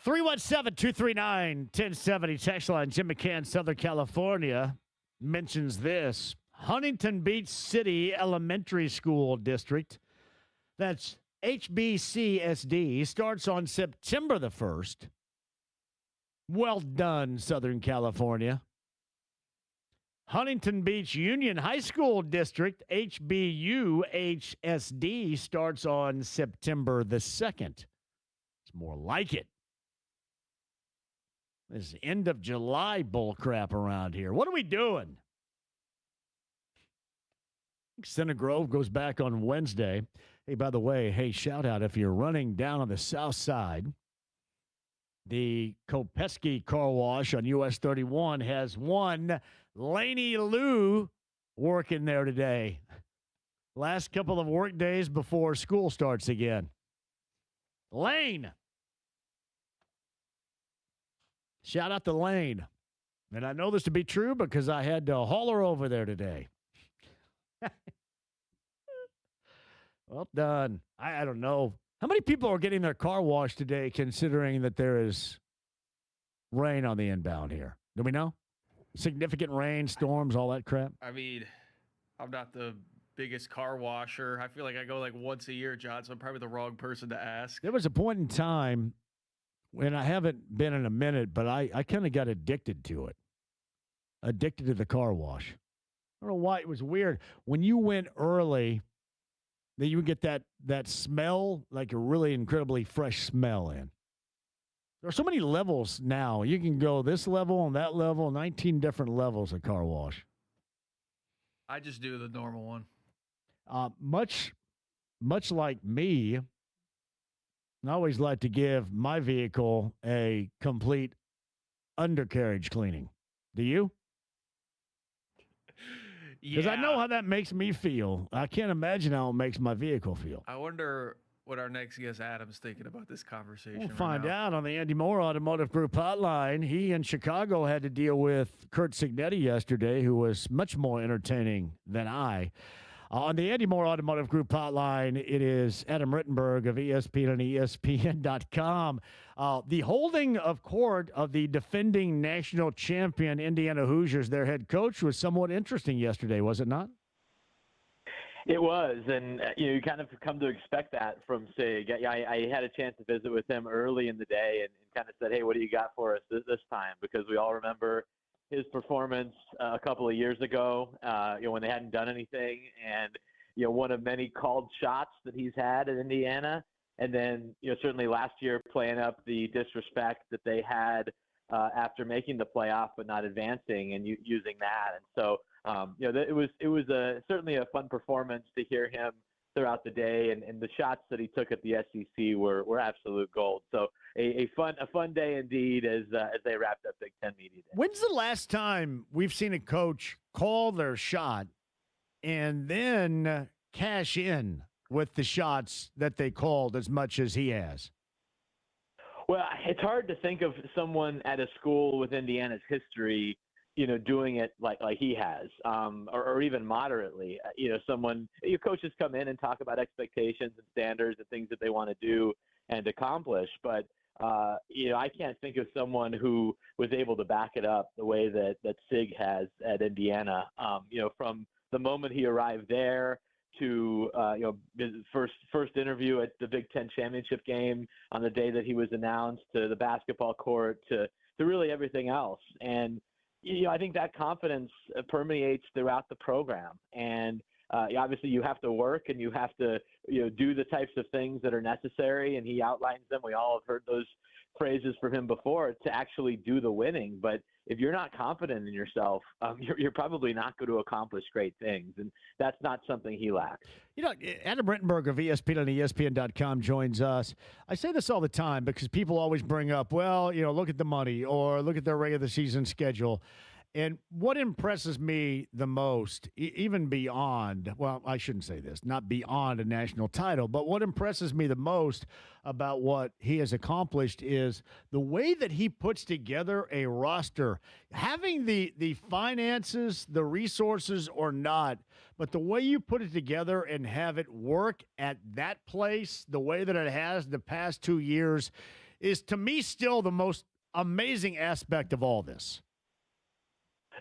317-239-1070 text line. Jim McCann, Southern California, mentions this. Huntington Beach City Elementary School District, that's HBCSD, starts on September the 1st. Well done, Southern California. Huntington Beach Union High School District, HBUHSD, starts on September the 2nd. It's more like it. This end of July bull crap around here. What are we doing? Center Grove goes back on Wednesday. Hey, by the way, shout out if you're running down on the south side. The Kopeski Car Wash on US 31 has one Laney Lou working there today. Last couple of work days before school starts again. Lane. Shout out to Lane. And I know this to be true because I had to haul her over there today. Well done. I don't know. How many people are getting their car washed today considering that there is rain on the inbound here? Do we know? Significant rain, storms, all that crap? I mean, I'm not the biggest car washer. I feel like I go like once a year, John, so I'm probably the wrong person to ask. There was a point in time when I haven't been in a minute, but I kind of got addicted to it. Addicted to the car wash. I don't know why. It was weird. When you went early, then you would get that smell, like a really incredibly fresh smell in. There are so many levels now. You can go this level and that level, 19 different levels of car wash. I just do the normal one. Much like me, I always like to give my vehicle a complete undercarriage cleaning. Do you? Because I know how that makes me feel. I can't imagine how it makes my vehicle feel. I wonder what our next guest, Adam's, thinking about this conversation. We'll find out on the Andy Moore Automotive Group hotline. He in Chicago had to deal with Kurt Signetti yesterday, who was much more entertaining than I. On the Andy Moore Automotive Group hotline, it is Adam Rittenberg of ESPN and ESPN.com. The holding of court of the defending national champion Indiana Hoosiers, their head coach, was somewhat interesting yesterday, was it not? It was, and you kind of come to expect that from Sig. I had a chance to visit with him early in the day and kind of said, hey, what do you got for us this time? Because we all remember his performance a couple of years ago, when they hadn't done anything, and one of many called shots that he's had at Indiana, and then certainly last year playing up the disrespect that they had after making the playoff but not advancing, and using that. And so it was certainly a fun performance to hear him throughout the day, and the shots that he took at the SEC were absolute gold. So a fun day indeed as they wrapped up Big Ten Media Day. When's the last time we've seen a coach call their shot and then cash in with the shots that they called as much as he has? Well, it's hard to think of someone at a school with Indiana's history, doing it like he has, or even moderately. Your coaches come in and talk about expectations and standards and things that they want to do and accomplish, but I can't think of someone who was able to back it up the way that Sig has at Indiana. From the moment he arrived there to his first interview at the Big Ten championship game on the day that he was announced, to the basketball court, to really everything else. And I think that confidence permeates throughout the program. And obviously you have to work and you have to do the types of things that are necessary, and he outlines them. We all have heard those phrases from him before, to actually do the winning. But if you're not confident in yourself, you're probably not going to accomplish great things, and that's not something he lacks. Adam Rittenberg of ESPN and ESPN.com joins us. I say this all the time because people always bring up, look at the money or look at their regular season schedule. And what impresses me the most, even beyond, well, I shouldn't say this, not beyond a national title, but what impresses me the most about what he has accomplished is the way that he puts together a roster, having the finances, the resources or not, but the way you put it together and have it work at that place, the way that it has the past 2 years, is to me still the most amazing aspect of all this.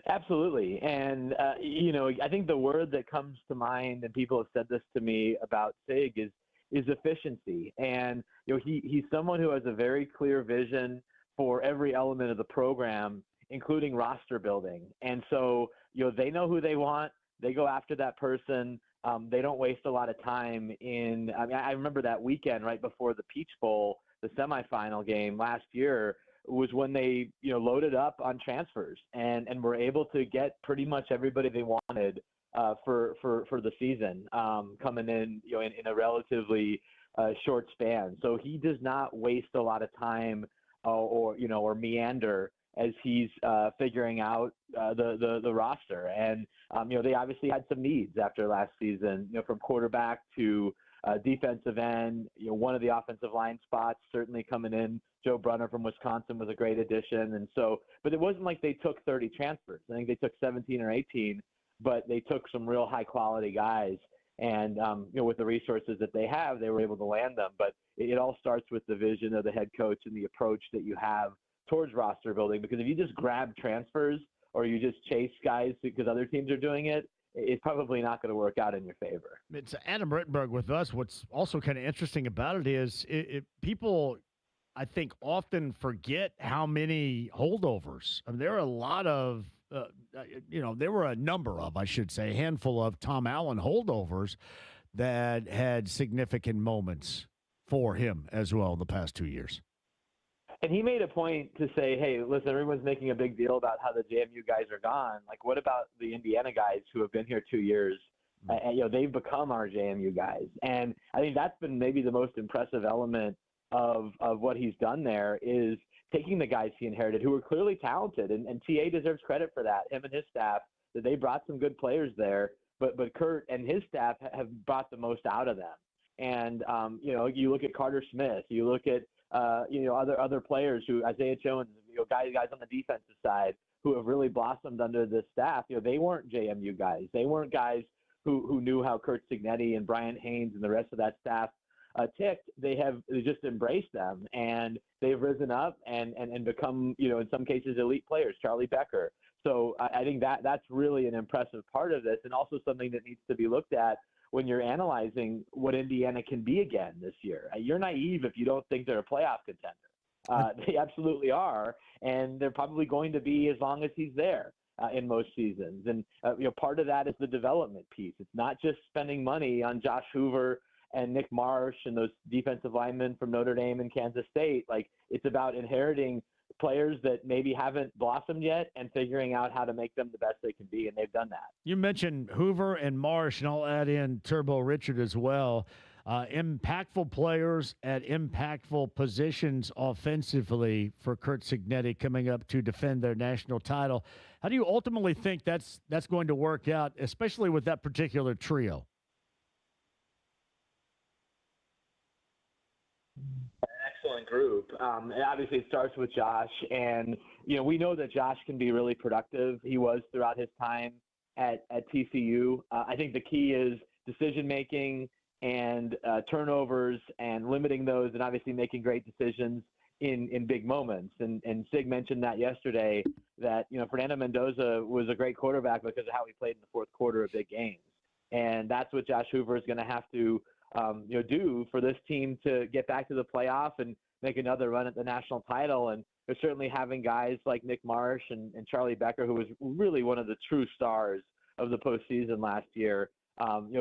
Absolutely. And, I think the word that comes to mind, and people have said this to me about Sig, is efficiency. And, he's someone who has a very clear vision for every element of the program, including roster building. And so, they know who they want. They go after that person. They don't waste a lot of time I remember that weekend right before the Peach Bowl, the semifinal game last year, was when they, loaded up on transfers and were able to get pretty much everybody they wanted for the season coming in, in a relatively short span. So he does not waste a lot of time or meander as he's figuring out the roster. And, they obviously had some needs after last season, from quarterback to defensive end, one of the offensive line spots certainly coming in. Joe Brunner from Wisconsin was a great addition. And so, but it wasn't like they took 30 transfers. I think they took 17 or 18, but they took some real high quality guys. And, with the resources that they have, they were able to land them. But it all starts with the vision of the head coach and the approach that you have towards roster building. Because if you just grab transfers or you just chase guys because other teams are doing it, it's probably not going to work out in your favor. It's Adam Rittenberg with us. What's also kind of interesting about it is people, I think, often forget how many holdovers. I mean, there are a lot of, there were a number of, I should say, a handful of Tom Allen holdovers that had significant moments for him as well in the past 2 years. And he made a point to say, hey, listen, everyone's making a big deal about how the JMU guys are gone. Like, what about the Indiana guys who have been here 2 years? They've become our JMU guys. And I think that's been maybe the most impressive element of what he's done there is taking the guys he inherited who are clearly talented. And TA deserves credit for that, him and his staff, that they brought some good players there. But Kurt and his staff have brought the most out of them. And, you look at Carter Smith, you look at, other players who Isaiah Jones, guys on the defensive side who have really blossomed under this staff. They weren't JMU guys. They weren't guys who knew how Kurt Signetti and Brian Haynes and the rest of that staff ticked. They just embraced them, and they've risen up and become, in some cases, elite players. Charlie Becker. So I think that's really an impressive part of this, and also something that needs to be looked at when you're analyzing what Indiana can be again this year. You're naive if you don't think they're a playoff contender. They absolutely are, and they're probably going to be as long as he's there in most seasons. And part of that is the development piece. It's not just spending money on Josh Hoover and Nick Marsh and those defensive linemen from Notre Dame and Kansas State. Like, it's about inheriting players that maybe haven't blossomed yet and figuring out how to make them the best they can be, and they've done that. You mentioned Hoover and Marsh, and I'll add in Turbo Richard as well. Impactful players at impactful positions offensively for Kurt Signetti coming up to defend their national title. How do you ultimately think that's going to work out, especially with that particular trio? Excellent group. Obviously, it starts with Josh, and we know that Josh can be really productive. He was throughout his time at TCU. I think the key is decision making and turnovers and limiting those, and obviously making great decisions in big moments. And Sig mentioned that yesterday, that Fernando Mendoza was a great quarterback because of how he played in the fourth quarter of big games, and that's what Josh Hoover is going to have to do for this team to get back to the playoff and make another run at the national title. And they're certainly having guys like Nick Marsh and Charlie Becker, who was really one of the true stars of the postseason last year,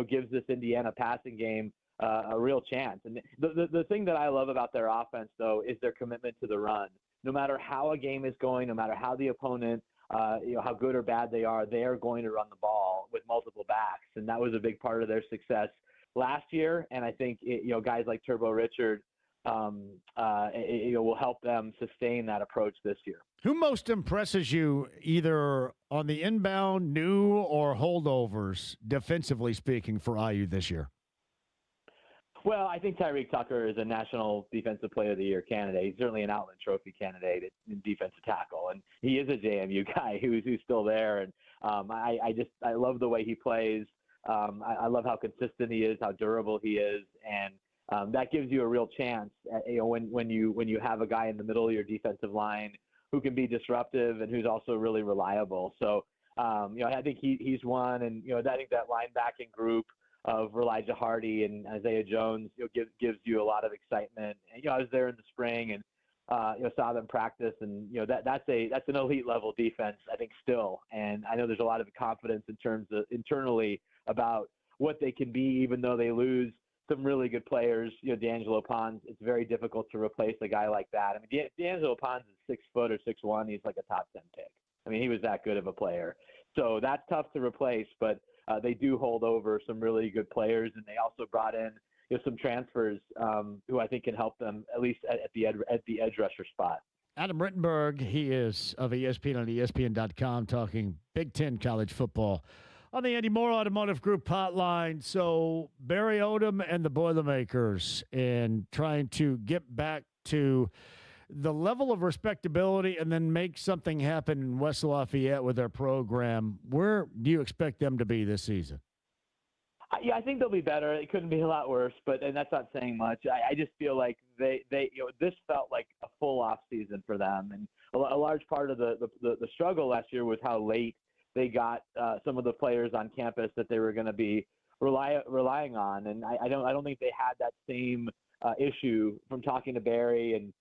gives this Indiana passing game a real chance. And the thing that I love about their offense, though, is their commitment to the run. No matter how a game is going, no matter how the opponent, how good or bad they are going to run the ball with multiple backs. And that was a big part of their success last year. And I think, guys like Turbo Richard will help them sustain that approach this year. Who most impresses you either on the inbound, new, or holdovers, defensively speaking, for IU this year? Well, I think Tyreek Tucker is a National Defensive Player of the Year candidate. He's certainly an Outland Trophy candidate in defensive tackle, and he is a JMU guy who's still there. And I love the way he plays. I love how consistent he is, how durable he is, and that gives you a real chance. When you have a guy in the middle of your defensive line who can be disruptive and who's also really reliable. So I think he's one, and I think that linebacking group of Elijah Hardy and Isaiah Jones gives you a lot of excitement. And, I was there in the spring and saw them practice, and that's an elite level defense, I think, still. And I know there's a lot of confidence in terms of internally about what they can be, even though they lose some really good players. D'Angelo Pons, it's very difficult to replace a guy like that. I mean, D'Angelo Pons is 6 foot or 6'1". He's like a top 10 pick. I mean, he was that good of a player. So that's tough to replace, but they do hold over some really good players, and they also brought in some transfers who I think can help them at least at the edge rusher spot. Adam Rittenberg, he is of ESPN on ESPN.com, talking Big Ten college football on the Andy Moore Automotive Group hotline. So Barry Odom and the Boilermakers, and trying to get back to the level of respectability and then make something happen in West Lafayette with their program. Where do you expect them to be this season? Yeah, I think they'll be better. It couldn't be a lot worse, and that's not saying much. I just feel like they this felt like a full off season for them, and a large part of the struggle last year was how late they got some of the players on campus that they were going to be relying on, and I don't think they had that same issue from talking to Barry, and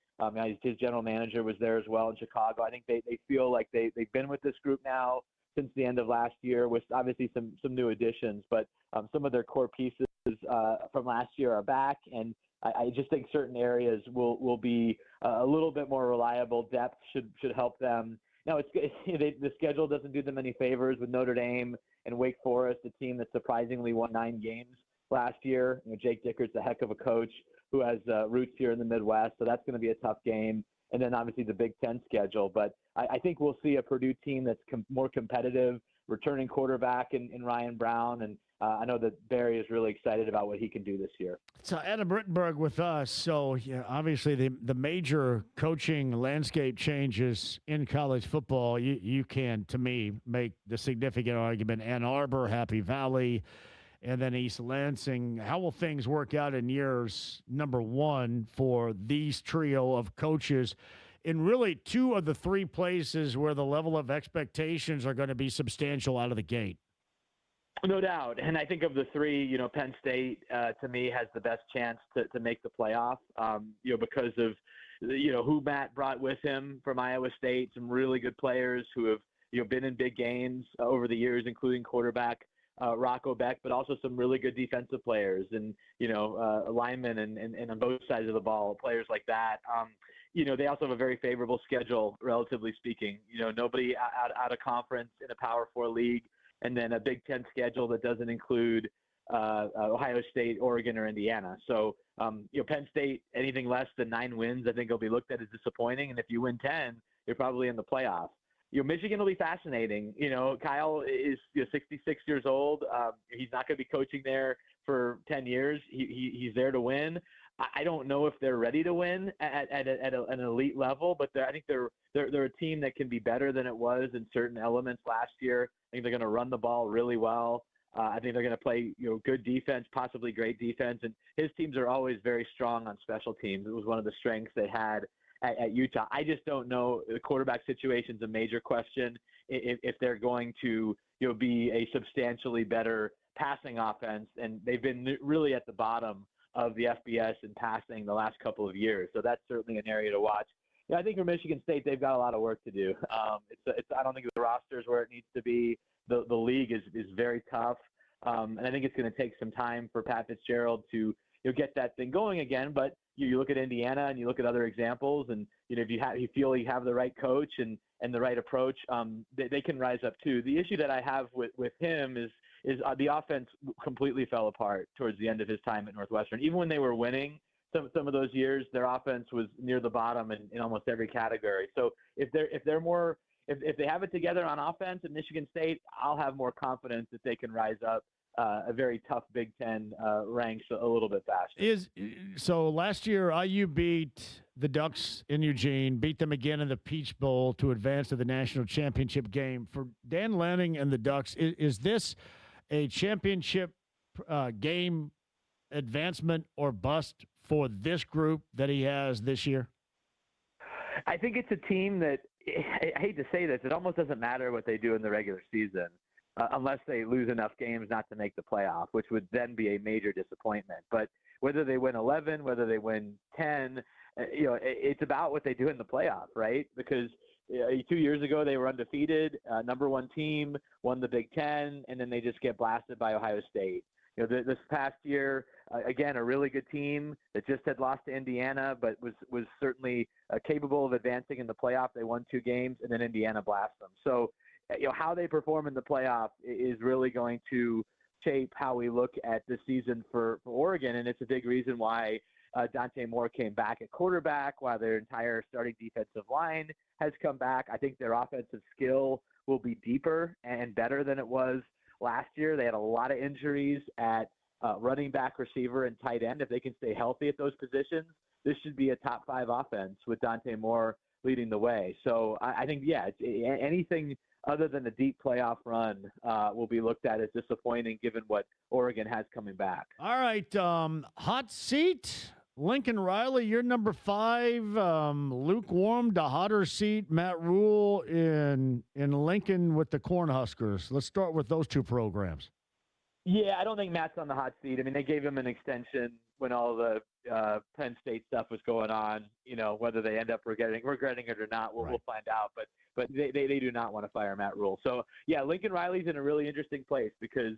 his general manager was there as well in Chicago. I think they feel like they've been with this group now since the end of last year, with obviously some new additions, but some of their core pieces from last year are back, and I just think certain areas will be a little bit more reliable. Depth should help them. Now, the schedule doesn't do them any favors with Notre Dame and Wake Forest, a team that surprisingly won 9 games last year. Jake Dickert's a heck of a coach who has roots here in the Midwest, so that's going to be a tough game. And then obviously the Big Ten schedule. But I think we'll see a Purdue team that's more competitive, returning quarterback in Ryan Brown. And I know that Barry is really excited about what he can do this year. So Adam Rittenberg with us. So obviously the major coaching landscape changes in college football, you can, to me, make the significant argument. Ann Arbor, Happy Valley, and then East Lansing. How will things work out in years number 1 for these trio of coaches in really 2 of the 3 places where the level of expectations are going to be substantial out of the gate? No doubt. And I think of the 3, Penn State, to me, has the best chance to make the playoff, because of, who Matt brought with him from Iowa State, some really good players who have, been in big games over the years, including quarterback Rocco Beck, but also some really good defensive players and, linemen and on both sides of the ball, players like that. They also have a very favorable schedule, relatively speaking. Nobody out of conference in a Power 4 league, and then a Big Ten schedule that doesn't include Ohio State, Oregon, or Indiana. So, Penn State, anything less than 9 wins, I think will be looked at as disappointing. And if you win 10, you're probably in the playoff. Michigan will be fascinating. Kyle is 66 years old. He's not going to be coaching there for 10 years. He's there to win. I don't know if they're ready to win at an elite level, but I think they're a team that can be better than it was in certain elements last year. I think they're going to run the ball really well. I think they're going to play good defense, possibly great defense, and his teams are always very strong on special teams. It was one of the strengths they had at Utah. I just don't know. The quarterback situation is a major question. If they're going to be a substantially better passing offense, and they've been really at the bottom of the FBS in passing the last couple of years. So that's certainly an area to watch. I think for Michigan State, they've got a lot of work to do. I don't think the roster is where it needs to be. The league is very tough, and I think it's going to take some time for Pat Fitzgerald to get that thing going again. But you look at Indiana and you look at other examples, and if you feel you have the right coach and the right approach, they can rise up too. The issue that I have with him is the offense completely fell apart towards the end of his time at Northwestern. Even when they were winning, some of those years, their offense was near the bottom in almost every category. So if they have it together on offense at Michigan State, I'll have more confidence that they can rise up a very tough Big Ten ranks a little bit faster. So last year, IU beat the Ducks in Eugene, beat them again in the Peach Bowl to advance to the national championship game. For Dan Lanning and the Ducks, is this a championship game advancement or bust for this group that he has this year? I think it's a team that, I hate to say this, it almost doesn't matter what they do in the regular season unless they lose enough games not to make the playoff, which would then be a major disappointment. But whether they win 11, whether they win 10, it's about what they do in the playoff, right? Because 2 years ago they were undefeated, number one team, won the Big Ten, and then they just get blasted by Ohio State. This past year, again, a really good team that just had lost to Indiana, but was certainly capable of advancing in the playoff. They won 2 games, and then Indiana blasted them. So, how they perform in the playoff is really going to shape how we look at this season for Oregon, and it's a big reason why Dante Moore came back at quarterback, while their entire starting defensive line has come back. I think their offensive skill will be deeper and better than it was last year. They had a lot of injuries at running back, receiver, and tight end. If they can stay healthy at those positions, this should be a top 5 offense with Dante Moore leading the way. So I think, anything other than a deep playoff run will be looked at as disappointing given what Oregon has coming back. All right. Hot seat, Lincoln Riley, you're number 5. Lukewarm to hotter seat, Matt Rule in Lincoln with the Cornhuskers. Let's start with those 2 programs. Yeah, I don't think Matt's on the hot seat. I mean, they gave him an extension when all the Penn State stuff was going on. Whether they end up regretting it or not, we'll find out. But they do not want to fire Matt Rule. So yeah, Lincoln Riley's in a really interesting place because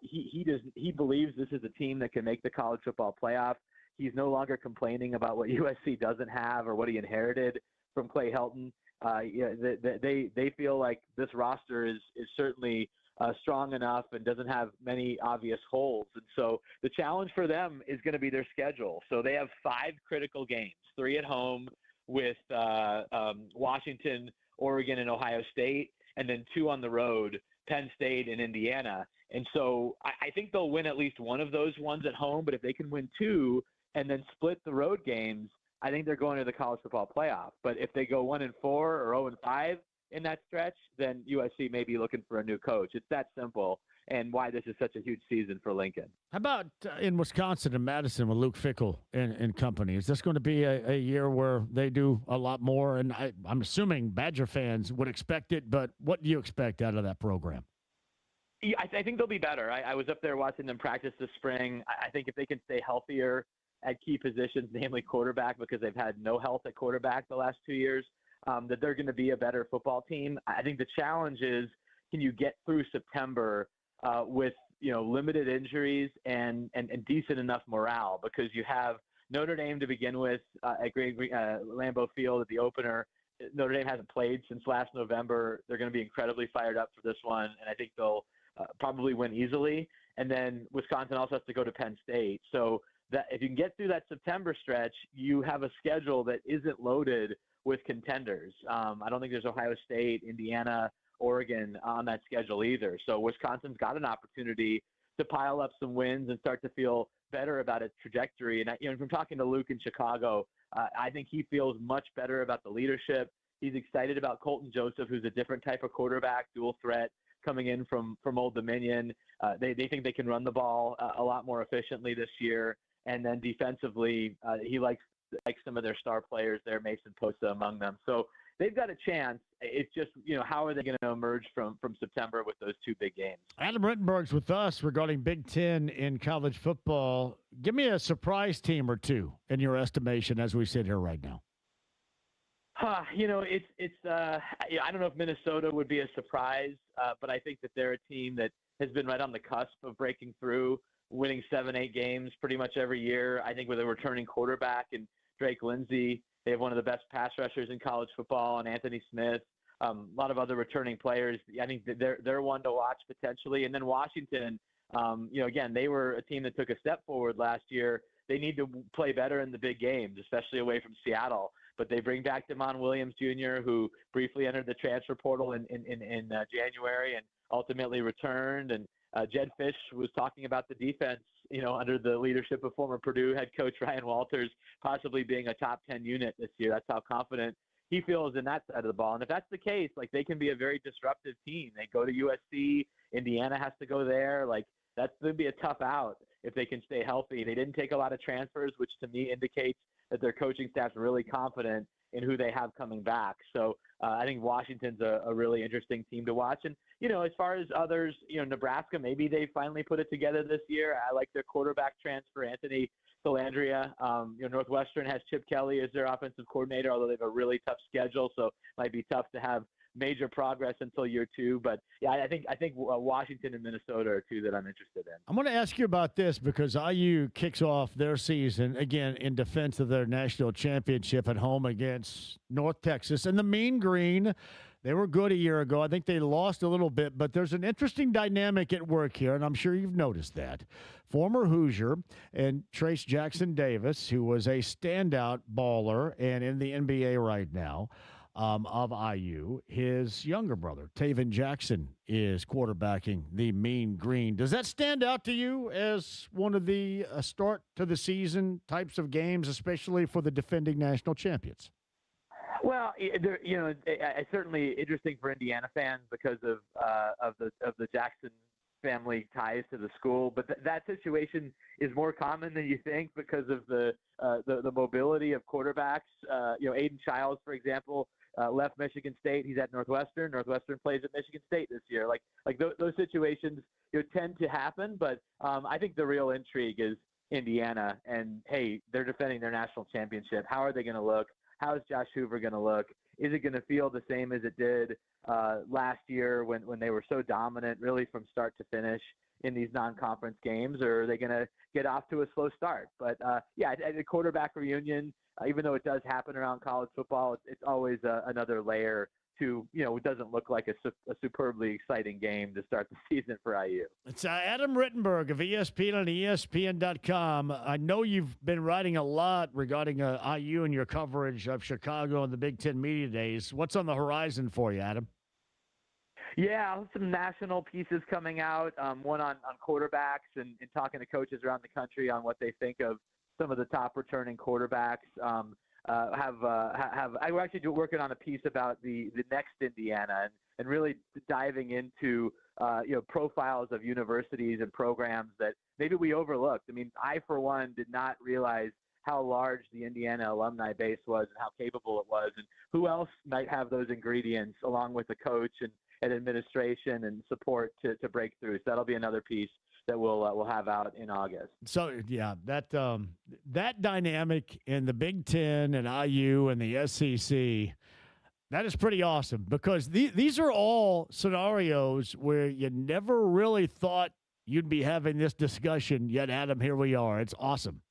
he believes this is a team that can make the college football playoff. He's no longer complaining about what USC doesn't have or what he inherited from Clay Helton. They feel like this roster is certainly strong enough and doesn't have many obvious holes. And so the challenge for them is going to be their schedule. So they have 5 critical games, 3 at home with Washington, Oregon, and Ohio State, and then 2 on the road, Penn State and Indiana. And so I think they'll win at least one of those ones at home, but if they can win 2 and then split the road games, I think they're going to the college football playoff. But if they go 1-4 or 0-5 in that stretch, then USC may be looking for a new coach. It's that simple, and why this is such a huge season for Lincoln. How about in Wisconsin and Madison with Luke Fickell and company? Is this going to be a year where they do a lot more? And I'm assuming Badger fans would expect it, but what do you expect out of that program? Yeah, I think they'll be better. I was up there watching them practice this spring. I think if they can stay healthier at key positions, namely quarterback, because they've had no health at quarterback the last 2 years, that they're going to be a better football team. I think the challenge is, can you get through September with limited injuries and decent enough morale? Because you have Notre Dame to begin with at Lambeau Field at the opener. Notre Dame hasn't played since last November. They're going to be incredibly fired up for this one, and I think they'll probably win easily. And then Wisconsin also has to go to Penn State. So that if you can get through that September stretch, you have a schedule that isn't loaded with contenders. I don't think there's Ohio State, Indiana, Oregon on that schedule either. So Wisconsin's got an opportunity to pile up some wins and start to feel better about its trajectory. And from talking to Luke in Chicago, I think he feels much better about the leadership. He's excited about Colton Joseph, who's a different type of quarterback, dual threat, coming in from Old Dominion. They think they can run the ball a lot more efficiently this year. And then defensively, he likes some of their star players there, Mason Posa among them. So they've got a chance. It's just, how are they going to emerge from September with those 2 big games? Adam Rittenberg's with us regarding Big Ten in college football. Give me a surprise team or 2 in your estimation as we sit here right now. I don't know if Minnesota would be a surprise, but I think that they're a team that has been right on the cusp of breaking through, winning 7-8 games pretty much every year. I think with a returning quarterback and Drake Lindsey, they have one of the best pass rushers in college football, and Anthony Smith, a lot of other returning players. I think they're one to watch potentially. And then Washington, again, they were a team that took a step forward last year. they need to play better in the big games, especially away from Seattle. But they bring back Damon Williams Jr., who briefly entered the transfer portal in January and ultimately returned. And Jed Fish was talking about the defense, under the leadership of former Purdue head coach Ryan Walters, possibly being a top 10 unit this year. That's how confident he feels in that side of the ball. And if that's the case, they can be a very disruptive team. They go to USC. Indiana has to go there. That's going to be a tough out if they can stay healthy. They didn't take a lot of transfers, which to me indicates that their coaching staff's really confident in who they have coming back. So I think Washington's a really interesting team to watch. And, as far as others, Nebraska, maybe they finally put it together this year. I like their quarterback transfer, Anthony Philandria. Northwestern has Chip Kelly as their offensive coordinator, although they have a really tough schedule, so it might be tough to have major progress until year 2. But yeah, I think Washington and Minnesota are two that I'm interested in. I'm going to ask you about this because IU kicks off their season again in defense of their national championship at home against North Texas. And the Mean Green, they were good a year ago. I think they lost a little bit, but there's an interesting dynamic at work here, and I'm sure you've noticed that. Former Hoosier and Trace Jackson Davis, who was a standout baller and in the NBA right now, of IU, his younger brother, Taven Jackson, is quarterbacking the Mean Green. Does that stand out to you as one of the start to the season types of games, especially for the defending national champions? Well, it's certainly interesting for Indiana fans because of the Jackson family ties to the school, but that situation is more common than you think because of the mobility of quarterbacks. Aiden Childs, for example, left Michigan State. He's at Northwestern. Northwestern plays at Michigan State this year. Those situations tend to happen, but I think the real intrigue is Indiana. And hey, they're defending their national championship. How are they going to look? How is Josh Hoover going to look? Is it going to feel the same as it did last year when they were so dominant, really from start to finish in these non-conference games, or are they going to get off to a slow start? But at a quarterback reunion, even though it does happen around college football, it's always another layer to, it doesn't look like a superbly exciting game to start the season for IU. It's Adam Rittenberg of ESPN and ESPN.com. I know you've been writing a lot regarding IU and your coverage of Chicago and the Big Ten Media Days. What's on the horizon for you, Adam? Yeah, some national pieces coming out, one on quarterbacks and talking to coaches around the country on what they think of some of the top returning quarterbacks. We're actually working on a piece about the next Indiana and really diving into profiles of universities and programs that maybe we overlooked. I mean, I for one did not realize how large the Indiana alumni base was and how capable it was, and who else might have those ingredients along with the coach and administration and support to break through. So that'll be another piece that we'll have out in August. So yeah, that dynamic in the Big Ten and IU and the SEC, that is pretty awesome because these are all scenarios where you never really thought you'd be having this discussion. Yet, Adam, here we are. It's awesome.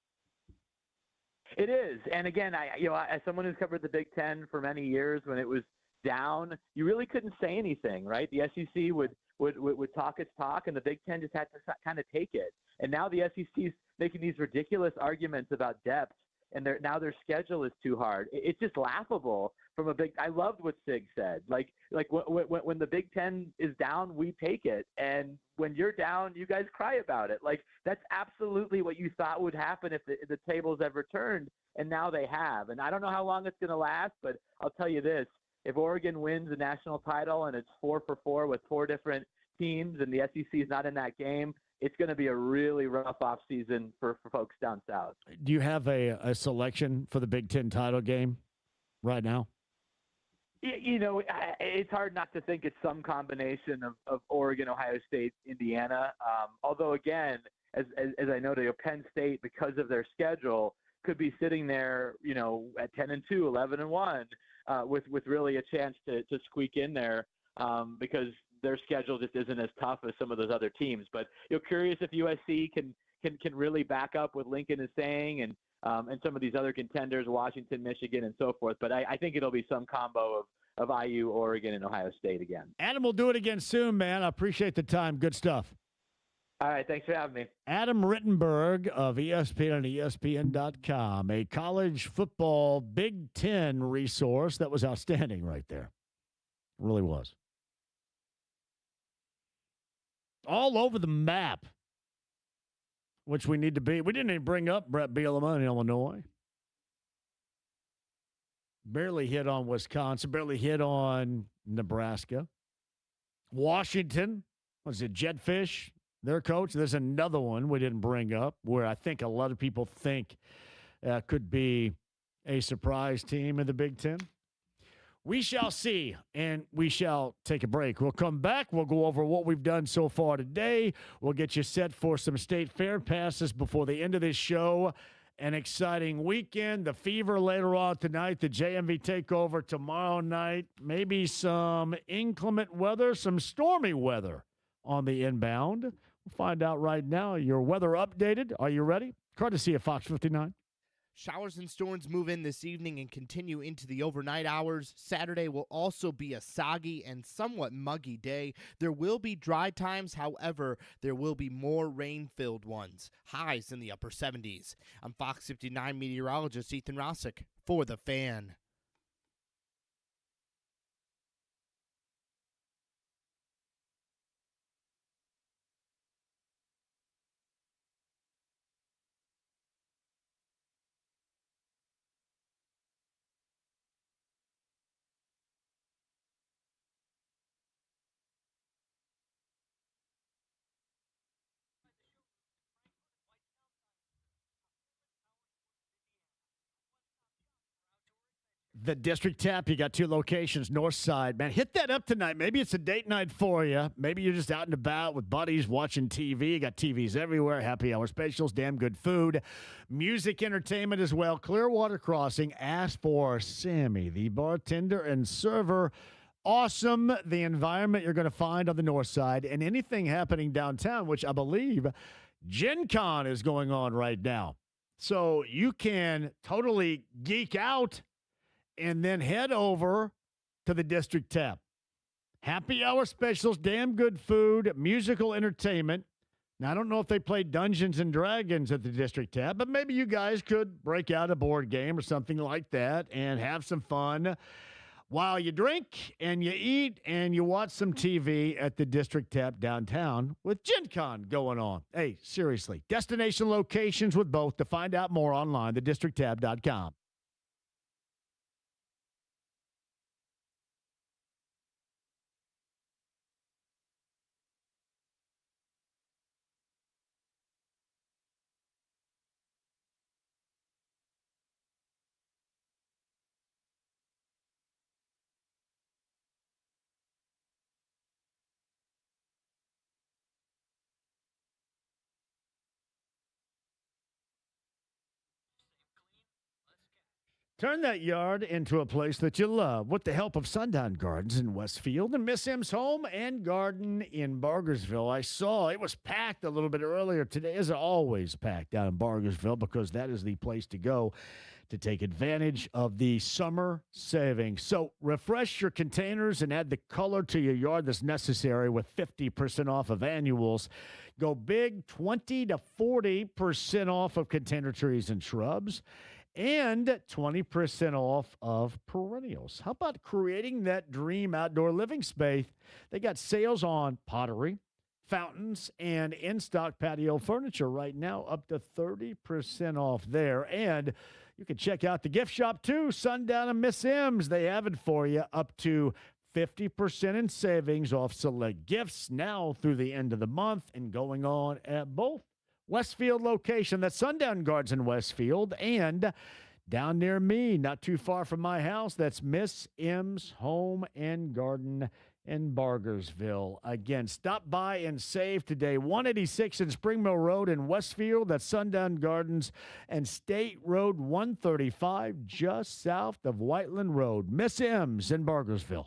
It is, and again, as someone who's covered the Big Ten for many years, when it was down, you really couldn't say anything, right? The SEC would talk its talk, and the Big Ten just had to kind of take it. And now the SEC's making these ridiculous arguments about depth, and now their schedule is too hard. It's just laughable from a big. I loved what Sig said. Like when the Big Ten is down, we take it, and when you're down, you guys cry about it. Like that's absolutely what you thought would happen if the tables ever turned, and now they have. And I don't know how long it's going to last, but I'll tell you this. If Oregon wins the national title and it's 4-for-4 with 4 different teams and the SEC is not in that game, it's going to be a really rough off season for folks down south. Do you have a selection for the Big Ten title game right now? It's hard not to think it's some combination of Oregon, Ohio State, Indiana. Although, again, as I noted, Penn State, because of their schedule, could be sitting there, at 10-2, 11-1. With really a chance to squeak in there because their schedule just isn't as tough as some of those other teams. But curious if USC can really back up what Lincoln is saying and some of these other contenders, Washington, Michigan, and so forth. But I think it'll be some combo of IU, Oregon, and Ohio State again. Adam will do it again soon, man. I appreciate the time. Good stuff. All right, thanks for having me. Adam Rittenberg of ESPN and ESPN.com, a college football Big Ten resource that was outstanding right there. Really was. All over the map, which we need to be. We didn't even bring up Brett Bielema in Illinois. Barely hit on Wisconsin, barely hit on Nebraska. Washington, was it Jetfish, their coach? There's another one we didn't bring up where I think a lot of people think could be a surprise team in the Big Ten. We shall see, and we shall take a break. We'll come back. We'll go over what we've done so far today. We'll get you set for some state fair passes before the end of this show. An exciting weekend. The Fever later on tonight. The JMV takeover tomorrow night. Maybe some inclement weather, some stormy weather on the inbound. We'll find out right now. Your weather updated. Are you ready? Courtesy of Fox 59. Showers and storms move in this evening and continue into the overnight hours. Saturday will also be a soggy and somewhat muggy day. There will be dry times, however, there will be more rain-filled ones. Highs in the upper 70s. I'm Fox 59 meteorologist Ethan Rossick for The Fan. The District Tap, you got two locations, north side. Man, hit that up tonight. Maybe it's a date night for you. Maybe you're just out and about with buddies watching TV. You got TVs everywhere, happy hour specials, damn good food, music, entertainment as well. Clearwater Crossing, ask for Sammy, the bartender and server. Awesome, the environment you're going to find on the north side. And anything happening downtown, which I believe Gen Con is going on right now. So you can totally geek out and then head over to the District Tap. Happy hour specials, damn good food, musical entertainment. Now, I don't know if they play Dungeons and Dragons at the District Tap, but maybe you guys could break out a board game or something like that and have some fun while you drink and you eat and you watch some TV at the District Tap downtown with Gen Con going on. Hey, seriously, destination locations with both. To find out more online, thedistricttab.com. Turn that yard into a place that you love with the help of Sundown Gardens in Westfield and Miss M's Home and Garden in Bargersville. I saw it was packed a little bit earlier today, as always packed down in Bargersville, because that is the place to go to take advantage of the summer savings. So refresh your containers and add the color to your yard that's necessary with 50% off of annuals. Go big, 20 to 40% off of container trees and shrubs, and 20% off of perennials. How about creating that dream outdoor living space? They got sales on pottery, fountains, and in-stock patio furniture right now, up to 30% off there. And you can check out the gift shop too, Sundown and Miss M's. They have it for you, up to 50% in savings off select gifts now through the end of the month and going on at both Westfield location. That's Sundown Gardens in Westfield, and down near me, not too far from my house, that's Miss M's Home and Garden in Bargersville. Again, stop by and save today. 186 in Spring Mill Road in Westfield. That's Sundown Gardens, and State Road 135 just south of Whiteland Road. Miss M's in Bargersville.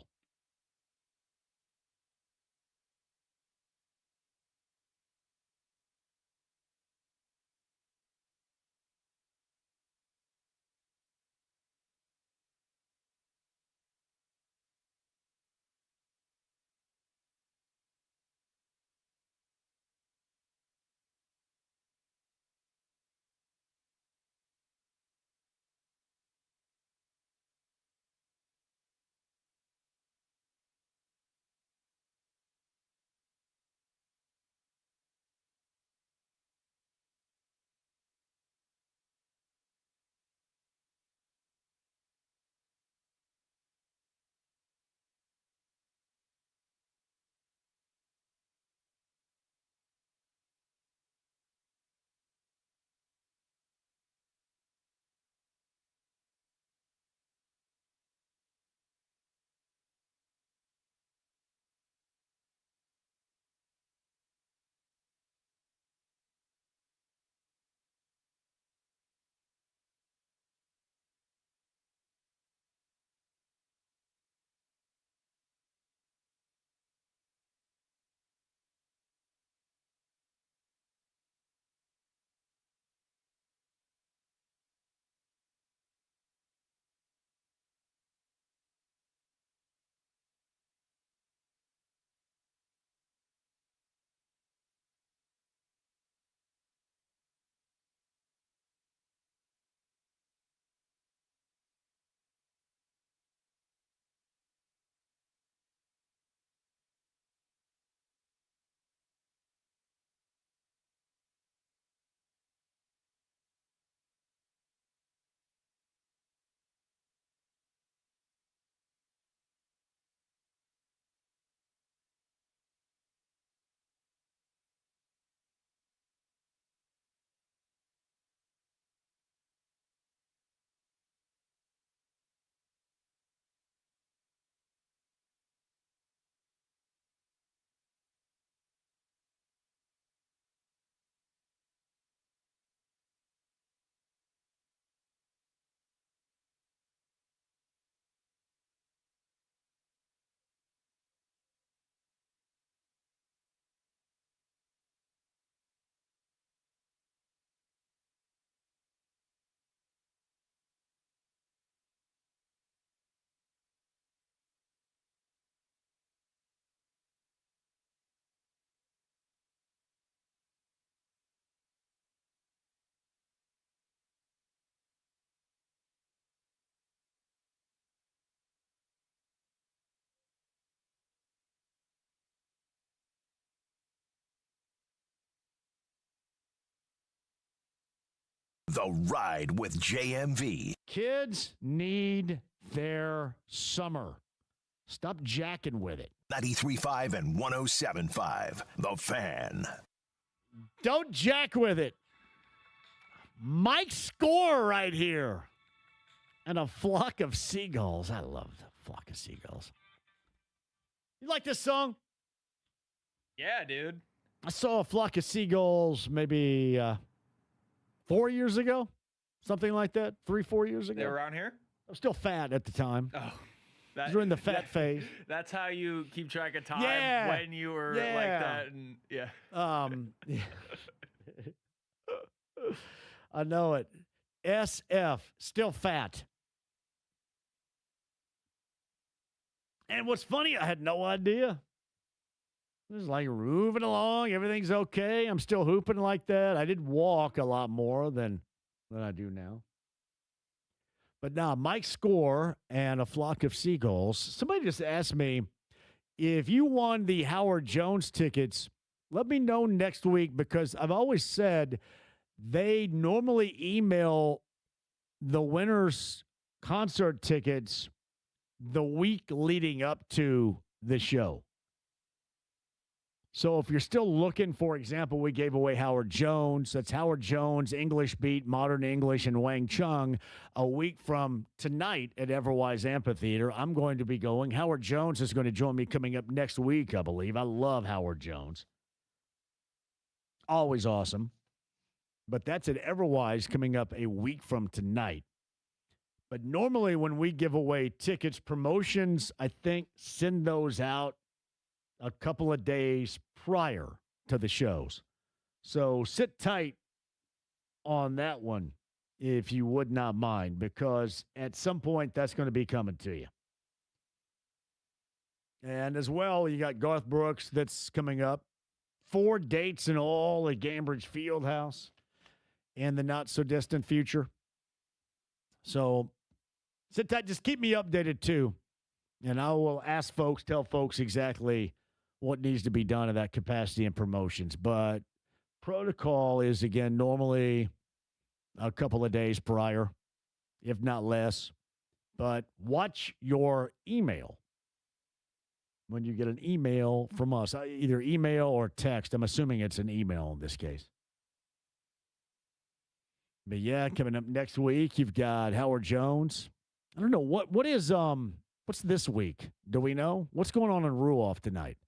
The Ride with JMV. Kids need their summer. Stop jacking with it. 93.5 and 107.5. The Fan. Don't jack with it. Mike Score right here. And a flock of seagulls. I love the flock of seagulls. You like this song? Yeah, dude. I saw a flock of seagulls maybe 4 years ago. Something like that. 3-4 years ago. They were around here? I was still fat at the time. Oh. You were in the fat phase. That's how you keep track of time when you were like that. And yeah. I know it. SF, still fat. And what's funny, I had no idea. It was like moving along. Everything's okay. I'm still hooping like that. I did walk a lot more than I do now. But now, Mike Score and a flock of seagulls. Somebody just asked me, if you won the Howard Jones tickets, let me know next week, because I've always said they normally email the winner's concert tickets the week leading up to the show. So if you're still looking, for example, we gave away Howard Jones. That's Howard Jones, English Beat, Modern English, and Wang Chung a week from tonight at Everwise Amphitheater. I'm going to be going. Howard Jones is going to join me coming up next week, I believe. I love Howard Jones. Always awesome. But that's at Everwise coming up a week from tonight. But normally when we give away tickets, promotions, I think, send those out a couple of days prior to the shows. So sit tight on that one, if you would not mind, because at some point that's going to be coming to you. And as well, you got Garth Brooks that's coming up. 4 dates in all at Gainbridge Fieldhouse in the not-so-distant future. So sit tight. Just keep me updated, too. And I will ask folks, tell folks exactly what needs to be done in that capacity and promotions. But protocol is, again, normally a couple of days prior, if not less. But watch your email when you get an email from us, either email or text. I'm assuming it's an email in this case. But yeah, coming up next week, you've got Howard Jones. I don't know what is what's this week? Do we know what's going on in Ruoff tonight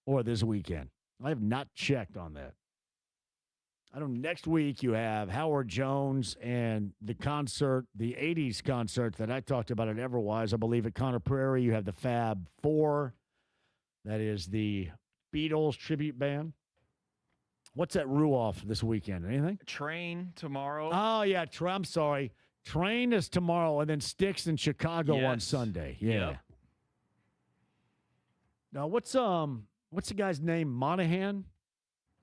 or this weekend? I have not checked on that. I know next week you have Howard Jones and the concert, the 80s concert that I talked about at Everwise. I believe at Conner Prairie you have the Fab Four. That is the Beatles tribute band. What's at Ruoff this weekend? Anything? Train tomorrow. Oh, yeah. I'm sorry. Train is tomorrow, and then Styx in Chicago on Sunday. Yeah. Yep. Now, what's the guy's name? Monahan?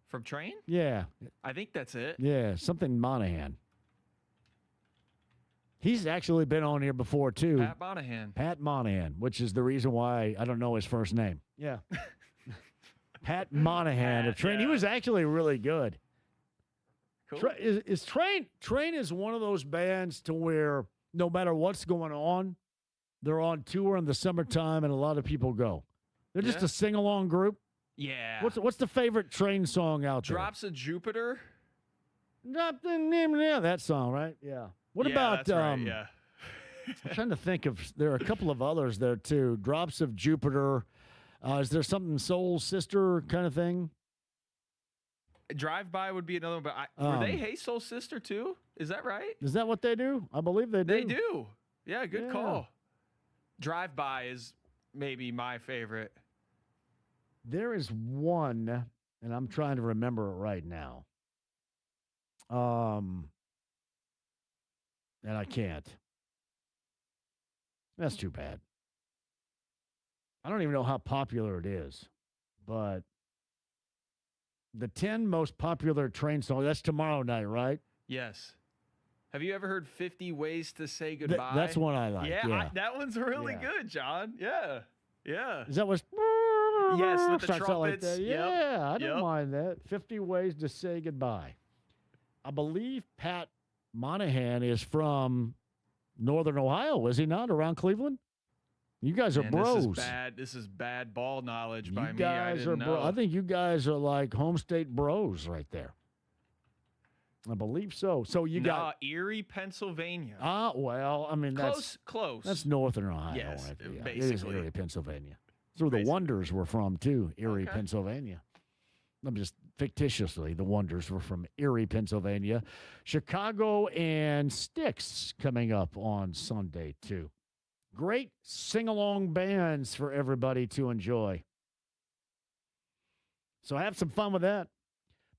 From Train? Yeah. I think that's it. Yeah, something Monahan. He's actually been on here before, too. Pat Monahan. Pat Monahan, which is the reason why I don't know his first name. Yeah. Pat Monahan of Train. He was actually really good. Cool. Train is one of those bands to where no matter what's going on, they're on tour in the summertime and a lot of people go. They're just a sing-along group. Yeah. What's the favorite Train song out there? Drops of Jupiter. Drop the name. Yeah, that song, right? Yeah. What about that's right, yeah. I'm trying to think of, there are a couple of others there too. Drops of Jupiter. Is there something Soul Sister kind of thing? Drive By would be another one, but were they Hey Soul Sister too? Is that right? Is that what they do? I believe they do. They do. Yeah, good call. Drive By is maybe my favorite. There is one, and I'm trying to remember it right now. And I can't. That's too bad. I don't even know how popular it is, but the 10 most popular Train songs, that's tomorrow night, right? Yes. Have you ever heard 50 Ways to Say Goodbye? That's one I like. Yeah. That one's really good, John. Yeah. Yeah. Is that what? Yes, with the Starts out like trumpets. that. Yeah, I don't mind that. 50 Ways to Say Goodbye. I believe Pat Monahan is from Northern Ohio, is he not? Around Cleveland? You guys are bros. This is bad ball knowledge by me. You guys I are didn't know. I think you guys are like home state bros right there. I believe so. So you got Erie, Pennsylvania. Well, I mean close. That's Northern Ohio. Yes, right? Yeah, basically. it is Erie, Pennsylvania. That's where the Wonders were from too. Erie, Pennsylvania. I'm just fictitiously, the Wonders were from Erie, Pennsylvania. Chicago and Styx coming up on Sunday too. Great sing-along bands for everybody to enjoy. So have some fun with that.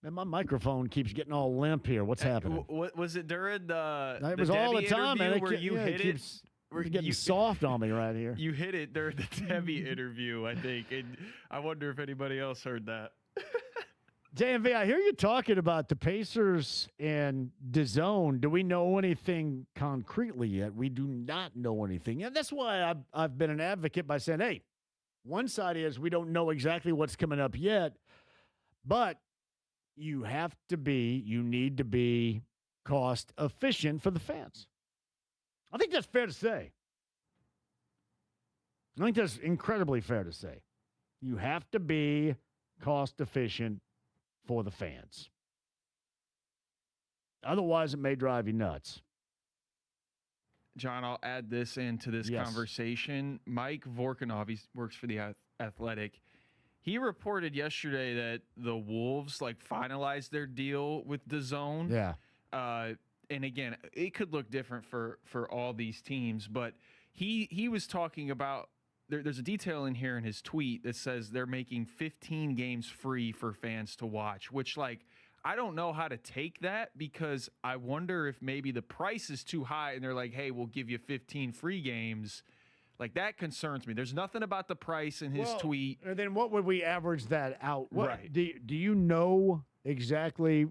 Man, my microphone keeps getting all limp here. What's happening? What was it during the It was all the time, man. where you hit it? It's getting soft on me right here. You hit it during the Debbie interview, I think, and I wonder if anybody else heard that. JMV, I hear you talking about the Pacers and DAZN. Do we know anything concretely yet? We do not know anything. And that's why I've been an advocate by saying, hey, one side is we don't know exactly what's coming up yet, but you need to be cost efficient for the fans. I think that's fair to say. I think that's incredibly fair to say. You have to be cost efficient for the fans. Otherwise, it may drive you nuts. John, I'll add this into this conversation. Mike Vorkunov, he works for the Athletic. He reported yesterday that the Wolves finalized their deal with DAZN. Yeah. And again, it could look different for all these teams, but he was talking about there's a detail in here in his tweet that says they're making 15 games free for fans to watch, which I don't know how to take that, because I wonder if maybe the price is too high and they're like, hey, we'll give you 15 free games. That concerns me. There's nothing about the price in his tweet. And then what would we average that out? Right. Do you know exactly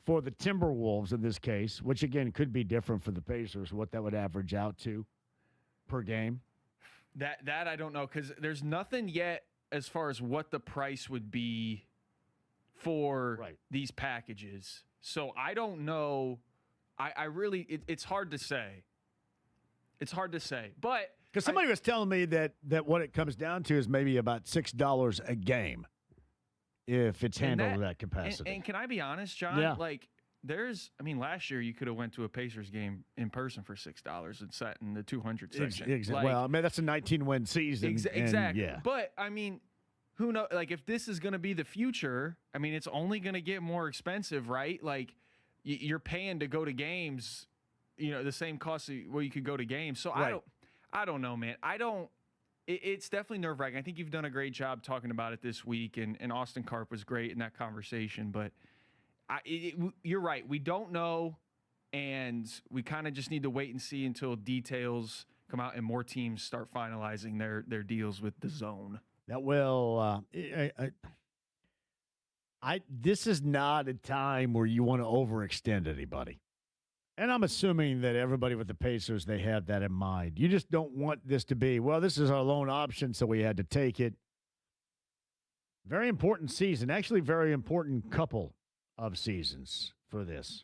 for the Timberwolves in this case, which again could be different for the Pacers, what that would average out to per game? That I don't know, because there's nothing yet as far as what the price would be for these packages. So I don't know. I really, it's hard to say. It's hard to say. But because somebody was telling me that what it comes down to is maybe about $6 a game if it's handled to that capacity. And can I be honest, John? Yeah. Last year you could have went to a Pacers game in person for $6 and sat in the 200 section. Exactly. That's a 19-win season. Exactly. Yeah. But, who knows? If this is going to be the future, it's only going to get more expensive, right? You're paying to go to games, the same cost where you could go to games. So I don't know, man. It's definitely nerve-wracking. I think you've done a great job talking about it this week, and Austin Karp was great in that conversation, but you're right. We don't know, and we kind of just need to wait and see until details come out and more teams start finalizing their deals with DAZN. That will. This is not a time where you want to overextend anybody, and I'm assuming that everybody with the Pacers, they have that in mind. You just don't want this to be, well, this is our lone option, so we had to take it. Very important season, actually, very important couple of seasons for this.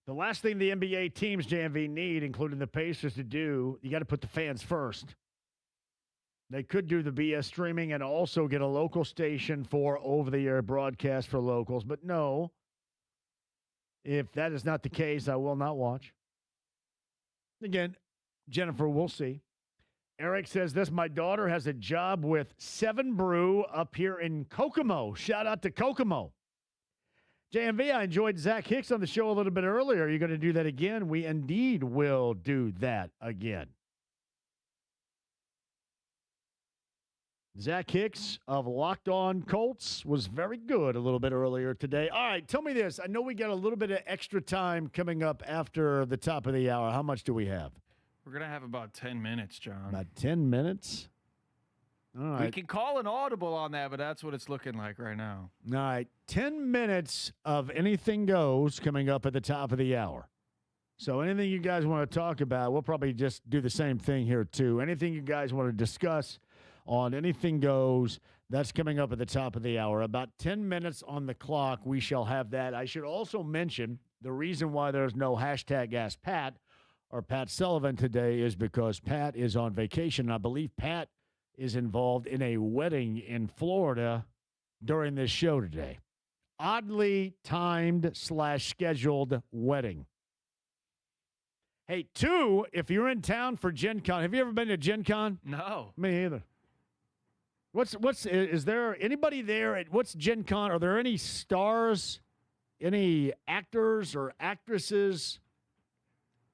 The last thing the NBA teams, JMV, need, including the Pacers, to do, you got to put the fans first. They could do the BS streaming and also get a local station for over-the-air broadcast for locals, but no. If that is not the case, I will not watch. Again, Jennifer, we'll see. Eric says this, my daughter has a job with 7 Brew up here in Kokomo. Shout out to Kokomo. JMV, I enjoyed Zach Hicks on the show a little bit earlier. Are you going to do that again? We indeed will do that again. Zach Hicks of Locked On Colts was very good a little bit earlier today. All right, tell me this. I know we got a little bit of extra time coming up after the top of the hour. How much do we have? We're going to have about 10 minutes, John. About 10 minutes? All right. We can call an audible on that, but that's what it's looking like right now. All right, 10 minutes of anything goes coming up at the top of the hour. So anything you guys want to talk about, we'll probably just do the same thing here too. Anything you guys want to discuss on anything goes, that's coming up at the top of the hour. About 10 minutes on the clock, we shall have that. I should also mention, The reason why there's no hashtag Ask Pat or Pat Sullivan today is because Pat is on vacation. I believe Pat is involved in a wedding in Florida during this show today. Oddly timed / scheduled wedding. Hey, 2, if you're in town for Gen Con, have you ever been to Gen Con? No. Me either. Is there anybody there at what's Gen Con? Are there any stars, any actors or actresses?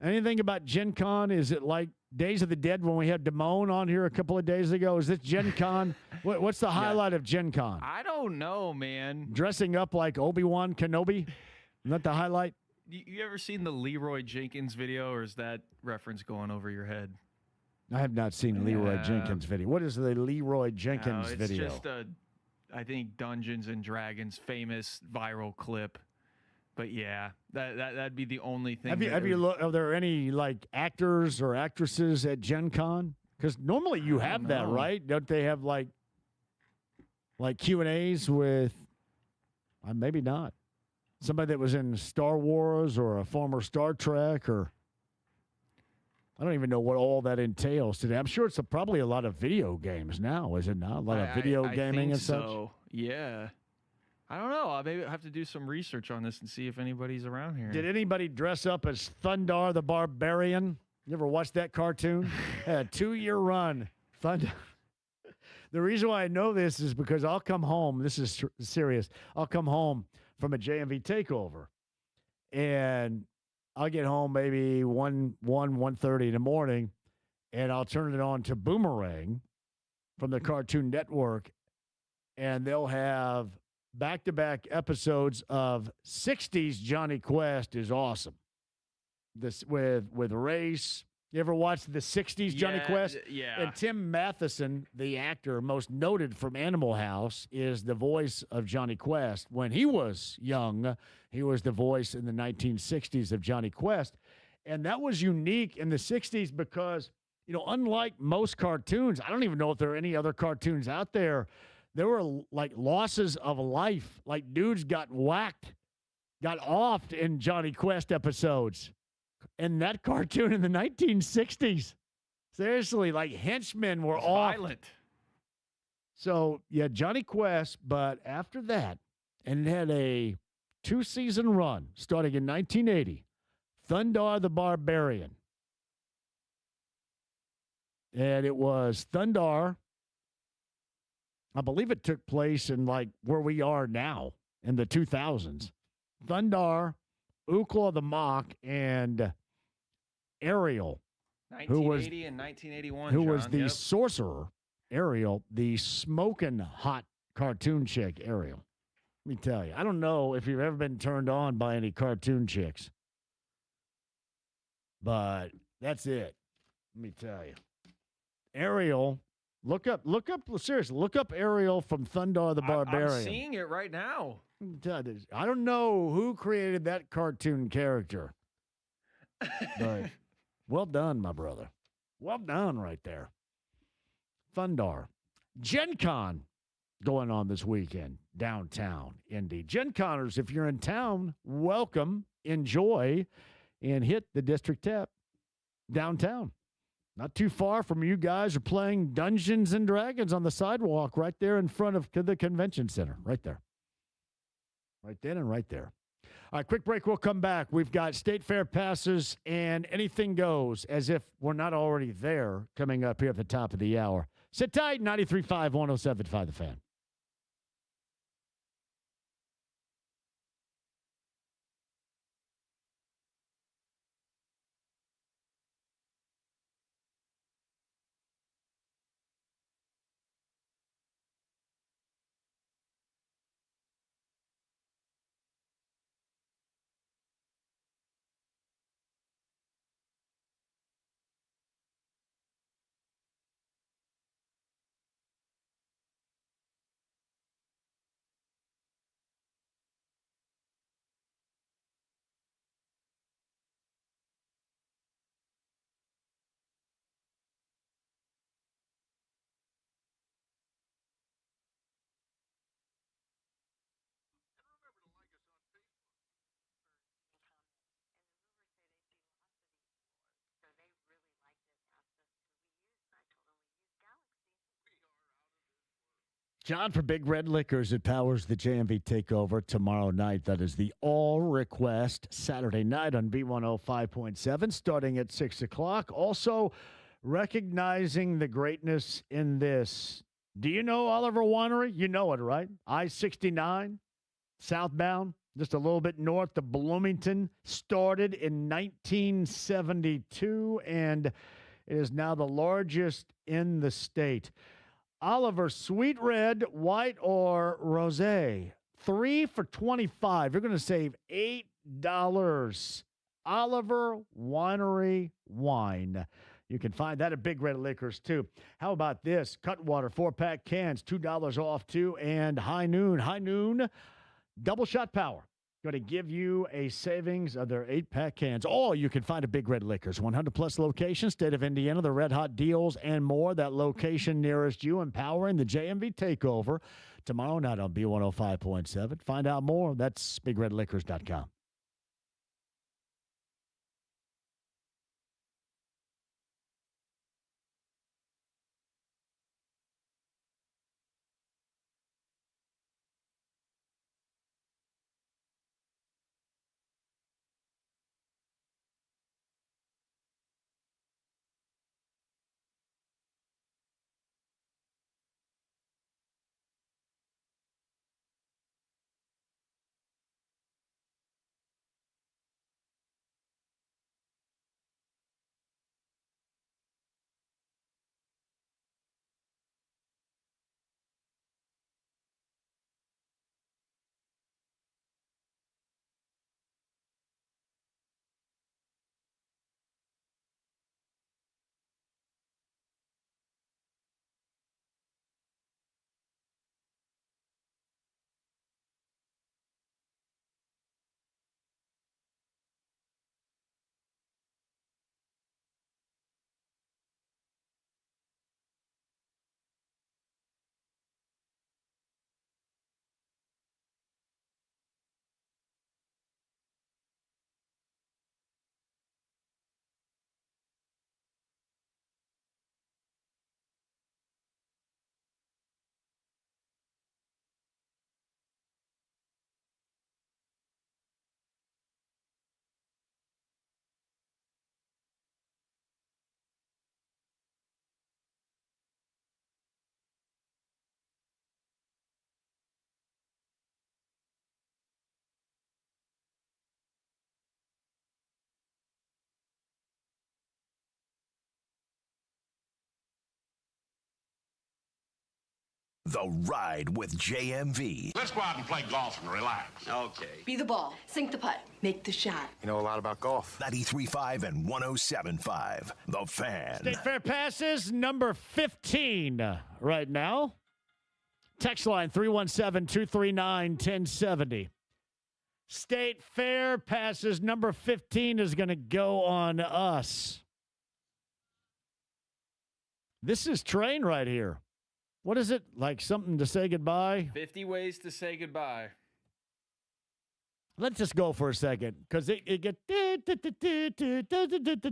Anything about Gen Con? Is it like Days of the Dead when we had Damone on here a couple of days ago? Is this Gen Con? What's the highlight of Gen Con? I don't know, man. Dressing up like Obi-Wan Kenobi? Isn't that the highlight? You ever seen the Leroy Jenkins video, or is that reference going over your head? I have not seen Leroy Jenkins video. What is the Leroy Jenkins video? It's just I think Dungeons and Dragons famous viral clip. But yeah, that'd be the only thing. Have you looked? Are there any like actors or actresses at Gen Con? Because normally you have that, right? Don't they have like Q&As with? Maybe not. Somebody that was in Star Wars or a former Star Trek, or I don't even know what all that entails today. I'm sure it's probably a lot of video games now, is it not? A lot of video gaming and such. Yeah. I don't know. Maybe I'll have to do some research on this and see if anybody's around here. Did anybody dress up as Thundar the Barbarian? You ever watched that cartoon? Had a 2-year run. Thundar. The reason why I know this is because I'll come home. This is serious. I'll come home from a JMV takeover, and I'll get home maybe 1:30 in the morning, and I'll turn it on to Boomerang from the Cartoon Network, and they'll have back-to-back episodes of 60s Johnny Quest is awesome. This with Race. You ever watched the 60s Johnny Quest? Yeah. And Tim Matheson, the actor most noted from Animal House, is the voice of Johnny Quest. When he was young, he was the voice in the 1960s of Johnny Quest. And that was unique in the 60s because, unlike most cartoons, I don't even know if there are any other cartoons out there. There were like losses of life. Like dudes got whacked, got offed in Johnny Quest episodes. And that cartoon in the 1960s. Seriously, like henchmen were off. Violent. So, yeah, Johnny Quest, but after that, and it had a 2-season run starting in 1980, Thundar the Barbarian. And it was Thundar. I believe it took place in like where we are now in the 2000s. Thundar, Ukla the Mock, and Ariel, 1980 and 1981, who was the sorcerer. Ariel, the smoking hot cartoon chick, Ariel. Let me tell you, I don't know if you've ever been turned on by any cartoon chicks, but that's it. Let me tell you, Ariel. Look up, seriously, look up Ariel from Thundar the Barbarian. I'm seeing it right now. I don't know who created that cartoon character, but well done, my brother. Well done right there. Thundar. Gen Con going on this weekend downtown Indy. Gen Conners, if you're in town, welcome, enjoy, and hit the District Tap downtown. Not too far from you guys are playing Dungeons and Dragons on the sidewalk right there in front of the convention center. Right there. Right then and right there. All right, quick break. We'll come back. We've got State Fair passes and anything goes as if we're not already there coming up here at the top of the hour. Sit tight, 93.5, 107.5 The Fan. John, for Big Red Liquors, it powers the JMV takeover tomorrow night. That is the All Request Saturday night on B105.7, starting at 6 o'clock. Also, recognizing the greatness in this. Do you know Oliver Winery? You know it, right? I-69, southbound, just a little bit north of Bloomington. Started in 1972, and it is now the largest in the state. Oliver, sweet red, white, or rosé. 3 for $25. You're going to save $8. Oliver Winery Wine. You can find that at Big Red Liquors, too. How about this? Cutwater 4-pack cans, $2 off, too. And High Noon, double shot power. Going to give you a savings of their 8-pack cans. All you can find at Big Red Liquors. 100-plus locations, state of Indiana, the red-hot deals and more. That location nearest you, empowering the JMV takeover tomorrow night on B105.7. Find out more. That's BigRedLiquors.com. The Ride with JMV. Let's go out and play golf and relax. Okay. Be the ball. Sink the putt. Make the shot. You know a lot about golf. 93.5 and 107.5. The Fan. State Fair passes number 15 right now. Text line 317-239-1070. State Fair passes number 15 is going to go on us. This is Train right here. What is it? Like something to say goodbye? 50 ways to say goodbye. Let's just go for a second, because it gets...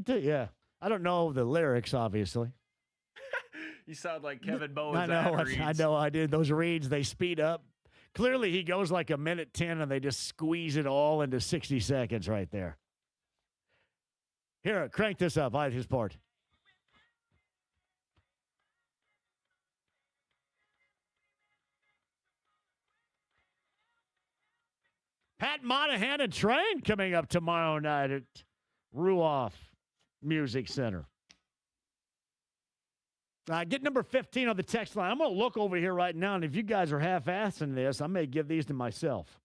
Yeah. I don't know the lyrics, obviously. You sound like Kevin Bowen's I know. I did. Those reads, they speed up. Clearly, he goes like a minute 10, and they just squeeze it all into 60 seconds right there. Here, crank this up. I like his part. Pat Monahan and Train coming up tomorrow night at Ruoff Music Center. Get number 15 on the text line. I'm going to look over here right now, and if you guys are half-assing this, I may give these to myself.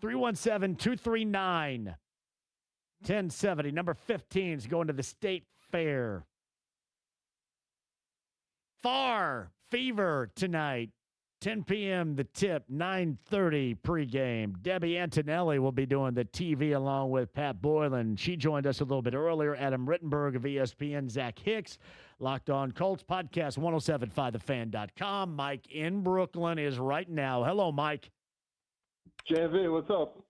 317-239-1070. Number 15 is going to the State Fair. Far Fever tonight. 10 p.m. the tip, 9:30 pregame. Debbie Antonelli will be doing the TV along with Pat Boylan. She joined us a little bit earlier. Adam Rittenberg of ESPN, Zach Hicks, Locked On Colts podcast, 1075thefan.com. Mike in Brooklyn is right now. Hello, Mike. JV, what's up?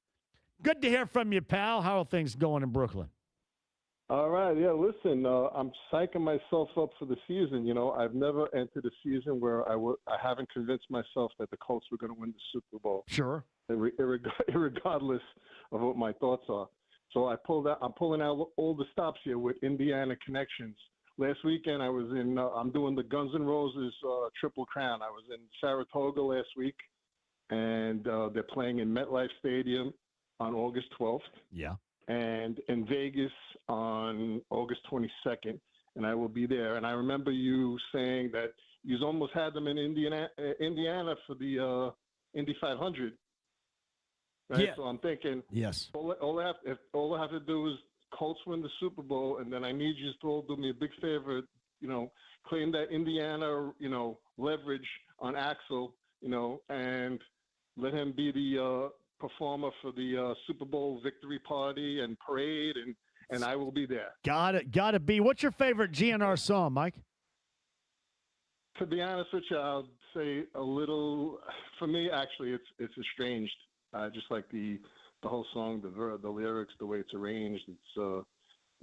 Good to hear from you, pal. How are things going in Brooklyn? All right, yeah. Listen, I'm psyching myself up for the season. You know, I've never entered a season where I haven't convinced myself that the Colts were going to win the Super Bowl. Sure. Regardless of what my thoughts are. So I'm pulling out all the stops here with Indiana connections. Last weekend I was in. I'm doing the Guns N' Roses Triple Crown. I was in Saratoga last week, and they're playing in MetLife Stadium on August 12th. Yeah. And in Vegas on August 22nd, and I will be there. And I remember you saying that you almost had them in Indiana for the Indy 500. Right? Yeah. So I'm thinking, yes. All I have to do is Colts win the Super Bowl, and then I need you to all do me a big favor, claim that Indiana, leverage on Axel, and let him be the performer for the Super Bowl victory party and parade, and I will be there. Got to be. What's your favorite GNR song, Mike? To be honest with you, I'll say a little. For me, actually, it's estranged. Just like the whole song, the lyrics, the way it's arranged, it's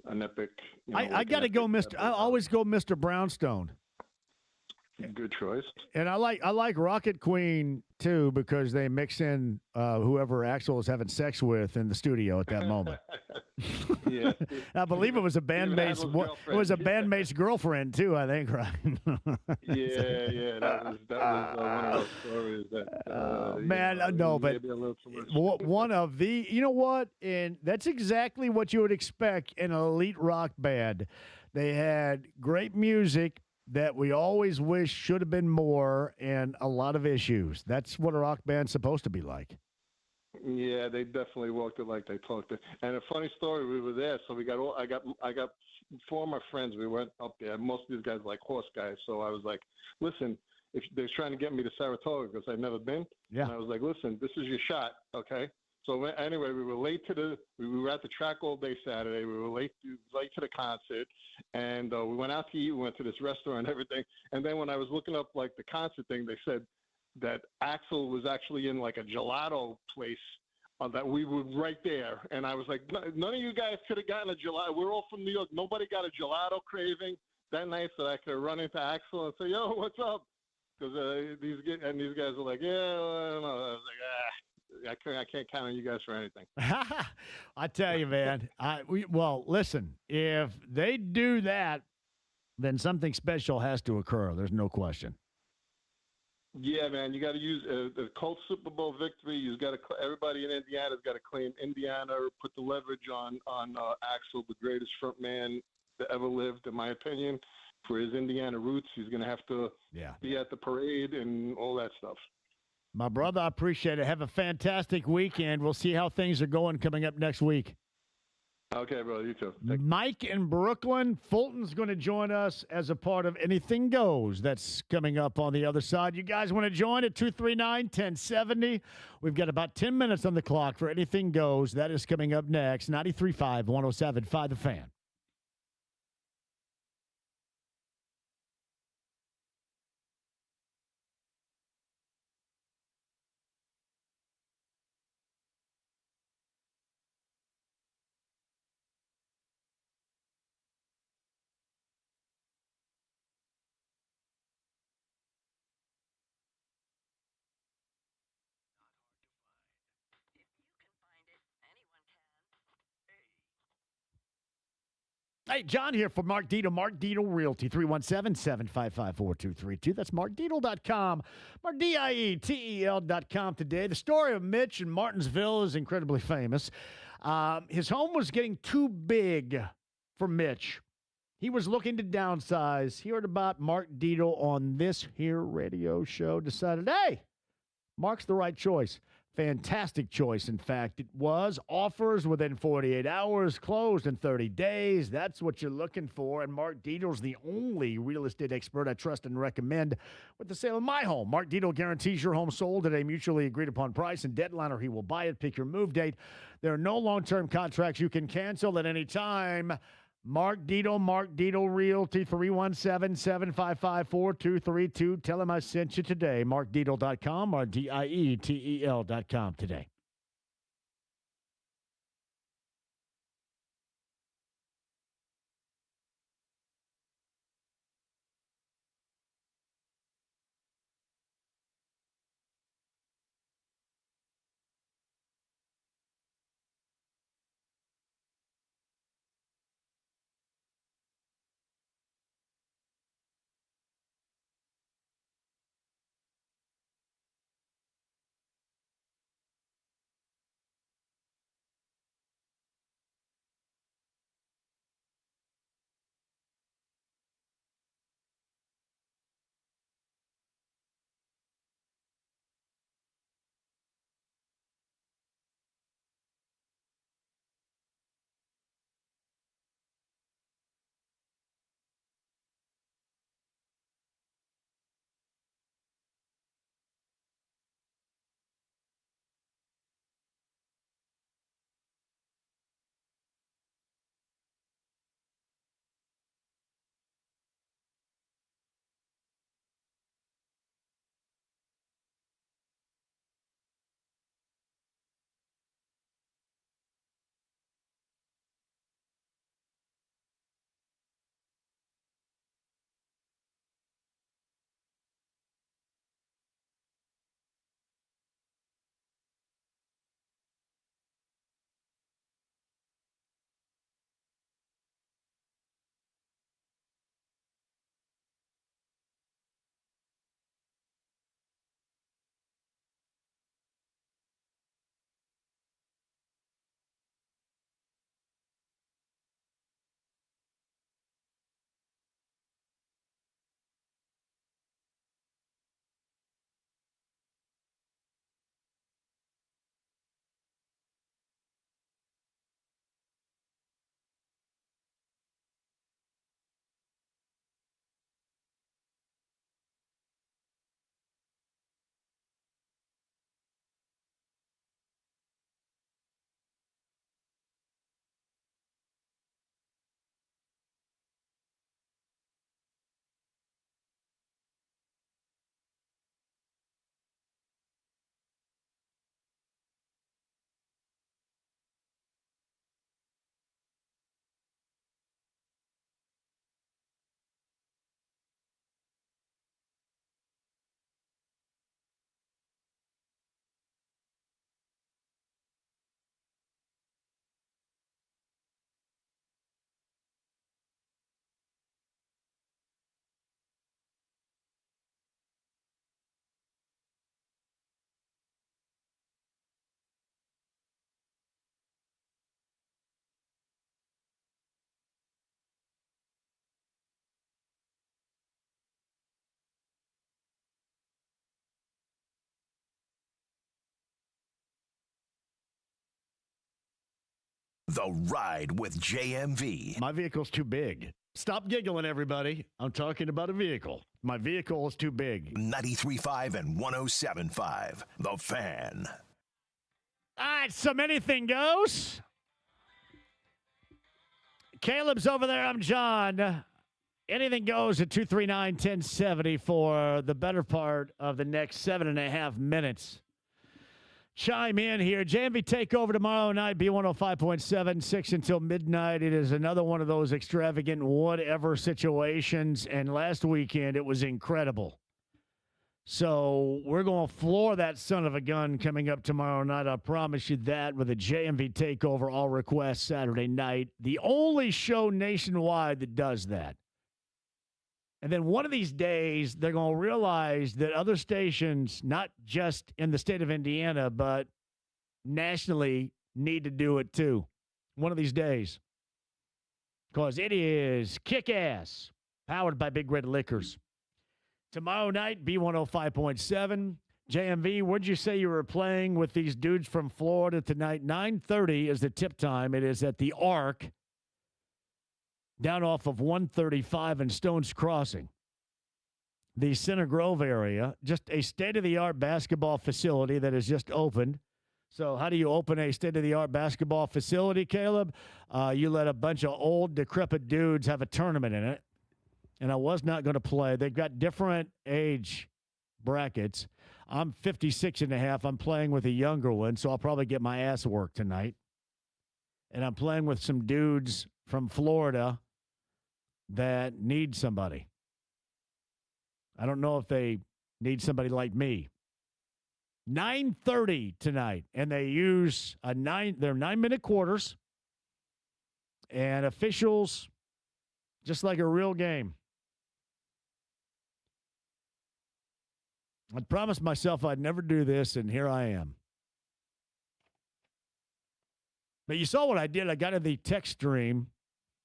an epic. I got to go, I always go Mr. Brownstone. Good choice. And I like Rocket Queen too, because they mix in whoever Axel was having sex with in the studio at that moment. Yeah, I believe it was a bandmate's. It was a bandmate's girlfriend too. I think, right? yeah. That was one of those stories that. Man, no, but maybe a little too much. one of the. You know what? And that's exactly what you would expect in an elite rock band. They had great music that we always wish should have been more, and a lot of issues. That's what a rock band's supposed to be like. Yeah, they definitely walked it like they talked it. And a funny story, we were there, so I got four of my friends. We went up there. Most of these guys are like horse guys, so I was like, listen, if they're trying to get me to Saratoga because I've never been, and I was like, listen, this is your shot, okay? So anyway, we were late we were at the track all day Saturday. We were late to the concert, and we went out to eat. We went to this restaurant and everything. And then when I was looking up like the concert thing, they said that Axel was actually in like a gelato place that we were right there. And I was like, none of you guys could have gotten a gelato. We're all from New York. Nobody got a gelato craving that night that I could run into Axel and say, yo, what's up? Because these guys were like, yeah, I don't know. I was like, I can't count on you guys for anything. I tell you, man. Well, listen, if they do that, then something special has to occur. There's no question. Yeah, man. You got to use the Colts Super Bowl victory. Everybody in Indiana's got to claim Indiana, or put the leverage on Axel, the greatest front man that ever lived, in my opinion. For his Indiana roots, he's going to have to be at the parade and all that stuff. My brother, I appreciate it. Have a fantastic weekend. We'll see how things are going coming up next week. Okay, brother. You too. Mike in Brooklyn. Fulton's going to join us as a part of Anything Goes. That's coming up on the other side. You guys want to join at 239-1070? We've got about 10 minutes on the clock for Anything Goes. That is coming up next. 93.5, 107.5 The Fan. Hey, John here for Mark Dietel, Mark Dietel Realty, 317-755-4232. That's markdietel.com, markdietel.com today. The story of Mitch in Martinsville is incredibly famous. His home was getting too big for Mitch. He was looking to downsize. He heard about Mark Dietel on this here radio show, decided, hey, Mark's the right choice. Fantastic choice, in fact. It was. Offers within 48 hours, closed in 30 days. That's what you're looking for. And Mark Dietel's the only real estate expert I trust and recommend with the sale of my home. Mark Dietel guarantees your home sold at a mutually agreed upon price and deadline, or he will buy it. Pick your move date. There are no long-term contracts you can cancel at any time. Mark Dietel Realty, 317-755-4232. Tell him I sent you today. MarkDietel.com or DIETEL.com today. The Ride with JMV. My vehicle's too big. Stop giggling, everybody. I'm talking about a vehicle. My vehicle is too big. 93.5 and 107.5. The Fan. All right, some anything goes. Caleb's over there. I'm John. Anything goes at 239-1070 for the better part of the next 7.5 minutes. Chime in here. JMV Takeover tomorrow night, B105.7, 6 until midnight. It is another one of those extravagant whatever situations, and last weekend it was incredible. So we're going to floor that son of a gun coming up tomorrow night. I promise you that, with a JMV Takeover all request Saturday night. The only show nationwide that does that. And then one of these days, they're going to realize that other stations, not just in the state of Indiana, but nationally, need to do it too. One of these days. Because it is kick-ass, powered by Big Red Liquors. Tomorrow night, B105.7. JMV, what'd you say you were playing with these dudes from Florida tonight? 9:30 is the tip time. It is at the Arc, down off of 135 and Stones Crossing. The Center Grove area, just a state-of-the-art basketball facility that has just opened. So how do you open a state-of-the-art basketball facility, Caleb? You let a bunch of old, decrepit dudes have a tournament in it. And I was not going to play. They've got different age brackets. I'm 56 and a half. I'm playing with a younger one, so I'll probably get my ass worked tonight. And I'm playing with some dudes from Florida that need somebody. I don't know if they need somebody like me. 9:30 tonight, and they use they're 9-minute quarters, and officials, just like a real game. I promised myself I'd never do this, and here I am. But you saw what I did. I got in the text stream,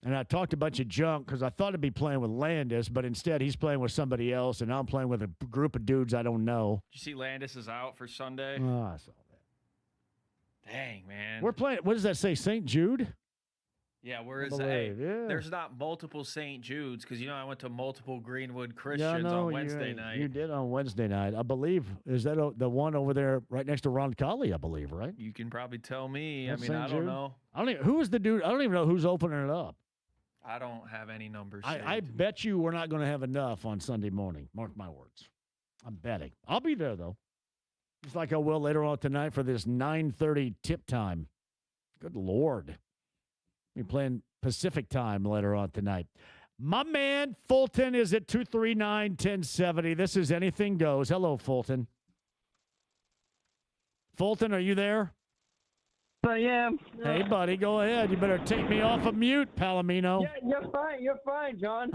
and I talked a bunch of junk because I thought I'd be playing with Landis, but instead he's playing with somebody else, and I'm playing with a group of dudes I don't know. Did you see Landis is out for Sunday? Oh, I saw that. Dang, man. We're playing, what does that say, St. Jude? Yeah, where is that? There's not multiple St. Jude's because, I went to multiple Greenwood Christians on Wednesday night. You did on Wednesday night. I believe, is that the one over there right next to Ron Colley, I believe, right? You can probably tell me. That's I don't know. Who is the dude? I don't even know who's opening it up. I don't have any numbers. I bet you we're not going to have enough on Sunday morning. Mark my words. I'm betting. I'll be there, though. Just like I will later on tonight for this 9:30 tip time. Good Lord. We're playing Pacific time later on tonight. My man Fulton is at 239-1070. This is Anything Goes. Hello, Fulton. Fulton, are you there? I am. Hey, buddy, go ahead. You better take me off of mute, Palomino. Yeah, you're fine. You're fine, John.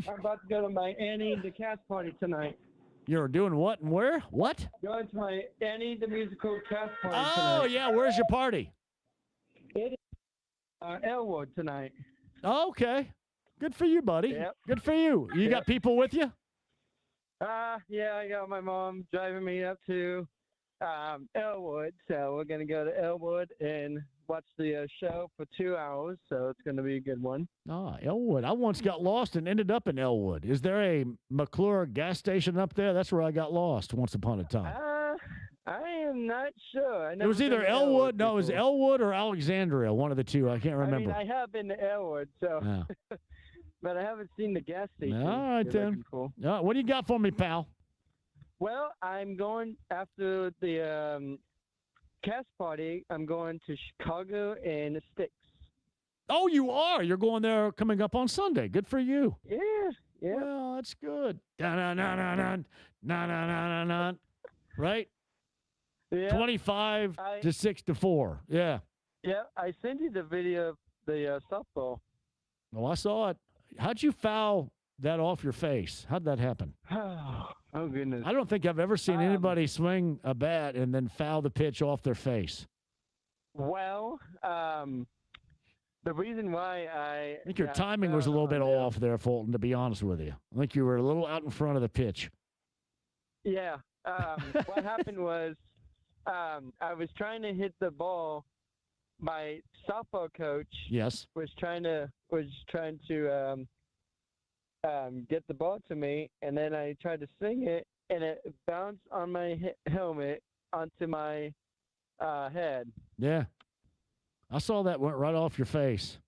I'm about to go to my Annie the Cast party tonight. You're doing what and where? What? Going to my Annie the Musical Cast party tonight. Oh, yeah. Where's your party? It is Elwood tonight. Oh, okay. Good for you, buddy. Yep. Good for you. You got people with you? Yeah, I got my mom driving me up to Elwood. So we're going to go to Elwood and watch the show for 2 hours. So it's going to be a good one. Ah, Elwood. I once got lost and ended up in Elwood. Is there a McClure gas station up there? That's where I got lost once upon a time. I am not sure. It was either Elwood. No, it was Elwood or Alexandria. One of the two. I can't remember. I have been to Elwood, so. Yeah. But I haven't seen the gas station. All right, then. Cool. What do you got for me, pal? Well, I'm going after the cast party. I'm going to Chicago and Styx. Oh, you are? You're going there coming up on Sunday. Good for you. Yeah. Well, that's good. Right? Yeah. 25 to 6-4. Yeah. Yeah, I sent you the video of the softball. Oh, I saw it. How'd you foul that off your face? How'd that happen? Oh, goodness. I don't think I've ever seen anybody swing a bat and then foul the pitch off their face. Well, the reason why I think your timing was a little bit off there, Fulton, to be honest with you. I think you were a little out in front of the pitch. Yeah. What happened was I was trying to hit the ball my softball coach Yes. was trying to get the ball to me, and then I tried to swing it, and it bounced on my helmet onto my head. Yeah. I saw that went right off your face.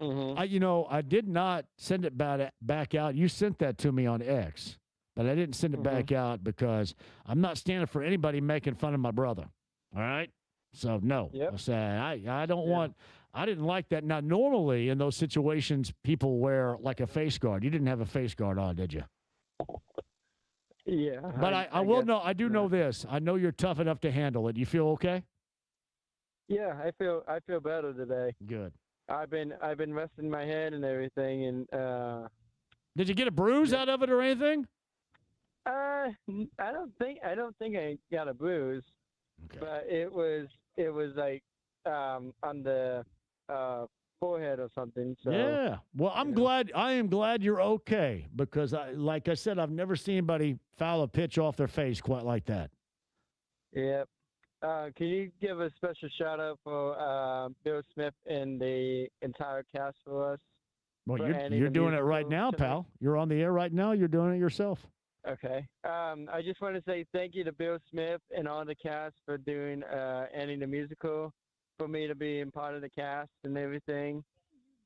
Mm-hmm. I did not send it back out. You sent that to me on X, but I didn't send it back out because I'm not standing for anybody making fun of my brother. All right? So, no. Yep. I said, I don't want – I didn't like that. Now, normally in those situations, people wear like a face guard. You didn't have a face guard on, did you? Yeah. But I will know – I do know this. I know you're tough enough to handle it. You feel okay? Yeah, I feel better today. Good. I've been resting my head and everything, and did you get a bruise out of it or anything? I don't think I got a bruise, but it was like on the forehead or something. So yeah. Well, I am glad you're okay because like I said, I've never seen anybody foul a pitch off their face quite like that. Yep. Can you give a special shout out for Bill Smith and the entire cast for us? Well, you're doing it right now, pal. You're on the air right now. You're doing it yourself. Okay. I just want to say thank you to Bill Smith and all the cast for doing Annie the Musical, for me to be in part of the cast and everything.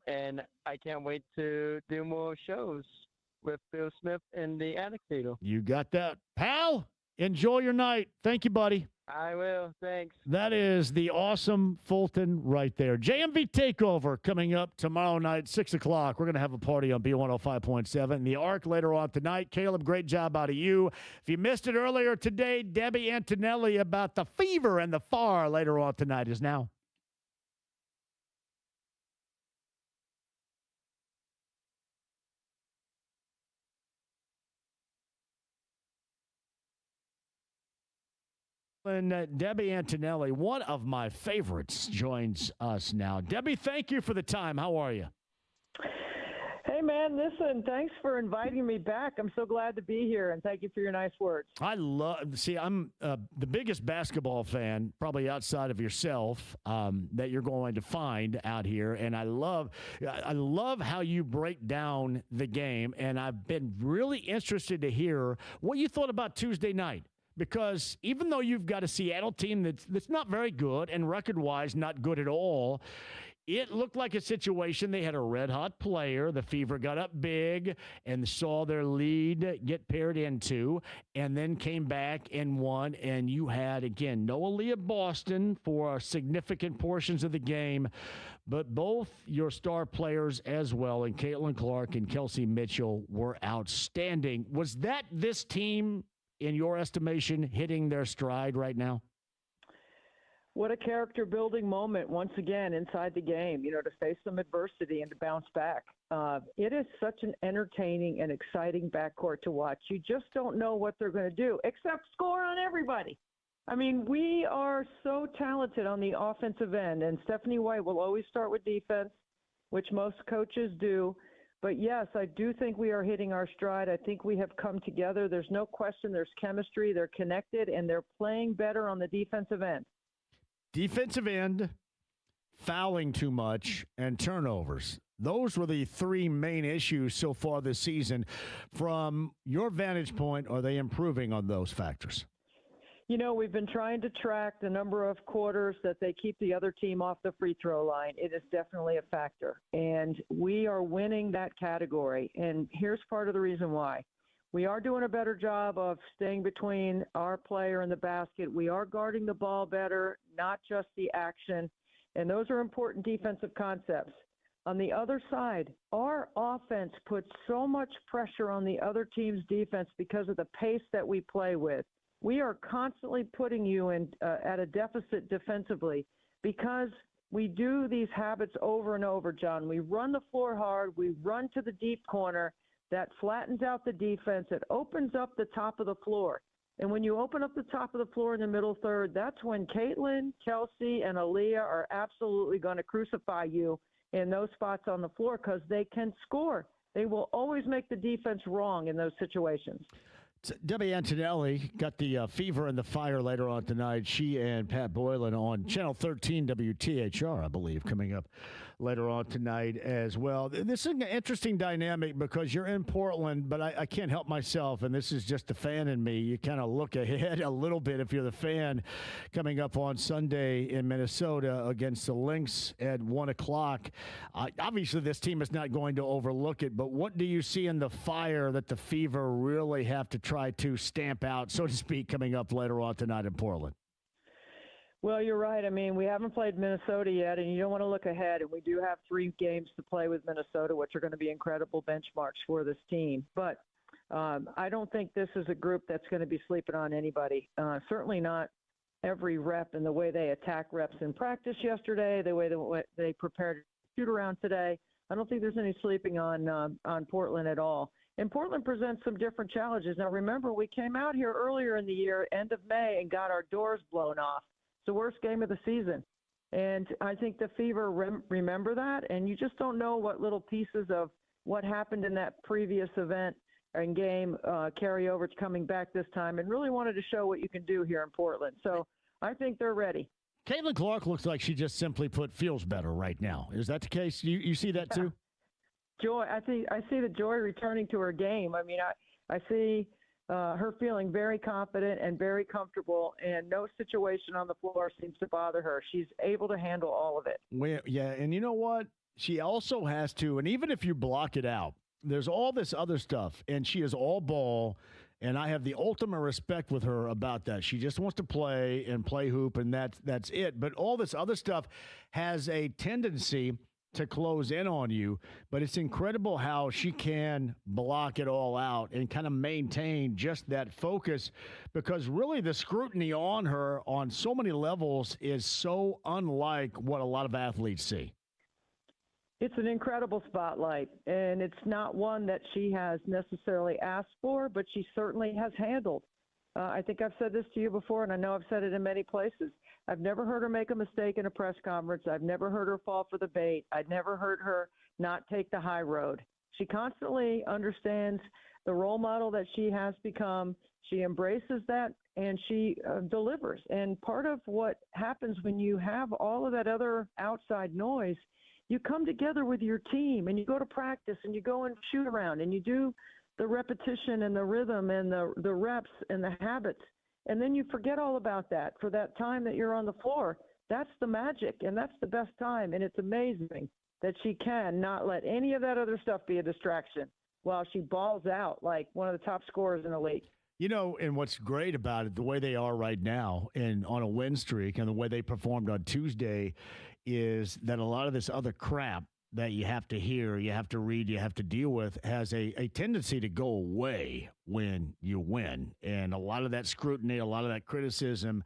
And I can't wait to do more shows with Bill Smith and the Anecdotal. You got that. Pal, enjoy your night. Thank you, buddy. I will. Thanks. That is the awesome Fulton right there. JMV Takeover coming up tomorrow night, 6 o'clock. We're going to have a party on B105.7. The Arc later on tonight. Caleb, great job out of you. If you missed it earlier today, Debbie Antonelli about the fever and the far later on tonight is now. And Debbie Antonelli, one of my favorites, joins us now. Debbie, thank you for the time. How are you? Hey, man, listen, thanks for inviting me back. I'm so glad to be here, and thank you for your nice words. I'm the biggest basketball fan, probably outside of yourself, that you're going to find out here, and I love how you break down the game, and I've been really interested to hear what you thought about Tuesday night. Because even though you've got a Seattle team that's not very good and record-wise not good at all, it looked like a situation. They had a red-hot player. The Fever got up big and saw their lead get paired into and then came back and won. And you had, again, Noah Lee of Boston for significant portions of the game, but both your star players as well, and Caitlin Clark and Kelsey Mitchell, were outstanding. Was that this team, in your estimation, hitting their stride right now? What a character-building moment, once again, inside the game, to face some adversity and to bounce back. It is such an entertaining and exciting backcourt to watch. You just don't know what they're going to do, except score on everybody. I mean, we are so talented on the offensive end, and Stephanie White will always start with defense, which most coaches do. But, yes, I do think we are hitting our stride. I think we have come together. There's no question there's chemistry. They're connected, and they're playing better on the defensive end. Defensive end, fouling too much, and turnovers. Those were the three main issues so far this season. From your vantage point, are they improving on those factors? We've been trying to track the number of quarters that they keep the other team off the free throw line. It is definitely a factor, and we are winning that category. And here's part of the reason why. We are doing a better job of staying between our player and the basket. We are guarding the ball better, not just the action, and those are important defensive concepts. On the other side, our offense puts so much pressure on the other team's defense because of the pace that we play with. We are constantly putting you in at a deficit defensively because we do these habits over and over, John. We run the floor hard. We run to the deep corner. That flattens out the defense. It opens up the top of the floor. And when you open up the top of the floor in the middle third, that's when Caitlin, Kelsey, and Aaliyah are absolutely going to crucify you in those spots on the floor because they can score. They will always make the defense wrong in those situations. Debbie Antonelli got the fever and the fire later on tonight. She and Pat Boylan on Channel 13 WTHR, I believe, coming up later on tonight as well. This is an interesting dynamic because you're in Portland, but I can't help myself, and this is just the fan in me. You kind of look ahead a little bit if you're the fan coming up on Sunday in Minnesota against the Lynx at 1 o'clock. Obviously, this team is not going to overlook it, but what do you see in the fire that the Fever really have to try to stamp out, so to speak, coming up later on tonight in Portland? Well, you're right. I mean, we haven't played Minnesota yet, and you don't want to look ahead. And we do have 3 games to play with Minnesota, which are going to be incredible benchmarks for this team. But I don't think this is a group that's going to be sleeping on anybody. Certainly not every rep and the way they attack reps in practice yesterday, the way they prepared to shoot around today. I don't think there's any sleeping on Portland at all. And Portland presents some different challenges. Now, remember, we came out here earlier in the year, end of May, and got our doors blown off. It's the worst game of the season. And I think the Fever remember that, and you just don't know what little pieces of what happened in that previous event and game carry over to coming back this time, and really wanted to show what you can do here in Portland. So I think they're ready. Caitlin Clark looks like she just simply put feels better right now. Is that the case? You see that too? Joy, I see the joy returning to her game. I mean, I see her feeling very confident and very comfortable, and no situation on the floor seems to bother her. She's able to handle all of it. Well, yeah, and you know what? She also has to, and even if you block it out, there's all this other stuff, and she is all ball, and I have the ultimate respect with her about that. She just wants to play and play hoop, and that's it. But all this other stuff has a tendency to close in on you, but it's incredible how she can block it all out and kind of maintain just that focus, because really the scrutiny on her on so many levels is so unlike what a lot of athletes see. It's an incredible spotlight, and it's not one that she has necessarily asked for, but she certainly has handled. I think I've said this to you before, and I know I've said it in many places. I've never heard her make a mistake in a press conference. I've never heard her fall for the bait. I've never heard her not take the high road. She constantly understands the role model that she has become. She embraces that, and she delivers. And part of what happens when you have all of that other outside noise, you come together with your team, and you go to practice, and you go and shoot around, and you do the repetition and the rhythm and the reps and the habits. And then you forget all about that for that time that you're on the floor. That's the magic, and that's the best time. And it's amazing that she can not let any of that other stuff be a distraction while she balls out like one of the top scorers in the league. You know, and what's great about it, the way they are right now and on a win streak and the way they performed on Tuesday, is that a lot of this other crap that you have to hear, you have to read, you have to deal with has a tendency to go away when you win. And a lot of that scrutiny, a lot of that criticism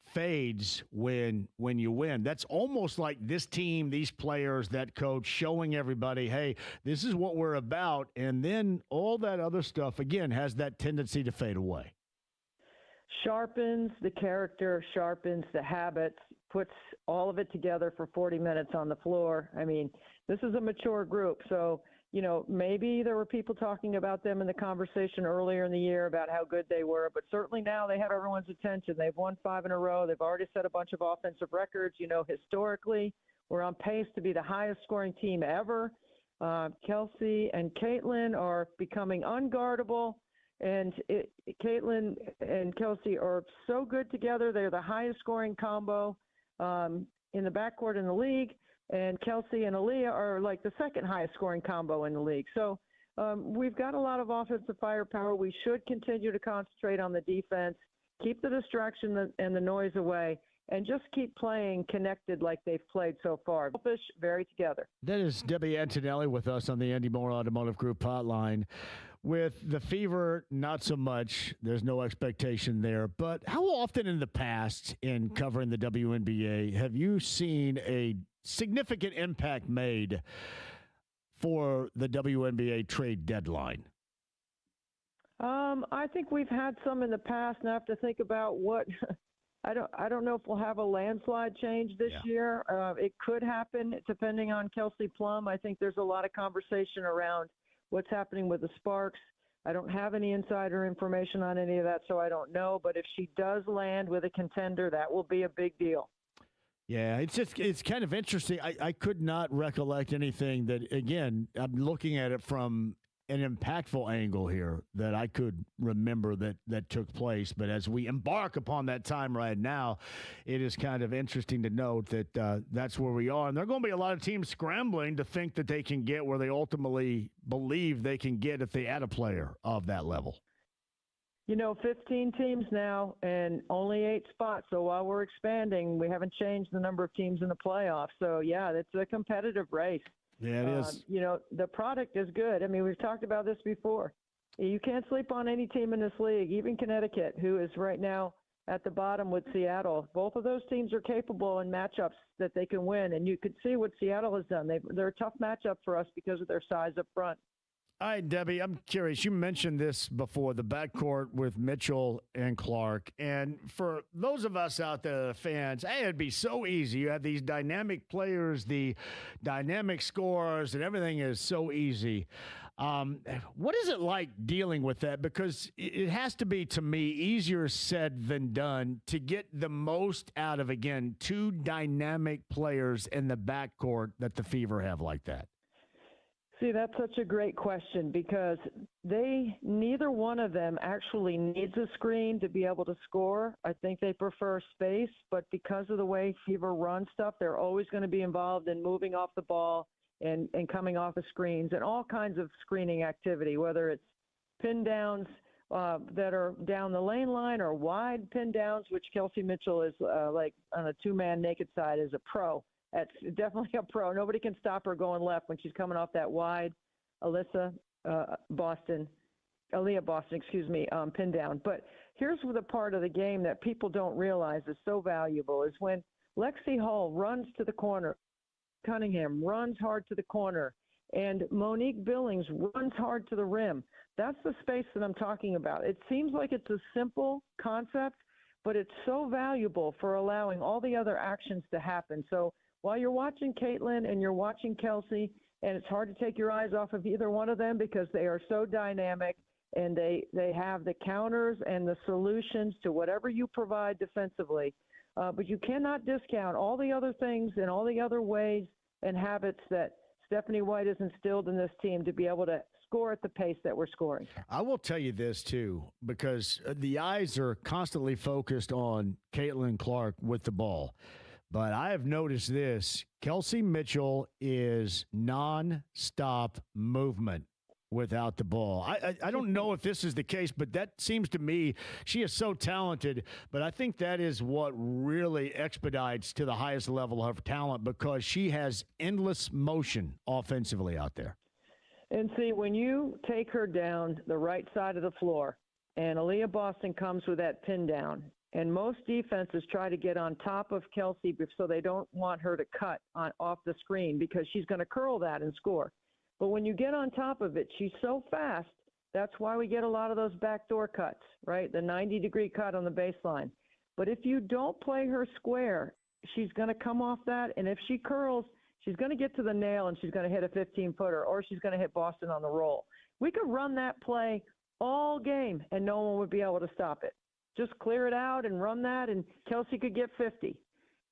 fades when you win. That's almost like this team, these players, that coach showing everybody, hey, this is what we're about. And then all that other stuff, again, has that tendency to fade away. Sharpens the character, sharpens the habits, puts all of it together for 40 minutes on the floor. I mean, this is a mature group. So, you know, maybe there were people talking about them in the conversation earlier in the year about how good they were, but certainly now they have everyone's attention. They've won 5 in a row. They've already set a bunch of offensive records. You know, historically, we're on pace to be the highest scoring team ever. Kelsey and Caitlin are becoming unguardable. And Caitlin and Kelsey are so good together. They're the highest scoring combo in the backcourt in the league. And Kelsey and Aaliyah are like the second highest scoring combo in the league. So we've got a lot of offensive firepower. We should continue to concentrate on the defense, keep the distraction and the noise away, and just keep playing connected like they've played so far. Selfish, very together. That is Debbie Antonelli with us on the Andy Moore Automotive Group hotline. With the Fever, not so much. There's no expectation there. But how often in the past in covering the WNBA have you seen a significant impact made for the WNBA trade deadline? I think we've had some in the past, and I have to think about what I don't know if we'll have a landslide change this year. It could happen depending on Kelsey Plum. I think there's a lot of conversation around what's happening with the Sparks. I don't have any insider information on any of that, so I don't know. But if she does land with a contender, that will be a big deal. Yeah, it's kind of interesting. I could not recollect anything that, again, I'm looking at it from an impactful angle here that I could remember that took place. But as we embark upon that time right now, it is kind of interesting to note that that's where we are. And there are going to be a lot of teams scrambling to think that they can get where they ultimately believe they can get if they add a player of that level. 15 teams now and only 8 spots. So while we're expanding, we haven't changed the number of teams in the playoffs. So, yeah, it's a competitive race. Yeah, it is. The product is good. I mean, we've talked about this before. You can't sleep on any team in this league, even Connecticut, who is right now at the bottom with Seattle. Both of those teams are capable in matchups that they can win, and you could see what Seattle has done. They're a tough matchup for us because of their size up front. All right, Debbie, I'm curious. You mentioned this before, the backcourt with Mitchell and Clark. And for those of us out there, the fans, hey, it'd be so easy. You have these dynamic players, the dynamic scorers, and everything is so easy. What is it like dealing with that? Because it has to be, to me, easier said than done to get the most out of, again, 2 dynamic players in the backcourt that the Fever have like that. See, that's such a great question because neither one of them actually needs a screen to be able to score. I think they prefer space, but because of the way Fever runs stuff, they're always going to be involved in moving off the ball and coming off of screens and all kinds of screening activity, whether it's pin downs that are down the lane line or wide pin downs, which Kelsey Mitchell is like on a 2-man naked side is a pro. That's definitely a pro. Nobody can stop her going left when she's coming off that wide Aaliyah Boston, pin down. But here's the part of the game that people don't realize is so valuable is when Lexi Hull runs to the corner, Cunningham runs hard to the corner, and Monique Billings runs hard to the rim. That's the space that I'm talking about. It seems like it's a simple concept, but it's so valuable for allowing all the other actions to happen. So while you're watching Caitlin and you're watching Kelsey, and it's hard to take your eyes off of either one of them because they are so dynamic and they have the counters and the solutions to whatever you provide defensively. But you cannot discount all the other things and all the other ways and habits that Stephanie White has instilled in this team to be able to score at the pace that we're scoring. I will tell you this, too, because the eyes are constantly focused on Caitlin Clark with the ball. But I have noticed this. Kelsey Mitchell is non-stop movement without the ball. I don't know if this is the case, but that seems to me she is so talented. But I think that is what really expedites to the highest level of talent because she has endless motion offensively out there. And see, when you take her down the right side of the floor and Aaliyah Boston comes with that pin down, and most defenses try to get on top of Kelsey so they don't want her to cut off the screen because she's going to curl that and score. But when you get on top of it, she's so fast. That's why we get a lot of those backdoor cuts, right? The 90-degree cut on the baseline. But if you don't play her square, she's going to come off that. And if she curls, she's going to get to the nail and she's going to hit a 15-footer or she's going to hit Boston on the roll. We could run that play all game and no one would be able to stop it. Just clear it out and run that, and Kelsey could get 50.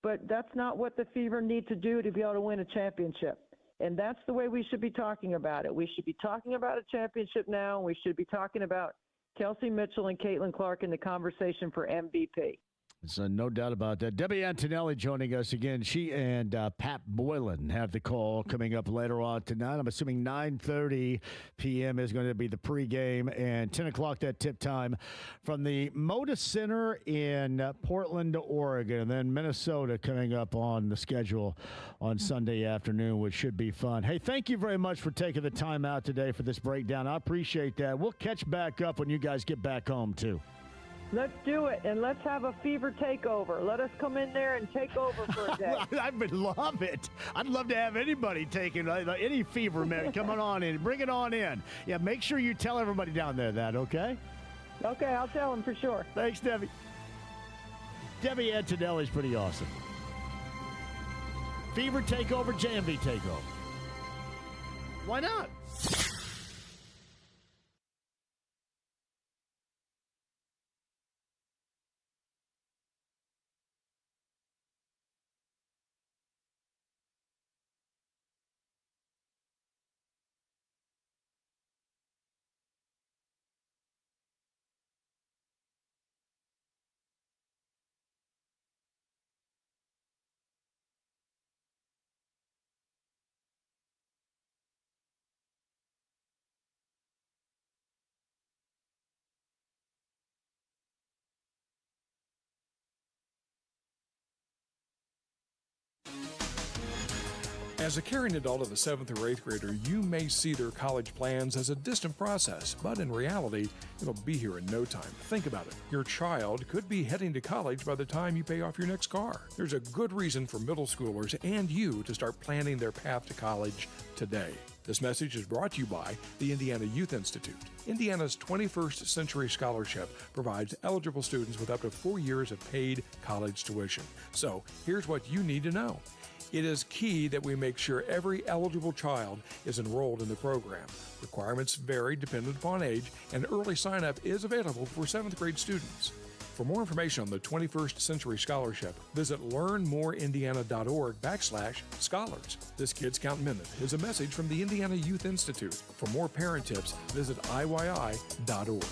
But that's not what the Fever need to do to be able to win a championship. And that's the way we should be talking about it. We should be talking about a championship now. We should be talking about Kelsey Mitchell and Caitlin Clark in the conversation for MVP. So no doubt about that. Debbie Antonelli joining us again. She and Pat Boylan have the call coming up later on tonight. I'm assuming 9:30 p.m. is going to be the pregame and 10 o'clock that tip time from the Moda Center in Portland, Oregon, and then Minnesota coming up on the schedule on Sunday afternoon, which should be fun. Hey, thank you very much for taking the time out today for this breakdown. I appreciate that. We'll catch back up when you guys get back home, too. Let's do it, and let's have a Fever takeover. Let us come in there and take over for a day. I would love it. I'd love to have anybody taking any Fever man coming on in. Bring it on in. Yeah, make sure you tell everybody down there that, okay? Okay, I'll tell them for sure. Thanks, Debbie. Debbie Antonelli's pretty awesome. Fever takeover, JMV takeover. Why not? As a caring adult of a 7th or 8th grader, you may see their college plans as a distant process, but in reality, it'll be here in no time. Think about it. Your child could be heading to college by the time you pay off your next car. There's a good reason for middle schoolers and you to start planning their path to college today. This message is brought to you by the Indiana Youth Institute. Indiana's 21st Century Scholarship provides eligible students with up to 4 years of paid college tuition. So, here's what you need to know. It is key that we make sure every eligible child is enrolled in the program. Requirements vary dependent upon age, and early sign-up is available for 7th grade students. For more information on the 21st Century Scholarship, visit learnmoreindiana.org/scholars. This Kids Count Minute is a message from the Indiana Youth Institute. For more parent tips, visit IYI.org.